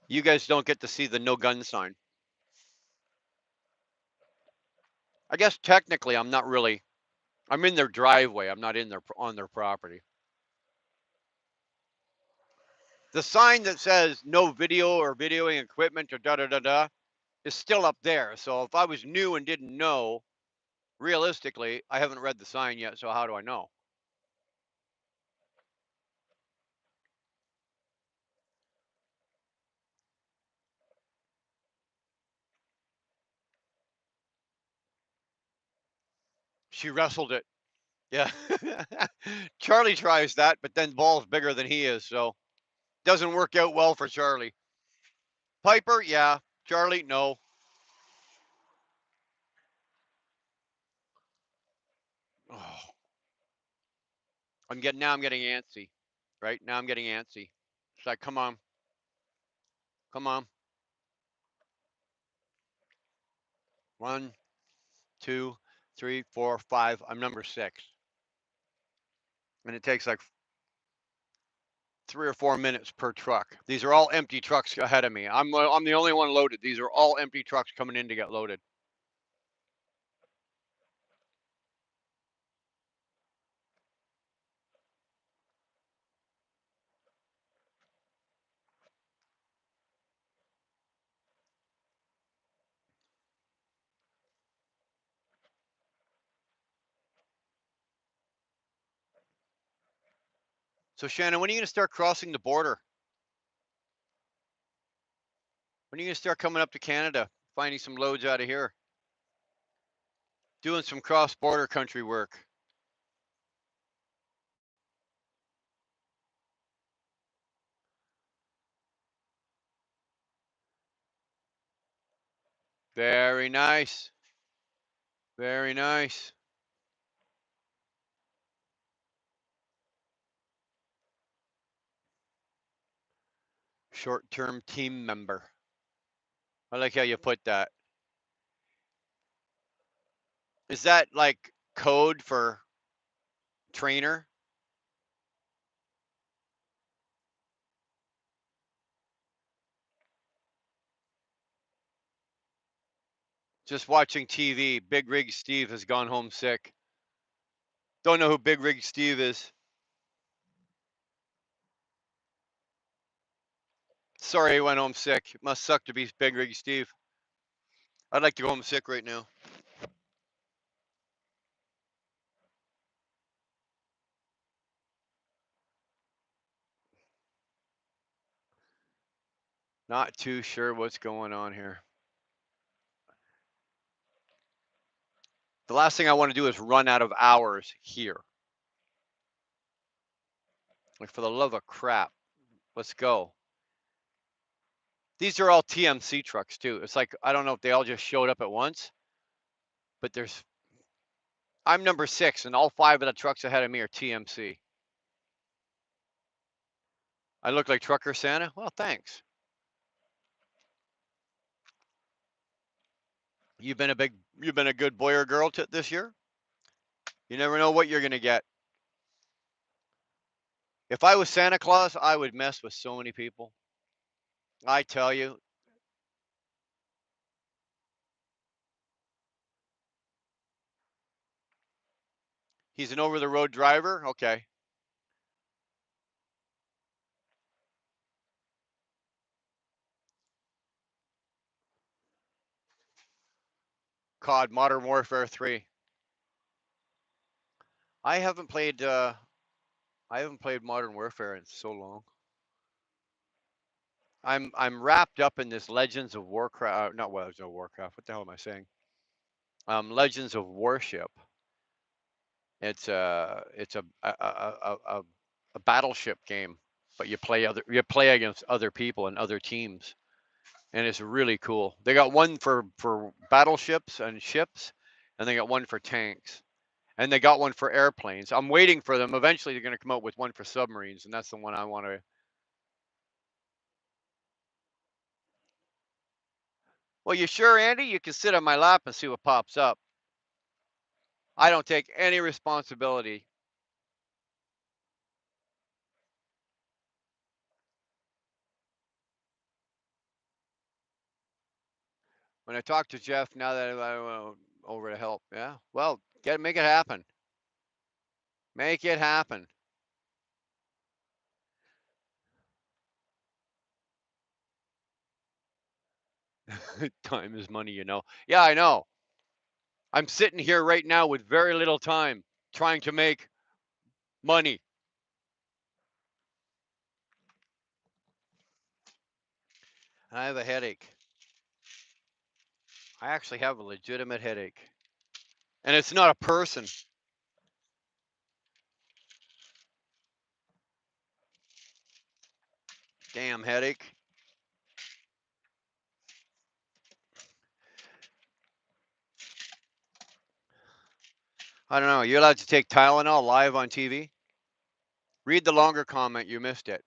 A: You guys don't get to see the no gun sign. I guess technically I'm not really. I'm in their driveway. I'm not in their on their property. The sign that says no video or videoing equipment or da da da da is still up there. So if I was new and didn't know, realistically, I haven't read the sign yet. So how do I know? She wrestled it. Yeah. Charlie tries that, but then ball's bigger than he is, so doesn't work out well for Charlie. Piper, yeah. Charlie, no. Oh, I'm getting antsy. Right? Now I'm getting antsy. It's like, come on. Come on. 1, 2, 3, 4, 5. I'm number 6. And it takes like 3 or 4 minutes per truck. These are all empty trucks ahead of me. I'm the only one loaded. These are all empty trucks coming in to get loaded. So Shannon, when are you gonna start crossing the border? When are you gonna start coming up to Canada, finding some loads out of here, doing some cross-border country work? Very nice. Very nice. Short-term team member. I like how you put that. Is that like code for trainer? Just watching TV. Big Rig Steve has gone home sick. Don't know who Big Rig Steve is. Sorry he went home sick. It must suck to be Big Rig Steve. I'd like to go home sick right now. Not too sure what's going on here. The last thing I want to do is run out of hours here. Like, for the love of crap, let's go. These are all TMC trucks too. It's like, I don't know if they all just showed up at once, but I'm number 6 and all 5 of the trucks ahead of me are TMC. I look like Trucker Santa? Well, thanks. You've been a good boy or girl this year? You never know what you're going to get. If I was Santa Claus, I would mess with so many people. I tell you, he's an over the road driver. Okay. COD Modern Warfare 3. I haven't played Modern Warfare in so long. I'm wrapped up in this Legends of Warcraft, not Legends of Warcraft. What the hell am I saying? Legends of Warship. It's a battleship game, but you play against other people and other teams, and it's really cool. They got one for battleships and ships, and they got one for tanks, and they got one for airplanes. I'm waiting for them. Eventually, they're going to come out with one for submarines, and that's the one I want to. Well, you sure, Andy? You can sit on my lap and see what pops up. I don't take any responsibility. When I talk to Jeff, now that I went over to help, yeah. Well, make it happen. Make it happen. Time is money, you know. Yeah, I know. I'm sitting here right now with very little time trying to make money. And I have a headache. I actually have a legitimate headache. And it's not a person. Damn headache. I don't know. You're allowed to take Tylenol live on TV? Read the longer comment. You missed it.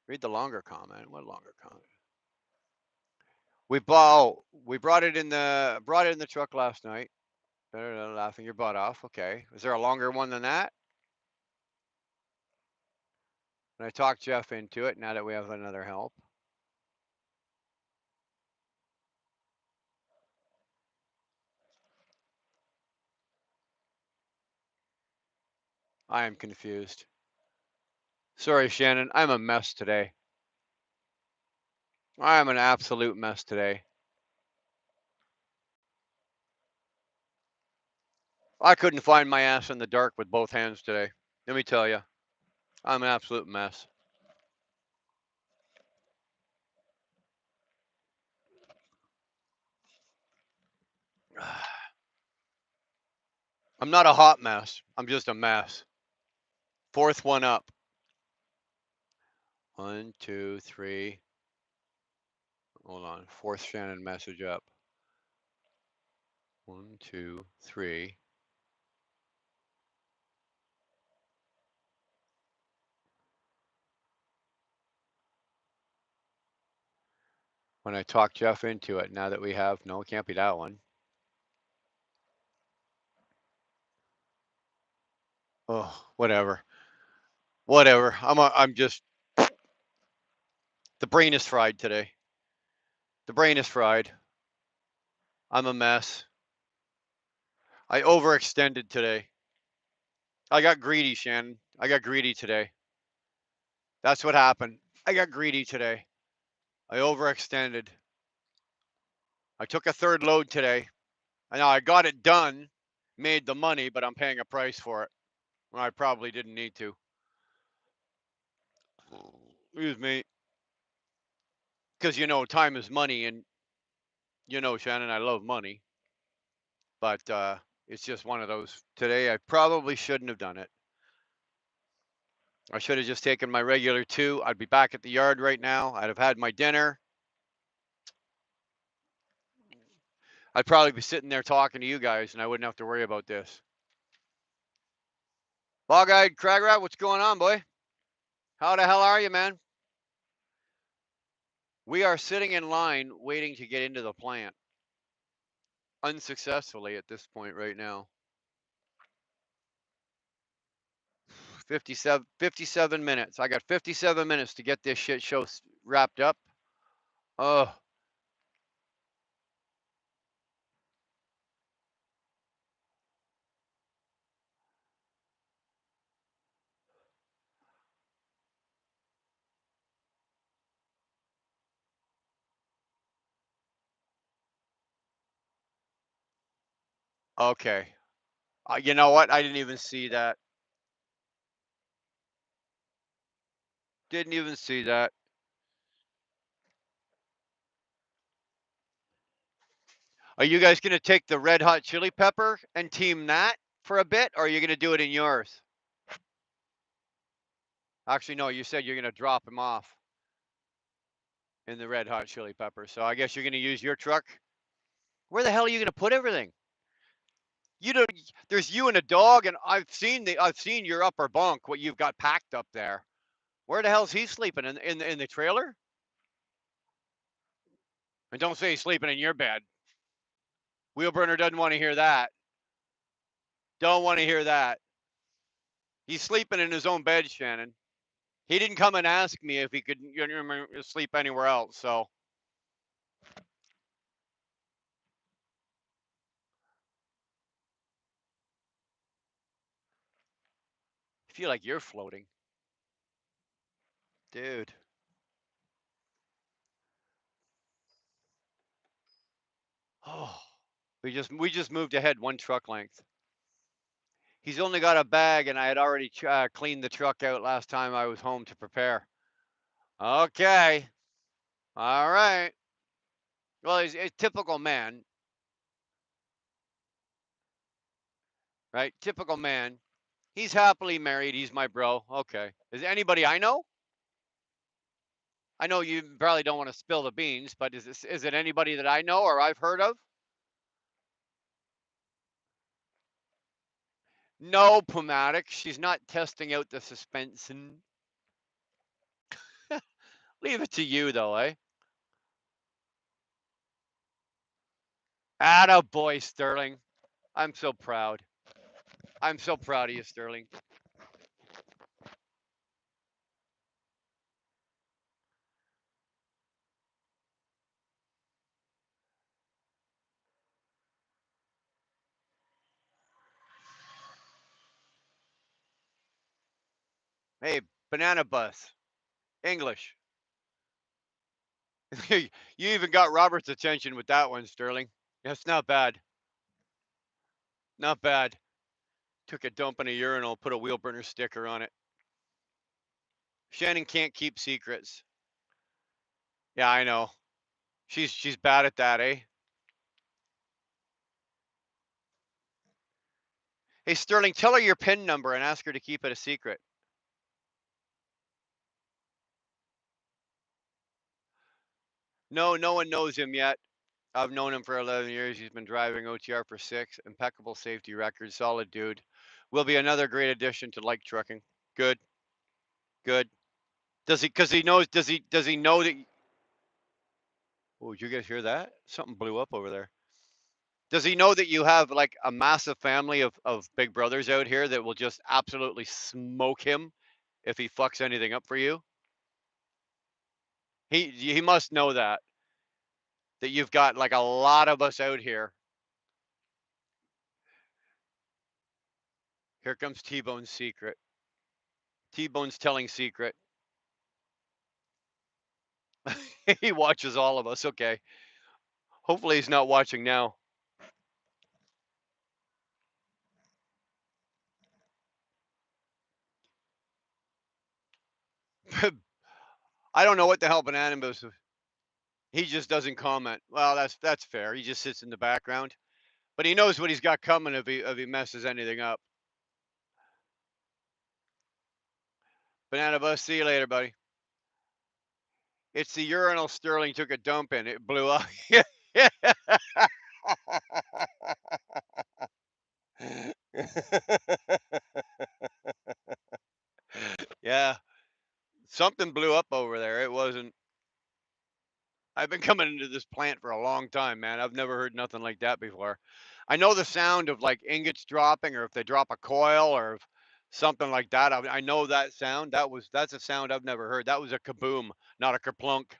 A: Read the longer comment. What longer comment? We brought it in the truck last night. Laughing your butt off. Okay. Is there a longer one than that? And I talked Jeff into it now that we have another help. I am confused. Sorry, Shannon. I'm a mess today. I am an absolute mess today. I couldn't find my ass in the dark with both hands today. Let me tell you, I'm an absolute mess. I'm not a hot mess. I'm just a mess. Fourth one up. 1, 2, 3. Hold on. Fourth Shannon message up. 1, 2, 3. When I talk Jeff into it, now that we have, no, it can't be that one. Oh, whatever. Whatever. I'm just, the brain is fried today. The brain is fried. I'm a mess. I overextended today. I got greedy, Shannon. I got greedy today. That's what happened. I got greedy today. I overextended. I took a third load today. I know I got it done, made the money, but I'm paying a price for it. When I probably didn't need to. Excuse me. Because time is money, and Shannon, I love money, but it's just one of those. Today, I probably shouldn't have done it. I should have just taken my regular 2. I'd be back at the yard right now. I'd have had my dinner. I'd probably be sitting there talking to you guys, and I wouldn't have to worry about this. Bog-eyed crag rat, what's going on, boy? How the hell are you, man? We are sitting in line waiting to get into the plant. Unsuccessfully at this point right now. 57 minutes. I got 57 minutes to get this shit show wrapped up. Oh, okay. You know what? I didn't even see that. Didn't even see that. Are you guys going to take the red hot chili pepper and team that for a bit, or are you going to do it in yours? Actually, no, you said you're going to drop him off in the red hot chili pepper. So I guess you're going to use your truck. Where the hell are you gonna put everything? You don't. There's you and a dog, and I've seen your upper bunk. What you've got packed up there. Where the hell's he sleeping in the trailer? And don't say he's sleeping in your bed. Wheelburner doesn't want to hear that. Don't want to hear that. He's sleeping in his own bed, Shannon. He didn't come and ask me if he could sleep anywhere else. So I feel like you're floating, dude. Oh, we just moved ahead one truck length. He's only got a bag, and I had already cleaned the truck out last time I was home to prepare. Okay, all right. Well, he's a typical man, right? Typical man. He's happily married. He's my bro. Okay. Is it anybody I know? I know you probably don't want to spill the beans, but is it anybody that I know or I've heard of? No, Pumatic. She's not testing out the suspension. Leave it to you, though, eh? Atta boy, Sterling. I'm so proud. I'm so proud of you, Sterling. Hey, banana bus. English. You even got Robert's attention with that one, Sterling. That's not bad. Not bad. Took a dump in a urinal, put a wheel burner sticker on it. Shannon can't keep secrets. Yeah, I know. She's bad at that, eh? Hey, Sterling, tell her your PIN number and ask her to keep it a secret. No, no one knows him yet. I've known him for 11 years. He's been driving OTR for 6. Impeccable safety record. Solid dude. Will be another great addition to like trucking. Good. Good. Does he? Because he knows. Does he know that? Oh, did you guys hear that? Something blew up over there. Does he know that you have like a massive family of big brothers out here that will just absolutely smoke him if he fucks anything up for you? He must know that you've got like a lot of us out here. Here comes T-Bone's secret. T-Bone's telling secret. He watches all of us. Okay. Hopefully he's not watching now. I don't know what the hell Banana is. He just doesn't comment. Well, that's fair. He just sits in the background. But he knows what he's got coming if he messes anything up. Banana Bus, see you later, buddy. It's the urinal Sterling took a dump in. It blew up. Yeah. Something blew up over there. It wasn't. I've been coming into this plant for a long time, man. I've never heard nothing like that before. I know the sound of like ingots dropping, or if they drop a coil, or if something like that. I know that sound. That's a sound I've never heard. That was a kaboom, not a kerplunk.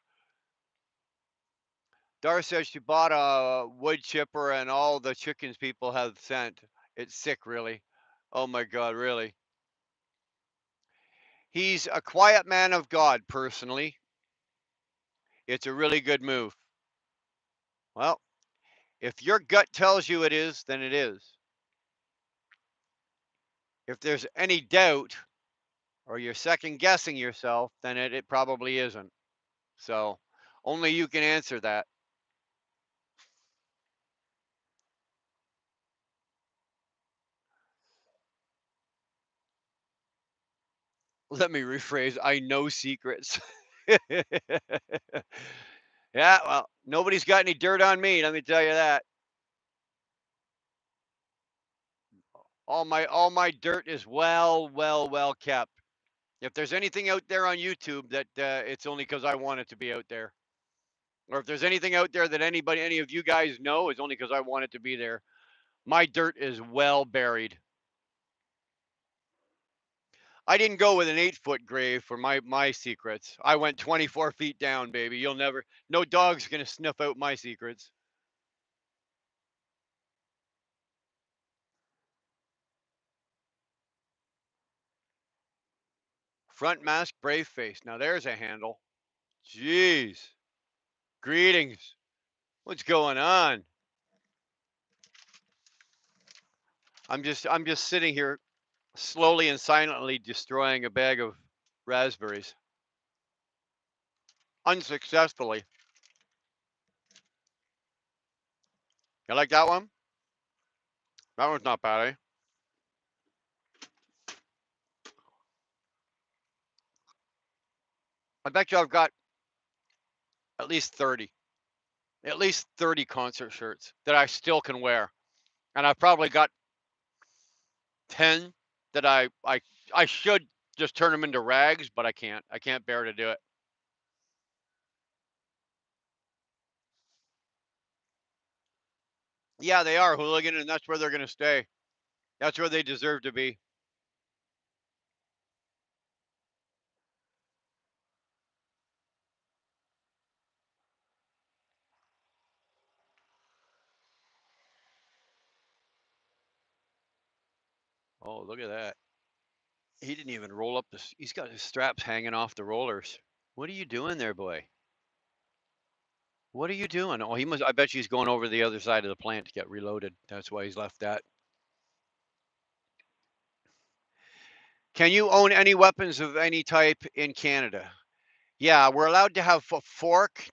A: Dar says she bought a wood chipper and all the chickens people have sent. It's sick, really. Oh my God, really. He's a quiet man of God, personally. It's a really good move. Well, if your gut tells you it is, then it is. If there's any doubt or you're second guessing yourself, then it probably isn't. So only you can answer that. Let me rephrase, I know secrets. Yeah, well, nobody's got any dirt on me, let me tell you that. All my dirt is well kept. If there's anything out there on YouTube that it's only because I want it to be out there, or if there's anything out there that any of you guys know, it's only because I want it to be there. My dirt is well buried. I didn't go with an 8-foot grave for my secrets. I went 24 feet down, baby. You'll never, no dog's gonna sniff out my secrets. Front mask, brave face. Now there's a handle. Jeez. Greetings. What's going on? I'm just sitting here slowly and silently destroying a bag of raspberries. Unsuccessfully. You like that one? That one's not bad, eh? I bet you I've got at least 30. At least 30 concert shirts that I still can wear. And I've probably got 10 that I should just turn them into rags, but I can't. I can't bear to do it. Yeah, they are hooligan, and that's where they're gonna stay. That's where they deserve to be. Oh, look at that. He didn't even roll up the. He's got his straps hanging off the rollers. What are you doing there, boy? What are you doing? Oh, he must. I bet you he's going over the other side of the plant to get reloaded. That's why he's left that. Can you own any weapons of any type in Canada? Yeah, we're allowed to have a fork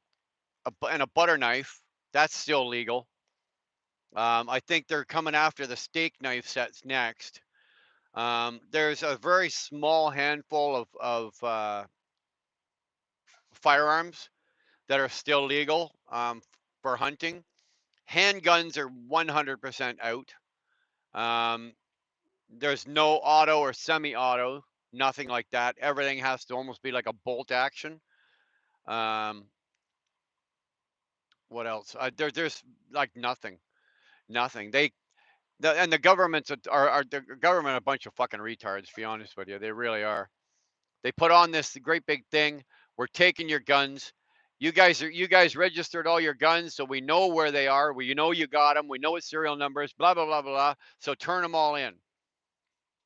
A: and a butter knife. That's still legal. I think they're coming after the steak knife sets next. There's a very small handful of firearms that are still legal for hunting. Handguns are 100% out. Um, there's no auto or semi-auto, nothing like that. Everything has to almost be like a bolt action. Um, what else? There's like nothing, nothing. And the governments are the government a bunch of fucking retards. To be honest with you, they really are. They put on this great big thing. We're taking your guns. You guys registered all your guns, so we know where they are. We know you got them. We know what serial numbers. Blah blah blah blah. So turn them all in.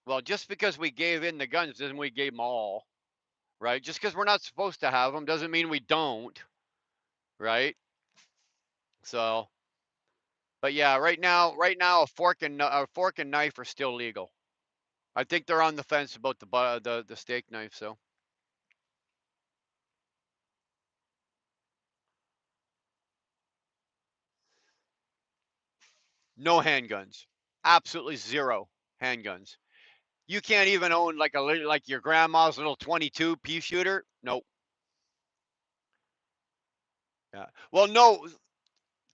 A: Well, just because we gave in the guns doesn't mean we gave them all, right? Just because we're not supposed to have them doesn't mean we don't, right? So, but yeah, right now, a fork and knife are still legal. I think they're on the fence about the steak knife. So no handguns, absolutely zero handguns. You can't even own like like your grandma's little 22 pea shooter. Nope. Yeah. Well, no,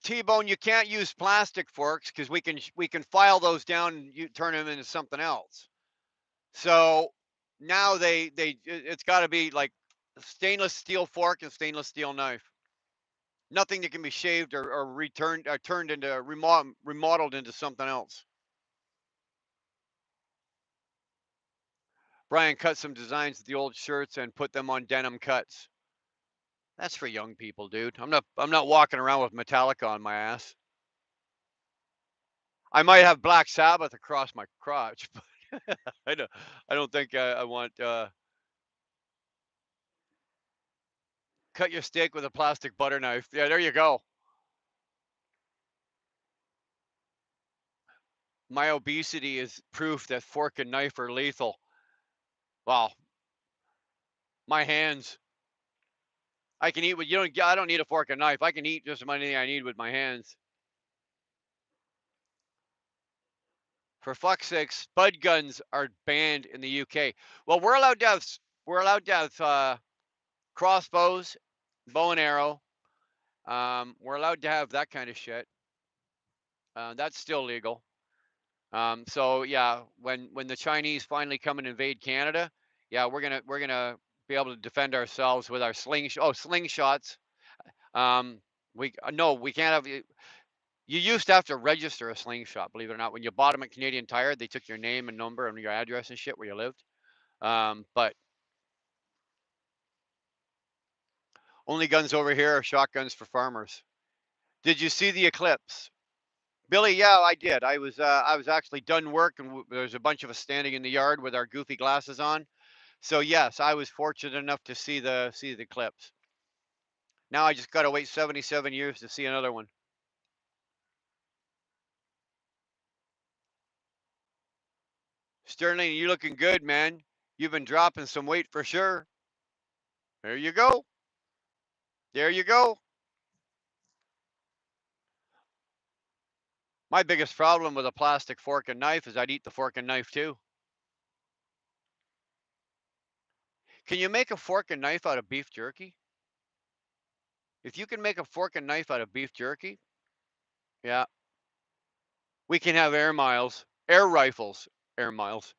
A: T-Bone, you can't use plastic forks because we can file those down and you turn them into something else. So now it's got to be like stainless steel fork and stainless steel knife. Nothing that can be shaved or returned or turned into remodeled into something else. Brian cut some designs of the old shirts and put them on denim cuts. That's for young people, dude. I'm not walking around with Metallica on my ass. I might have Black Sabbath across my crotch, but I don't think I want cut your steak with a plastic butter knife. Yeah, there you go. My obesity is proof that fork and knife are lethal. Wow, my hands. I can eat with you don't. I don't need a fork and knife. I can eat just about anything I need with my hands. For fuck's sake, spud guns are banned in the UK. Well, we're allowed to have crossbows, bow and arrow. We're allowed to have that kind of shit. That's still legal. So yeah, when the Chinese finally come and invade Canada, yeah, we're gonna be able to defend ourselves with our slingshots. Um, no, we can't have. You used to have to register a slingshot, believe it or not. When you bought them at Canadian Tire, they took your name and number and your address and shit where you lived. But only guns over here are shotguns for farmers. Did you see the eclipse? Billy, yeah, I did. I was actually done work, and there's a bunch of us standing in the yard with our goofy glasses on. So yes, I was fortunate enough to see the eclipse. Now I just got to wait 77 years to see another one. Sterling, you looking good, man. You've been dropping some weight for sure. There you go. There you go. My biggest problem with a plastic fork and knife is I'd eat the fork and knife too. Can you make a fork and knife out of beef jerky? If you can make a fork and knife out of beef jerky, yeah, we can have air miles, air rifles, air miles.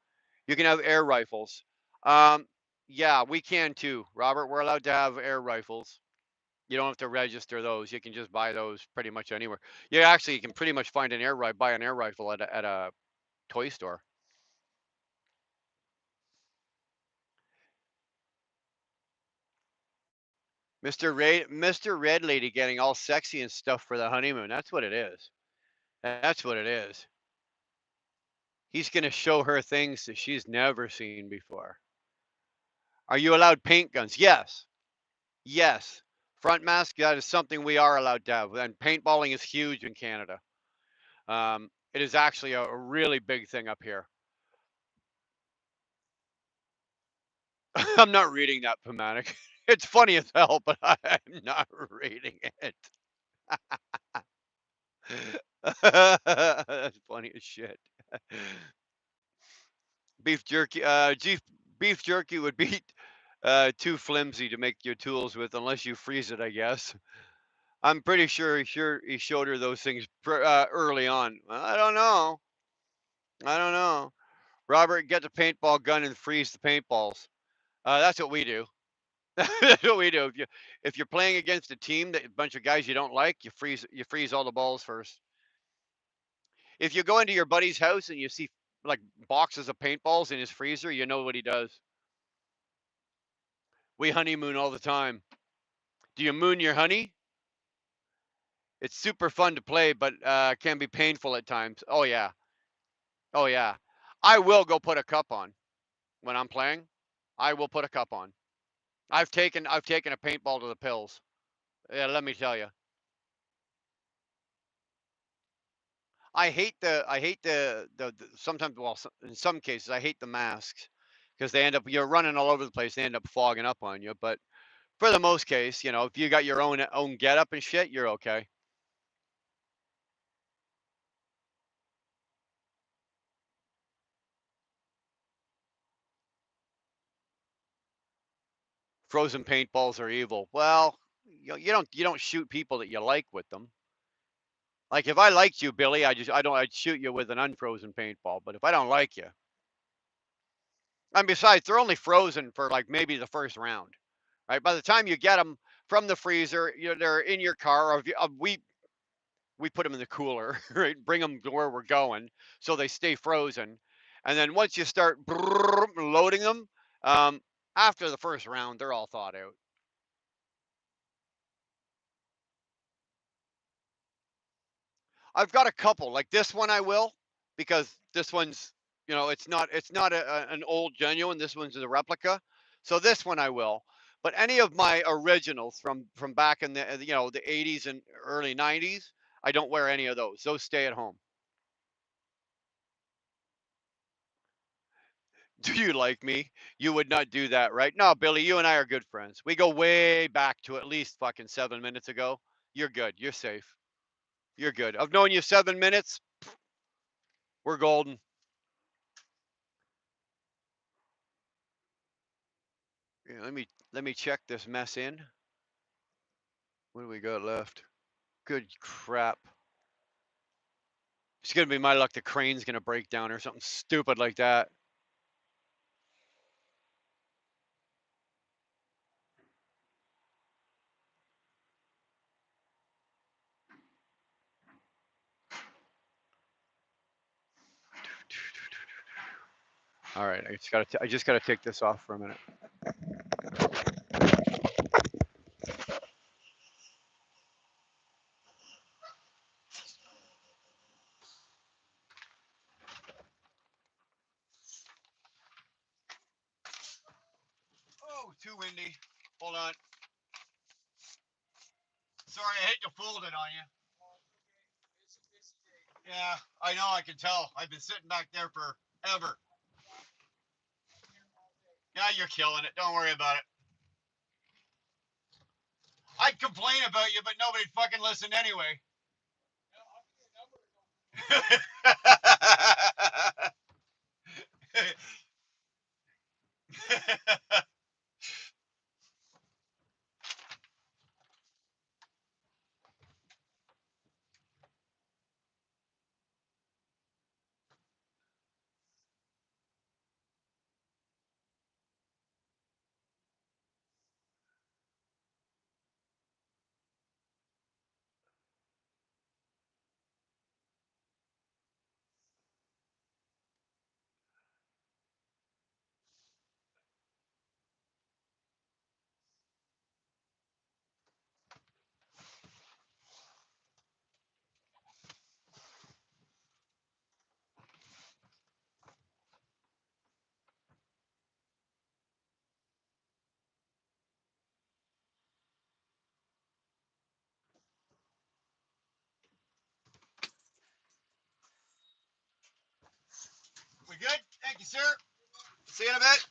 A: You can have air rifles. Um, yeah, we can too, Robert. We're allowed to have air rifles. You don't have to register those. You can just buy those pretty much anywhere. Yeah, actually, you can pretty much find buy an air rifle at a toy store. Mr. Red Lady getting all sexy and stuff for the honeymoon. That's what it is. That's what it is. He's gonna show her things that she's never seen before. Are you allowed paint guns? Yes. Yes. Front mask, that is something we are allowed to have. And paintballing is huge in Canada. It is actually a really big thing up here. I'm not reading that, Pematic. It's funny as hell, but I'm not reading it. That's funny as shit. Beef jerky, beef jerky would be too flimsy to make your tools with unless you freeze it, I guess. I'm pretty sure he showed her those things early on. I don't know. I don't know. Robert, get the paintball gun and freeze the paintballs. That's what we do. That's what we do. If you're playing against a team that a bunch of guys you don't like, you freeze all the balls first. If you go into your buddy's house and you see like boxes of paintballs in his freezer, you know what he does. We honeymoon all the time. Do you moon your honey? It's super fun to play, but can be painful at times. Oh yeah. Oh yeah. I will go put a cup on when I'm playing. I will put a cup on. I've taken a paintball to the pills. Yeah, let me tell you. I hate the sometimes, well, in some cases I hate the masks because they end up you're running all over the place. They end up fogging up on you. But for the most case, if you got your own get up and shit, you're okay. Frozen paintballs are evil. Well, you don't shoot people that you like with them. Like if I liked you, Billy, I'd shoot you with an unfrozen paintball. But if I don't like you, and besides, they're only frozen for like maybe the first round, right? By the time you get them from the freezer, they're in your car. Or we put them in the cooler, right? Bring them to where we're going, so they stay frozen. And then once you start loading them, um, after the first round, they're all thawed out. I've got a couple. Like this one I will, because this one's, it's not an old genuine. This one's a replica. So this one I will. But any of my originals from back in the 80s and early 90s, I don't wear any of those. Those stay at home. Do you like me? You would not do that, right? No, Billy, you and I are good friends. We go way back to at least fucking 7 minutes ago. You're good. You're safe. You're good. I've known you 7 minutes. We're golden. Yeah, let me check this mess in. What do we got left? Good crap. It's gonna be my luck the crane's gonna break down or something stupid like that. All right, I just gotta take this off for a minute. Oh, too windy. Hold on. Sorry, I hate to fold it on you. Yeah, I know. I can tell. I've been sitting back there forever. Yeah, you're killing it. Don't worry about it. I'd complain about you, but nobody'd fucking listen anyway. We good? Thank you, sir. See you in a bit.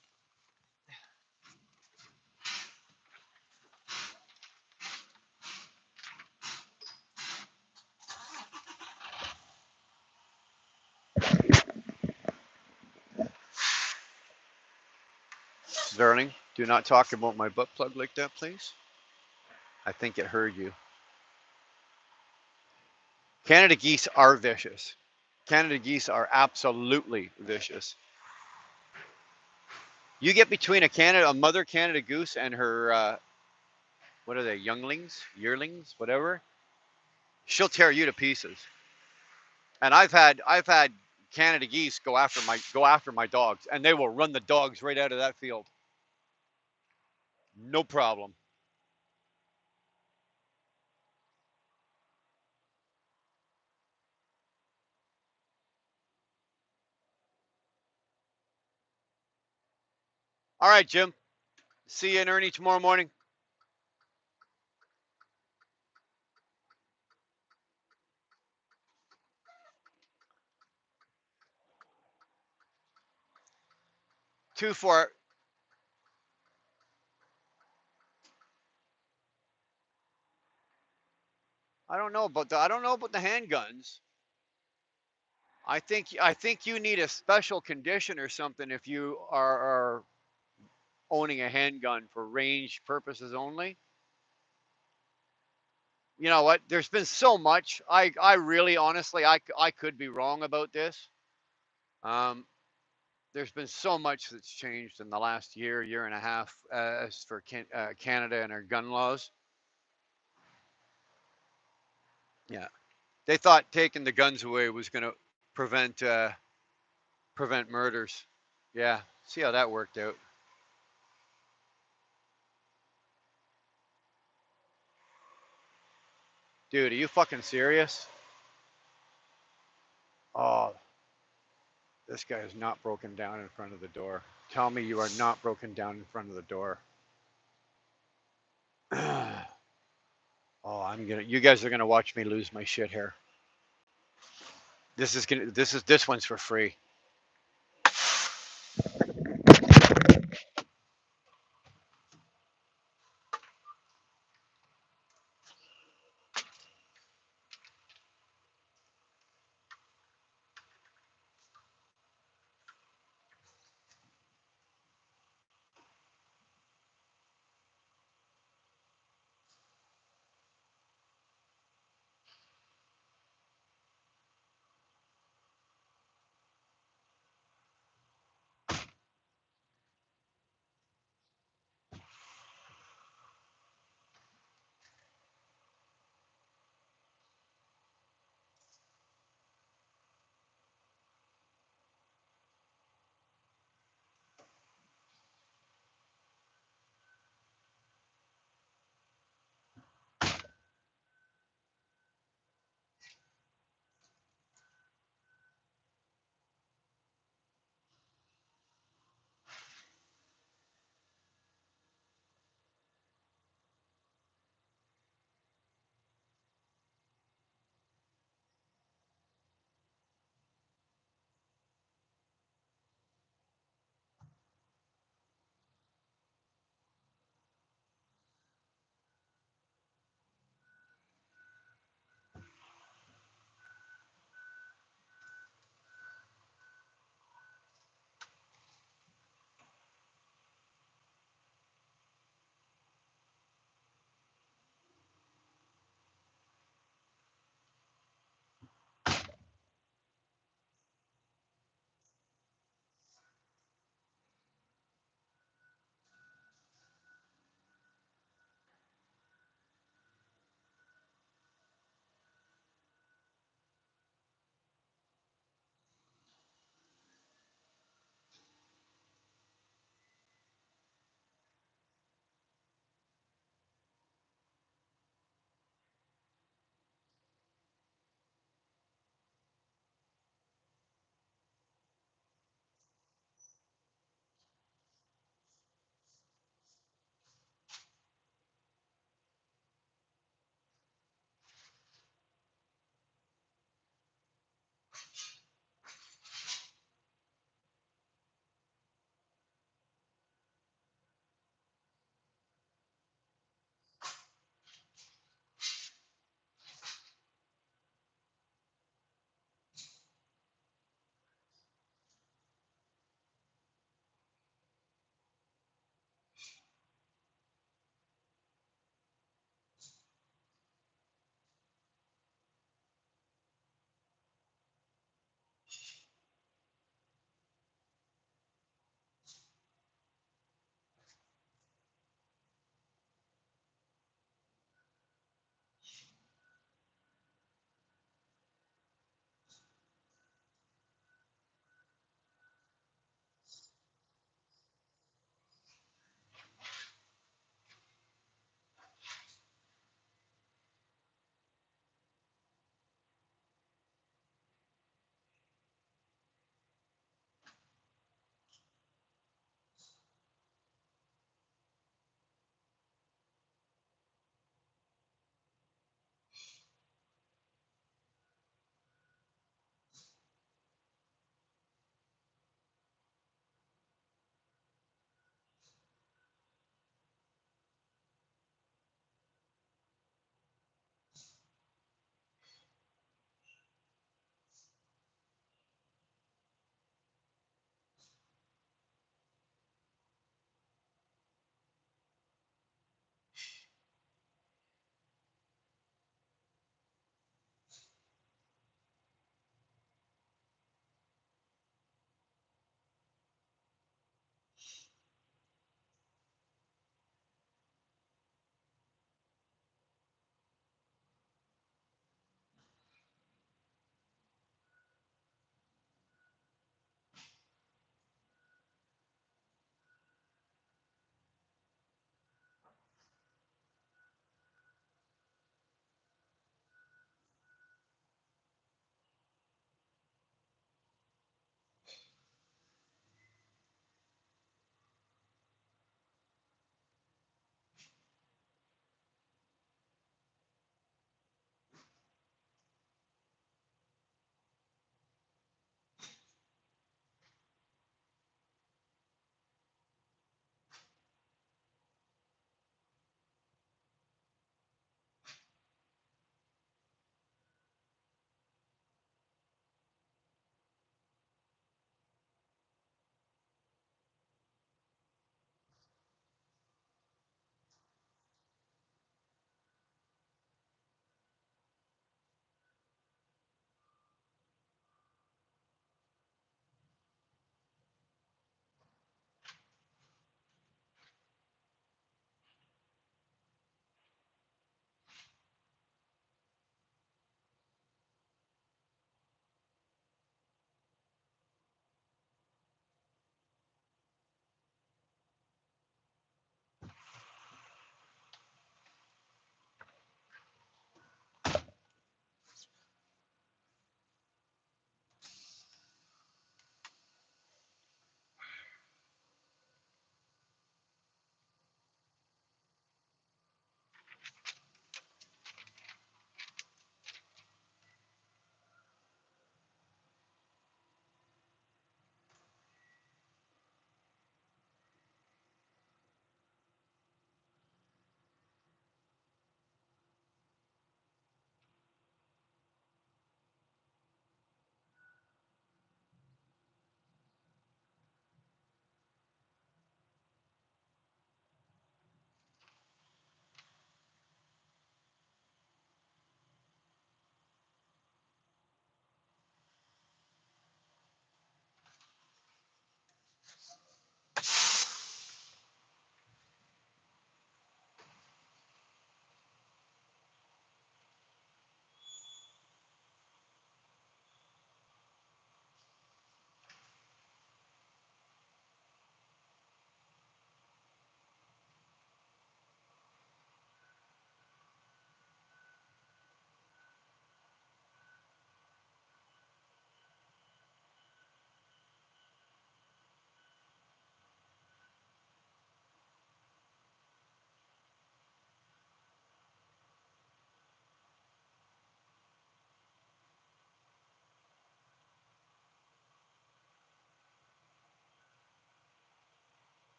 A: Darling, do not talk about my butt plug like that, please. I think it heard you. Canada geese are vicious. Canada geese are absolutely vicious. You get between a mother Canada goose and her, what are they, younglings, yearlings, whatever. She'll tear you to pieces. And I've had Canada geese go after my dogs, and they will run the dogs right out of that field. No problem. All right, Jim. See you and Ernie tomorrow morning. Two for I don't know about the handguns. I think you need a special condition or something if you are owning a handgun for range purposes only. You know what? There's been so much. I really honestly I could be wrong about this. Um, there's been so much that's changed in the last year and a half as for Canada and our gun laws. Yeah, they thought taking the guns away was going to prevent prevent murders. Yeah, see how that worked out. Dude, are you fucking serious? Oh, this guy is not broken down in front of the door. Tell me you are not broken down in front of the door. Oh, you guys are gonna watch me lose my shit here. This one's for free.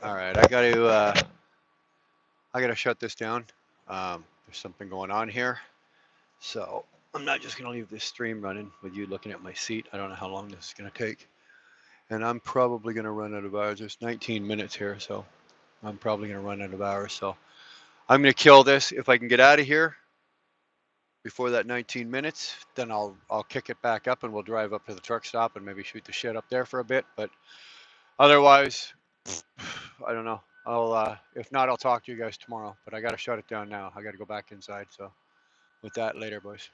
A: All right, I gotta shut this down. There's something going on here, so I'm not just gonna leave this stream running with you looking at my seat. I don't know how long this is gonna take, and I'm probably gonna run out of hours. There's 19 minutes here, so I'm probably gonna run out of hours. So I'm gonna kill this. If I can get out of here before that 19 minutes, then I'll kick it back up and we'll drive up to the truck stop and maybe shoot the shit up there for a bit. But otherwise, I don't know. I'll if not, I'll talk to you guys tomorrow. But I gotta shut it down now. I gotta go back inside. So with that, later, boys.